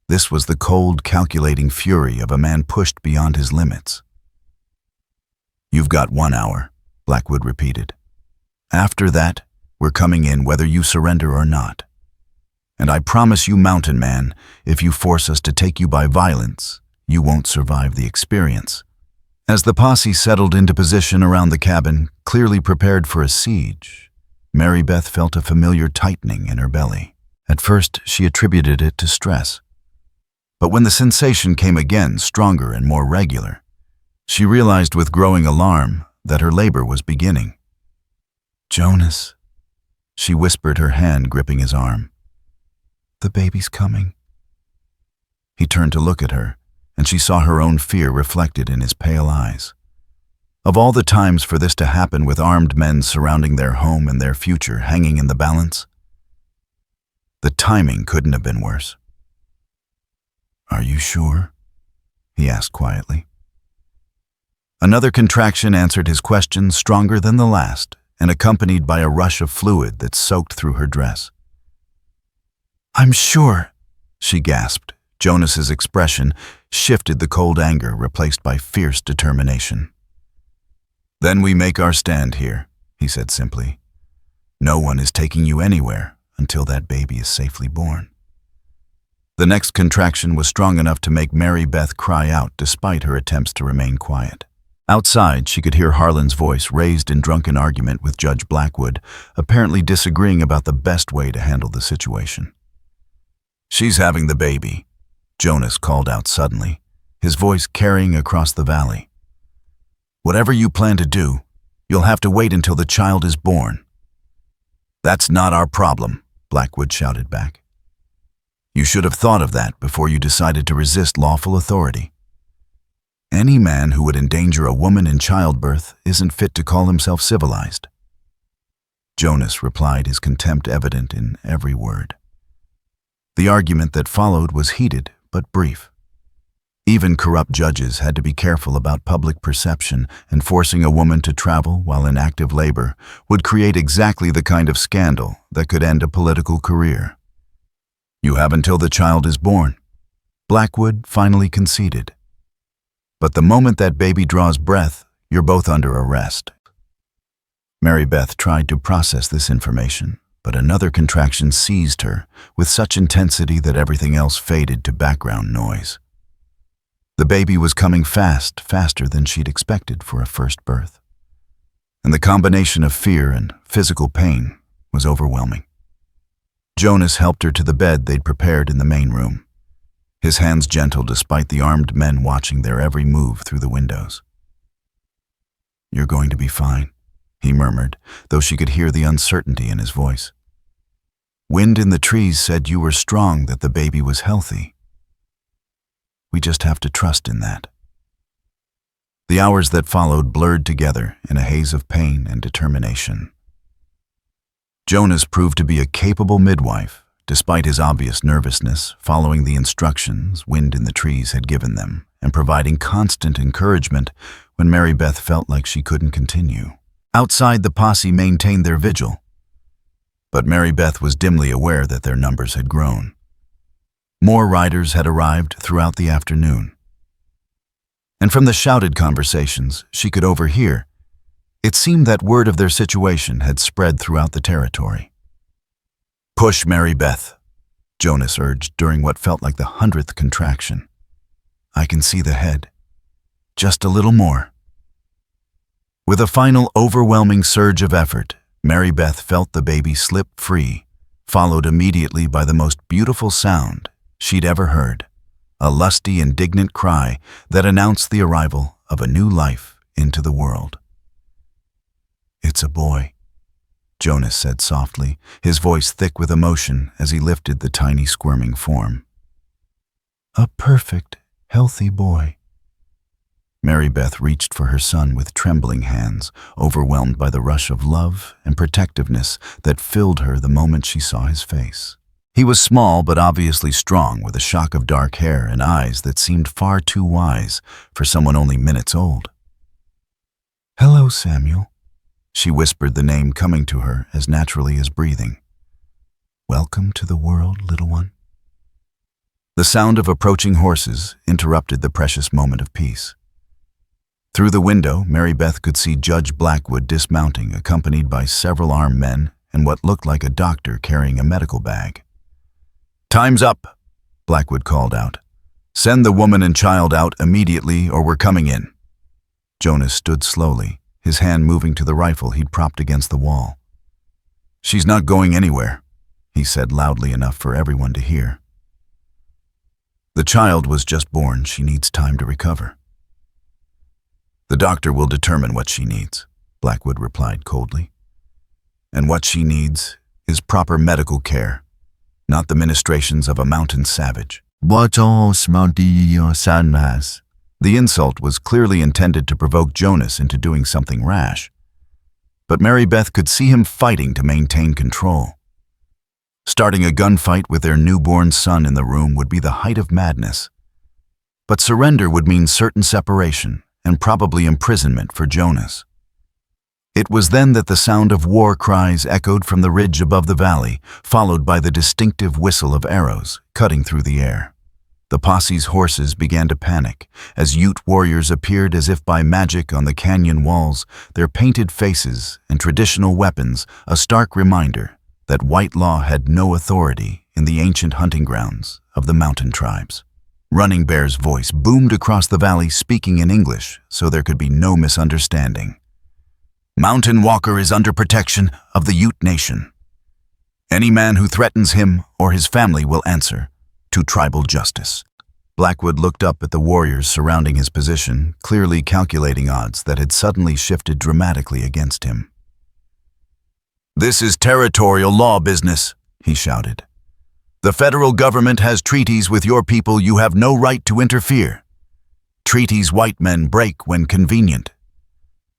This was the cold, calculating fury of a man pushed beyond his limits. "You've got 1 hour," Blackwood repeated. "After that, we're coming in whether you surrender or not. And I promise you, Mountain Man, if you force us to take you by violence, you won't survive the experience." As the posse settled into position around the cabin, clearly prepared for a siege, Mary Beth felt a familiar tightening in her belly. At first, she attributed it to stress. But when the sensation came again, stronger and more regular, she realized with growing alarm that her labor was beginning. "Jonas," she whispered, her hand gripping his arm. "The baby's coming." He turned to look at her, and she saw her own fear reflected in his pale eyes. Of all the times for this to happen with armed men surrounding their home and their future hanging in the balance, the timing couldn't have been worse. "Are you sure?" he asked quietly. Another contraction answered his question, stronger than the last, and accompanied by a rush of fluid that soaked through her dress. "I'm sure," she gasped. Jonas's expression shifted, the cold anger replaced by fierce determination. "Then we make our stand here," he said simply. "No one is taking you anywhere until that baby is safely born." The next contraction was strong enough to make Mary Beth cry out despite her attempts to remain quiet. Outside, she could hear Harlan's voice raised in drunken argument with Judge Blackwood, apparently disagreeing about the best way to handle the situation. "She's having the baby," Jonas called out suddenly, his voice carrying across the valley. "Whatever you plan to do, you'll have to wait until the child is born." "That's not our problem," Blackwood shouted back. "You should have thought of that before you decided to resist lawful authority. Any man who would endanger a woman in childbirth isn't fit to call himself civilized." Jonas replied, his contempt evident in every word. The argument that followed was heated but brief. Even corrupt judges had to be careful about public perception, and forcing a woman to travel while in active labor would create exactly the kind of scandal that could end a political career. "You have until the child is born," Blackwood finally conceded. "But the moment that baby draws breath, you're both under arrest." Mary Beth tried to process this information, but another contraction seized her with such intensity that everything else faded to background noise. The baby was coming fast, faster than she'd expected for a first birth. And the combination of fear and physical pain was overwhelming. Jonas helped her to the bed they'd prepared in the main room, his hands gentle despite the armed men watching their every move through the windows. "You're going to be fine," he murmured, though she could hear the uncertainty in his voice. "Wind in the trees said you were strong, that the baby was healthy. We just have to trust in that." The hours that followed blurred together in a haze of pain and determination. Jonas proved to be a capable midwife, despite his obvious nervousness, following the instructions Wind in the Trees had given them, and providing constant encouragement when Mary Beth felt like she couldn't continue. Outside, the posse maintained their vigil, but Mary Beth was dimly aware that their numbers had grown. More riders had arrived throughout the afternoon. And from the shouted conversations she could overhear, it seemed that word of their situation had spread throughout the territory. "Push, Mary Beth," Jonas urged during what felt like the 100th contraction. "I can see the head. Just a little more." With a final overwhelming surge of effort, Mary Beth felt the baby slip free, followed immediately by the most beautiful sound she'd ever heard, a lusty, indignant cry that announced the arrival of a new life into the world. "It's a boy," Jonas said softly, his voice thick with emotion as he lifted the tiny squirming form. "A perfect, healthy boy," Mary Beth reached for her son with trembling hands, overwhelmed by the rush of love and protectiveness that filled her the moment she saw his face. He was small but obviously strong, with a shock of dark hair and eyes that seemed far too wise for someone only minutes old. "Hello, Samuel," she whispered, the name coming to her as naturally as breathing. "Welcome to the world, little one." The sound of approaching horses interrupted the precious moment of peace. Through the window, Mary Beth could see Judge Blackwood dismounting, accompanied by several armed men and what looked like a doctor carrying a medical bag. "Time's up," Blackwood called out. "Send the woman and child out immediately or we're coming in." Jonas stood slowly, his hand moving to the rifle he'd propped against the wall. "She's not going anywhere," he said loudly enough for everyone to hear. "The child was just born. She needs time to recover." "The doctor will determine what she needs," Blackwood replied coldly. "And what she needs is proper medical care, not the ministrations of a mountain savage." The insult was clearly intended to provoke Jonas into doing something rash, but Mary Beth could see him fighting to maintain control. Starting a gunfight with their newborn son in the room would be the height of madness, but surrender would mean certain separation and probably imprisonment for Jonas. It was then that the sound of war cries echoed from the ridge above the valley, followed by the distinctive whistle of arrows cutting through the air. The posse's horses began to panic as Ute warriors appeared as if by magic on the canyon walls, their painted faces and traditional weapons a stark reminder that white law had no authority in the ancient hunting grounds of the mountain tribes. Running Bear's voice boomed across the valley, speaking in English so there could be no misunderstanding. "Mountain Walker is under protection of the Ute Nation. Any man who threatens him or his family will answer to tribal justice." Blackwood looked up at the warriors surrounding his position, clearly calculating odds that had suddenly shifted dramatically against him. "This is territorial law business," he shouted. "The federal government has treaties with your people. You have no right to interfere. Treaties white men break when convenient."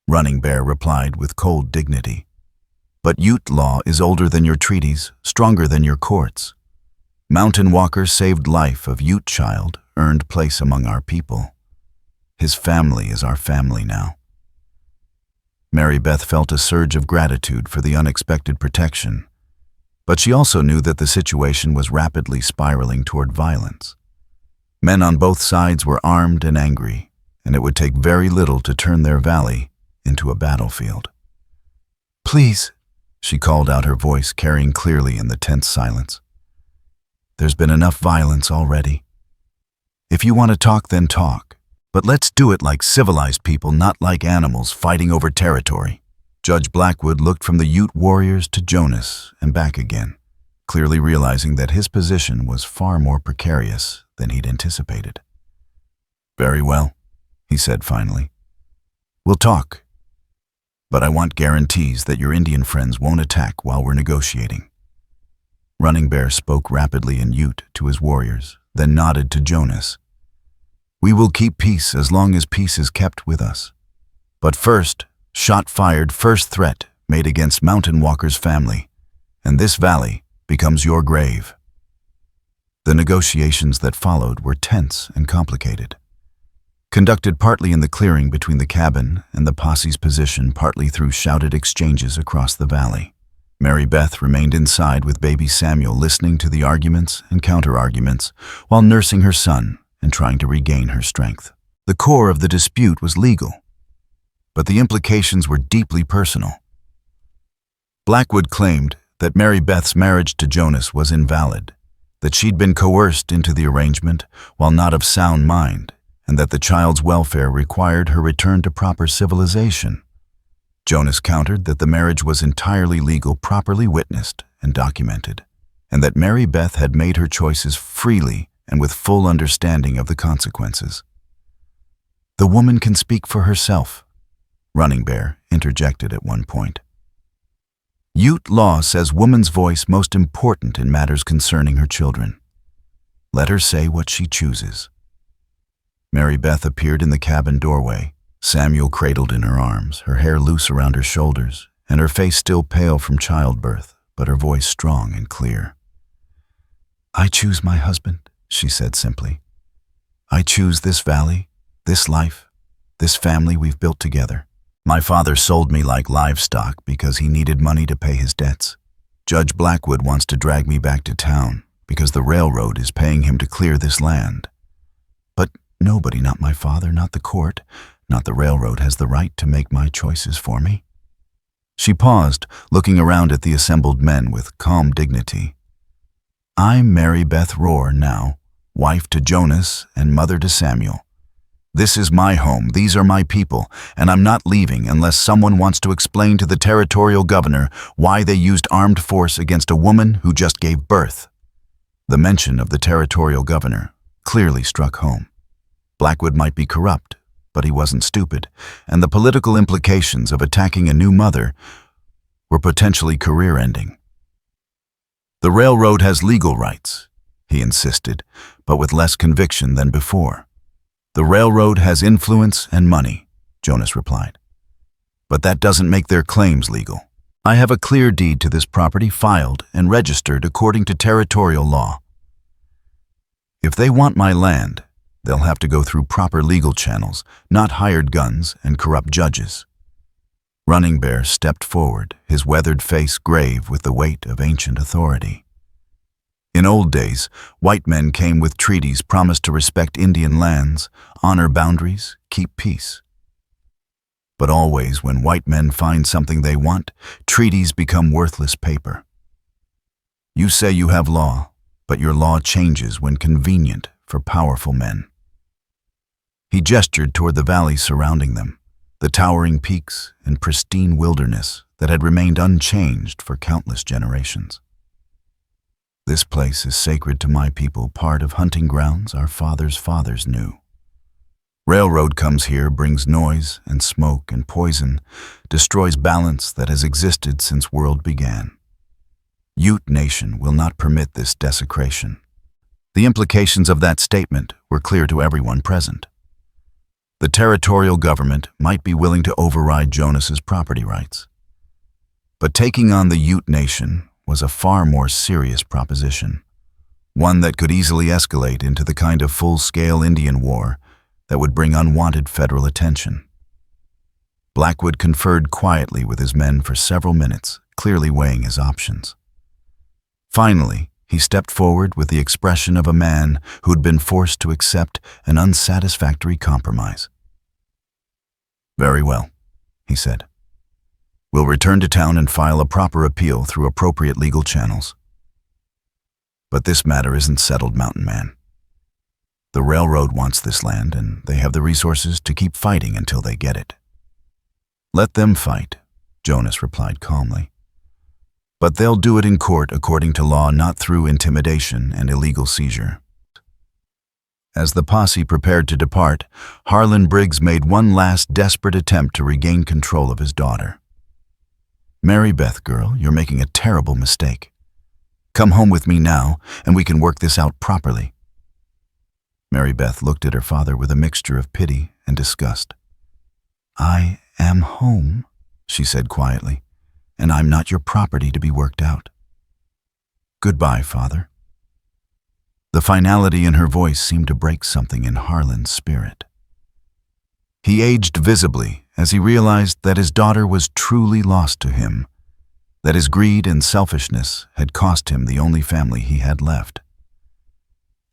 Running Bear replied with cold dignity. "But Ute law is older than your treaties, stronger than your courts. Mountain Walker saved life of Ute child, earned place among our people. His family is our family now." Mary Beth felt a surge of gratitude for the unexpected protection, but she also knew that the situation was rapidly spiraling toward violence. Men on both sides were armed and angry, and it would take very little to turn their valley into a battlefield. "Please," she called out, her voice carrying clearly in the tense silence. "There's been enough violence already. If you want to talk, then talk. But let's do it like civilized people, not like animals fighting over territory." Judge Blackwood looked from the Ute warriors to Jonas and back again, clearly realizing that his position was far more precarious than he'd anticipated. "Very well," he said finally. "We'll talk. But I want guarantees that your Indian friends won't attack while we're negotiating." Running Bear spoke rapidly in Ute to his warriors, then nodded to Jonas. "We will keep peace as long as peace is kept with us. But first, shot fired, first threat made against Mountain Walker's family, and this valley becomes your grave." The negotiations that followed were tense and complicated. Conducted partly in the clearing between the cabin and the posse's position, partly through shouted exchanges across the valley. Mary Beth remained inside with baby Samuel, listening to the arguments and counter-arguments while nursing her son and trying to regain her strength. The core of the dispute was legal, but the implications were deeply personal. Blackwood claimed that Mary Beth's marriage to Jonas was invalid, that she'd been coerced into the arrangement while not of sound mind, and that the child's welfare required her return to proper civilization. Jonas countered that the marriage was entirely legal, properly witnessed and documented, and that Mary Beth had made her choices freely and with full understanding of the consequences. "The woman can speak for herself," Running Bear interjected at one point. "Ute law says woman's voice most important in matters concerning her children. Let her say what she chooses." Mary Beth appeared in the cabin doorway, Samuel cradled in her arms, her hair loose around her shoulders, and her face still pale from childbirth, but her voice strong and clear. "I choose my husband," she said simply. "I choose this valley, this life, this family we've built together. My father sold me like livestock because he needed money to pay his debts. Judge Blackwood wants to drag me back to town because the railroad is paying him to clear this land. But nobody, not my father, not the court, not the railroad, has the right to make my choices for me." She paused, looking around at the assembled men with calm dignity. "I'm Mary Beth Rohr now, wife to Jonas and mother to Samuel. This is my home, these are my people, and I'm not leaving unless someone wants to explain to the territorial governor why they used armed force against a woman who just gave birth." The mention of the territorial governor clearly struck home. Blackwood might be corrupt, but he wasn't stupid, and the political implications of attacking a new mother were potentially career-ending. "The railroad has legal rights," he insisted, but with less conviction than before. "The railroad has influence and money," Jonas replied. "But that doesn't make their claims legal. I have a clear deed to this property filed and registered according to territorial law. If they want my land, they'll have to go through proper legal channels, not hired guns and corrupt judges." Running Bear stepped forward, his weathered face grave with the weight of ancient authority. In old days, white men came with treaties promised to respect Indian lands, honor boundaries, keep peace. But always when white men find something they want, treaties become worthless paper. You say you have law, but your law changes when convenient for powerful men. He gestured toward the valley surrounding them, the towering peaks and pristine wilderness that had remained unchanged for countless generations. "This place is sacred to my people, part of hunting grounds our fathers' fathers knew. Railroad comes here, brings noise and smoke and poison, destroys balance that has existed since world began. Ute Nation will not permit this desecration." The implications of that statement were clear to everyone present. The territorial government might be willing to override Jonas's property rights. But taking on the Ute Nation was a far more serious proposition, one that could easily escalate into the kind of full-scale Indian war that would bring unwanted federal attention. Blackwood conferred quietly with his men for several minutes, clearly weighing his options. Finally, he stepped forward with the expression of a man who'd been forced to accept an unsatisfactory compromise. "Very well," he said. "We'll return to town and file a proper appeal through appropriate legal channels. But this matter isn't settled, Mountain Man. The railroad wants this land, and they have the resources to keep fighting until they get it." "Let them fight," Jonas replied calmly. "But they'll do it in court according to law, not through intimidation and illegal seizure." As the posse prepared to depart, Harlan Briggs made one last desperate attempt to regain control of his daughter. "Mary Beth, girl, you're making a terrible mistake. Come home with me now, and we can work this out properly." Mary Beth looked at her father with a mixture of pity and disgust. "I am home," she said quietly, "and I'm not your property to be worked out. Goodbye, Father." The finality in her voice seemed to break something in Harlan's spirit. He aged visibly as he realized that his daughter was truly lost to him, that his greed and selfishness had cost him the only family he had left.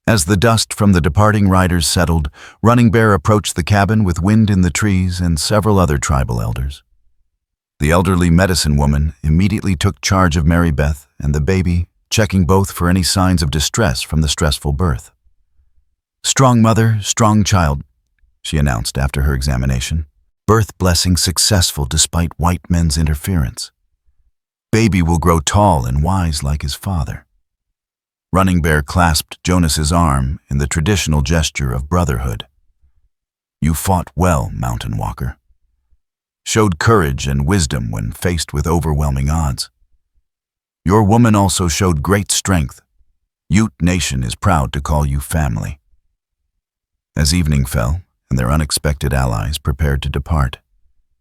As the dust from the departing riders settled, Running Bear approached the cabin with Wind in the Trees and several other tribal elders. The elderly medicine woman immediately took charge of Mary Beth and the baby, checking both for any signs of distress from the stressful birth. "Strong mother, strong child," she announced after her examination. "Birth blessing successful despite white men's interference. Baby will grow tall and wise like his father." Running Bear clasped Jonas's arm in the traditional gesture of brotherhood. "You fought well, Mountain Walker. Showed courage and wisdom when faced with overwhelming odds. Your woman also showed great strength. Ute Nation is proud to call you family." As evening fell, and their unexpected allies prepared to depart,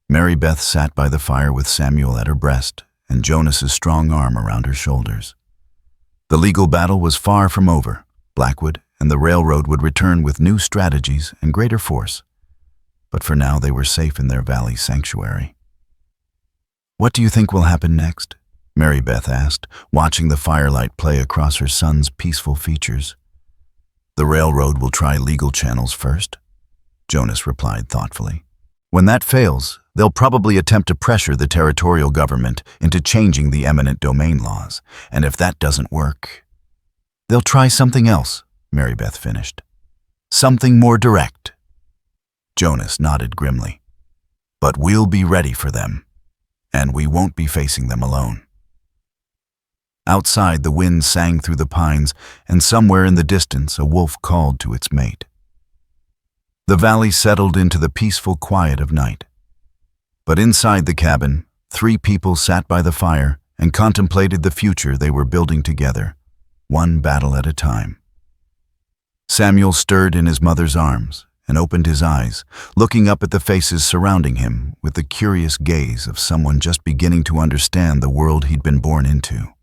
Mary Beth sat by the fire with Samuel at her breast and Jonas's strong arm around her shoulders. The legal battle was far from over. Blackwood and the railroad would return with new strategies and greater force. But for now they were safe in their valley sanctuary. "What do you think will happen next?" Mary Beth asked, watching the firelight play across her son's peaceful features. "The railroad will try legal channels first," Jonas replied thoughtfully. "When that fails, they'll probably attempt to pressure the territorial government into changing the eminent domain laws, and if that doesn't work, they'll try something else," Mary Beth finished. "Something more direct." Jonas nodded grimly. "But we'll be ready for them, and we won't be facing them alone." Outside, the wind sang through the pines, and somewhere in the distance a wolf called to its mate. The valley settled into the peaceful quiet of night. But inside the cabin, 3 people sat by the fire and contemplated the future they were building together, one battle at a time. Samuel stirred in his mother's arms and opened his eyes, looking up at the faces surrounding him with the curious gaze of someone just beginning to understand the world he'd been born into.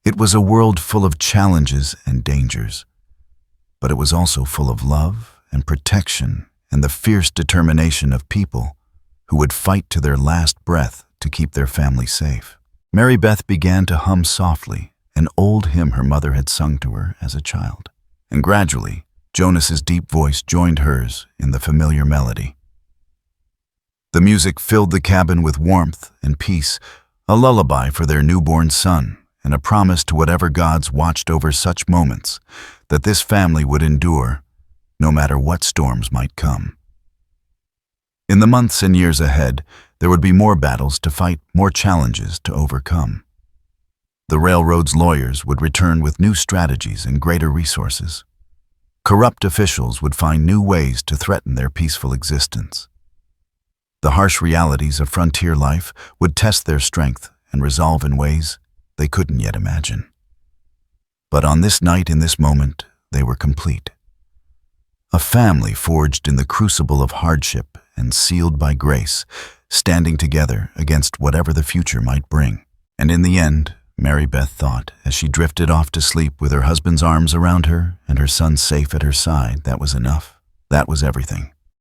It was a world full of challenges and dangers, but it was also full of love and protection and the fierce determination of people who would fight to their last breath to keep their family safe. Mary Beth began to hum softly, an old hymn her mother had sung to her as a child, and gradually Jonas's deep voice joined hers in the familiar melody. The music filled the cabin with warmth and peace, a lullaby for their newborn son, and a promise to whatever gods watched over such moments that this family would endure no matter what storms might come. In the months and years ahead, there would be more battles to fight, more challenges to overcome. The railroad's lawyers would return with new strategies and greater resources. Corrupt officials would find new ways to threaten their peaceful existence. The harsh realities of frontier life would test their strength and resolve in ways they couldn't yet imagine. But on this night, in this moment, they were complete. A family forged in the crucible of hardship and sealed by grace, standing together against whatever the future might bring. And in the end, Mary Beth thought, as she drifted off to sleep with her husband's arms around her and her son safe at her side, that was enough. That was everything.